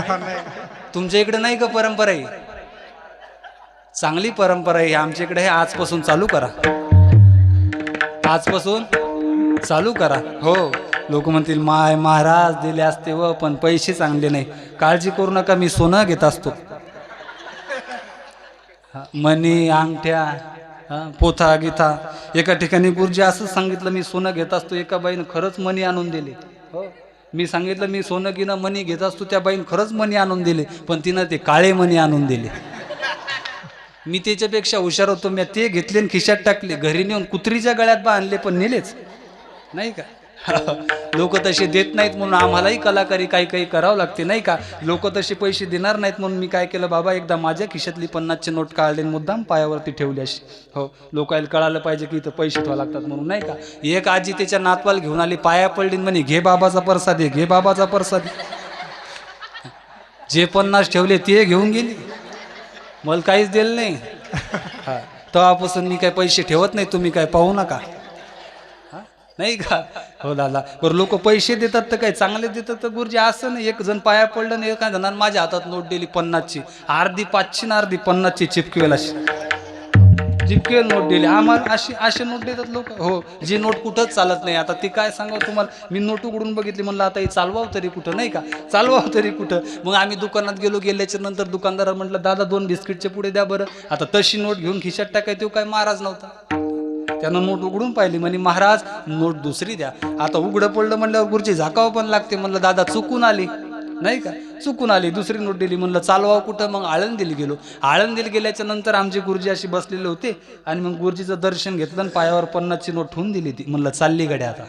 तुमच्या इकडे नाही का परंपरा आहे? चांगली परंपरा आहे आमच्या इकडे. हे आजपासून चालू करा, आजपासून चालू करा. हो, लोक म्हणतील माय महाराज दिले असते व पण पैसे चांगले नाही. काळजी करू नका, मी सोनं घेत असतो. मणी, अंगठ्या, पोथा गीथा. एका ठिकाणी गुरुजी असं सांगितलं, मी सोनं घेत असतो. एका बाईनं खरंच मणी आणून दिले. हो, मी सांगितलं मी सोनं गिनं मणी घेत असतो, त्या बाईनं खरंच मणी आणून दिले, पण तिनं ते काळे मणी आणून दिले. मी त्याच्यापेक्षा हुशार होतो, मी ते घेतले आणि खिशात टाकले. घरी नेऊन कुत्रीच्या गळ्यात बांधले, पण नेलेच नाही का? लोक तसे देत नाहीत म्हणून आम्हालाही कलाकारी काही काही करावं लागते नाही का? लोक तसे पैसे देणार नाहीत म्हणून मी काय केलं बाबा, एकदा माझ्या खिशातली 50ची नोट काढली, मुद्दाम पायावरती ठेवली अशी. हो, लोकांना कळालं पाहिजे की इथं पैसे ठेवावं लागतात म्हणून नाही का? एक आजी त्याच्या नातवाला घेऊन आली, पाया पडली, म्हणे घे बाबाचा प्रसाद आहे, घे बाबाचा प्रसाद. जे 50 ठेवले ते घेऊन गेली, मला काहीच दिलं नाही. तेव्हापासून मी काय पैसे ठेवत नाही, तुम्ही काय पाहू नका नाही का? हो दादा, बरं लोक पैसे देतात तर काय चांगले देतात तर गुरुजी असं नाही. एक जण पाया पडलं नाही, एका जणांना माझ्या हातात नोट दिली 50ची, अर्धी 5ची ना अर्धी 50ची चिपकवेल, अशी चिपकवेल नोट दिली आम्हाला. अशी नोट देतात लोक. हो, जी नोट कुठंच चालत नाही. आता ती काय सांगावं तुम्हाला, मी नोट उघडून बघितली, म्हणलं आता ही चालवावं तरी कुठं नाही का? चालवावं तरी कुठं? मग आम्ही दुकानात गेल्याच्या नंतर दुकानदाराला म्हटलं दादा 2 बिस्किटचे पुढे द्या बरं. आता तशी नोट घेऊन खिशात टाकाय, तो काय महाराज नव्हता. त्यानं नोट उघडून पाहिली, म्हणे महाराज नोट दुसरी द्या. आता उघडं पडलं म्हणल्यावर गुरुजी झाकावं पण लागते. म्हणलं दादा चुकून आली नाही का? चुकून आली, दुसरी नोट दिली. म्हणलं चालवावं कुठं? मग आळंदीला गेलो. आळंदीला गेल्याच्या नंतर आमचे गुरुजी अशी बसलेले होते आणि मग गुरुजीचं दर्शन घेतलं आणि पायावर 50ची नोट ठेवून दिली. ती म्हणलं चालली गड्या आता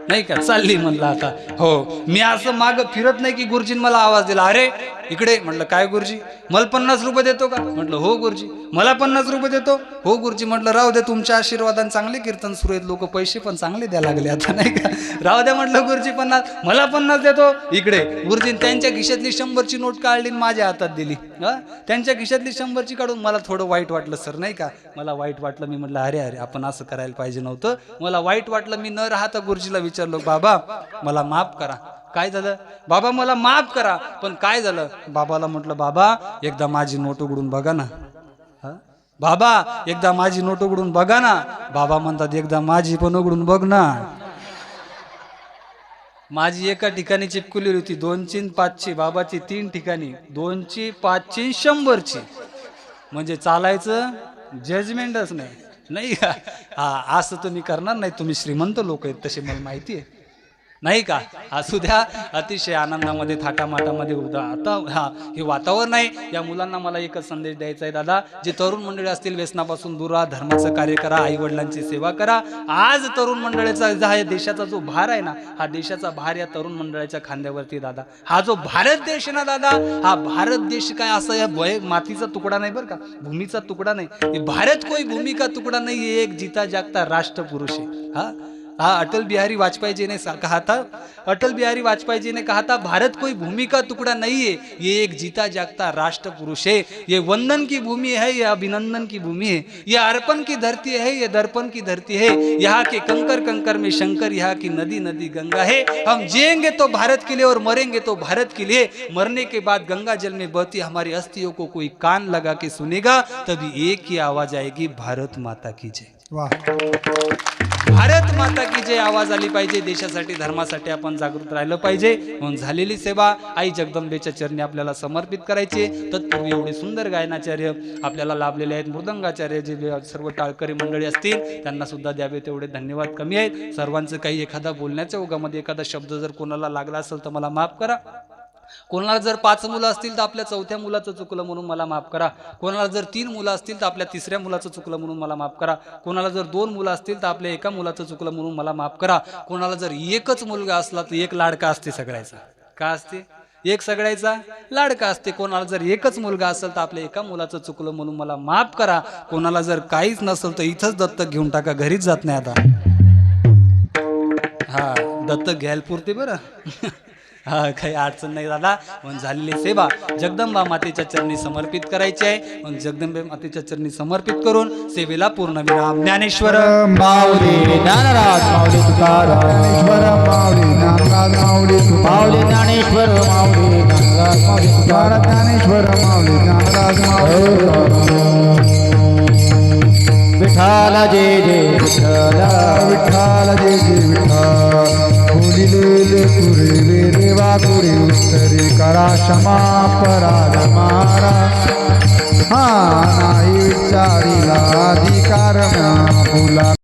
नाही का? चालली म्हणलं आता. हो, मी असं माग फिरत नाही की गुरुजीन मला आवाज दिला, अरे इकडे. म्हटलं काय गुरुजी? मला 50 रुपये देतो का? म्हटलं हो गुरुजी. मला 50 रुपये देतो? हो गुरुजी. म्हटलं राहू दे, तुमच्या आशीर्वादाने चांगले कीर्तन सुरू आहेत, लोक पैसे पण चांगले द्यायला लागले आता नाही का? राहू द्या म्हटलं गुरुजी 50. मला 50 देतो इकडे. गुरुजीन त्यांच्या खिशातली 100ची नोट काढली आणि माझ्या हातात दिली. त्यांच्या खिशातली 100ची काढून मला थोडं वाईट वाटलं सर नाही का? मला वाईट वाटलं. मी म्हटलं अरे अरे आपण असं करायला पाहिजे नव्हतं. मला वाईट वाटलं. मी न राहता गुरुजीला विचारलो, बाबा मला माफ करा. काय झालं? बाबा मला माफ करा. पण काय झालं? बाबाला म्हटलं बाबा एकदा माझी नोट उघडून बघा ना. बाबा एकदा माझी नोट उघडून बघा ना. बाबा म्हणतात एकदा माझी पण उघडून बघ ना. माझी एका ठिकाणी चिपकली होती 2ची 5ची, बाबाची 3 ठिकाणी 2ची 5ची 100ची. म्हणजे चालायचं जजमेंटच नाही का? हा, असं तुम्ही करणार नाही. तुम्ही श्रीमंत लोक आहेत तसे मला माहिती आहे नाही का? असू द्या, अतिशय आनंदामध्ये थाटामाटामध्ये होता. आता हे वातावरण आहे. या मुलांना मला एकच संदेश द्यायचा आहे दादा, जे तरुण मंडळी असतील व्यसनापासून दूर राहा, धर्माचं कार्य करा, आई वडिलांची सेवा करा. आज तरुण मंडळीचा हा देशाचा जो भार आहे ना, हा देशाचा भार या तरुण मंडळाच्या खांद्यावरती दादा. हा जो भारत देश ना दादा, हा भारत देश काय असं या मातीचा तुकडा नाही बरं का, भूमीचा तुकडा नाही. ये भारत कोई भूमि का तुकडा नहीं, ये एक जीता जागता राष्ट्र पुरुष है. अटल बिहारी वाजपेयी जी ने कहा था, अटल बिहारी वाजपेयी जी ने कहा था, भारत कोई भूमि का टुकड़ा नहीं है, ये एक जीता जागता राष्ट्र पुरुष है. ये वंदन की भूमि है, ये अभिनंदन की भूमि है, ये अर्पण की धरती है, ये दर्पण की धरती है. यहाँ के कंकर कंकर में शंकर, यहाँ की नदी नदी गंगा है. हम जिएंगे तो भारत के लिए और मरेंगे तो भारत के लिए. मरने के बाद गंगा जल में बहती हमारी अस्थियों को कोई कान लगा के सुनेगा, तभी एक ही आवाज आएगी, भारत माता की जय. वाह, भारत माता की जय आवाज आली पाहिजे. देशासाठी धर्मासाठी आपण जागृत राहिलं पाहिजे. म्हणून झालेली सेवा आई जगदंबेच्या चरणी आपल्याला समर्पित करायची. तत्पूर्वी एवढे सुंदर गायनाचार्य आपल्याला लाभलेले आहेत. मृदंगाचार्य जे सर्व टाळकरी मंडळी असतील त्यांना सुद्धा द्यावे तेवढे धन्यवाद कमी आहेत. सर्वांचं काही एखादा बोलण्याच्या ओघामध्ये एखादा शब्द जर कोणाला लागला असेल तर मला माफ करा. कोणाला जर 5 मुलं असतील तर आपल्या 4थ्या मुलाचं चुकलं म्हणून मला माफ करा. कोणाला जर 3 मुलं असतील तर आपल्या 3ऱ्या मुलाचं चुकलं म्हणून मला माफ करा. कोणाला जर 2 मुलं असतील तर आपल्या 1 मुलाचं चुकलं म्हणून मला माफ करा. कोणाला जर एकच मुलगा असला तर एक लाडका असते सगळ्याचा. का असते? एक सगळ्याचा लाडका असते. कोणाला जर एकच मुलगा असेल तर आपल्या 1 मुलाचं चुकलं म्हणून मला माफ करा. कोणाला जर काहीच नसेल तर इथंच दत्तक घेऊन टाका, घरीच जात नाही आता. हा, दत्तक घ्यायला पुरते बरं. हा, काही अडचण नाही दादा. मग झालेली सेवा जगदंबा मातेच्या चरणी समर्पित करायची आहे. मग जगदंबा मातेच्या चरणी समर्पित करून सेवेला पूर्ण विराम. ज्ञानेश्वर माऊली ज्ञानराज माऊली तुकाराम ज्ञानेश्वर माऊली ज्ञानराज माऊली माऊली ज्ञानेश्वर माऊली ज्ञानराज माऊली तुकाराम ज्ञानेश्वर माऊली ज्ञानराज माऊली विठाल जय जय विठ्ठल विठ्ठल जय जय विठ्ठल. बोलिले पुरे देवा पुरे उत्तरे करा क्षमा पराध मारा. हा नाही विचारीला अधिकार बोला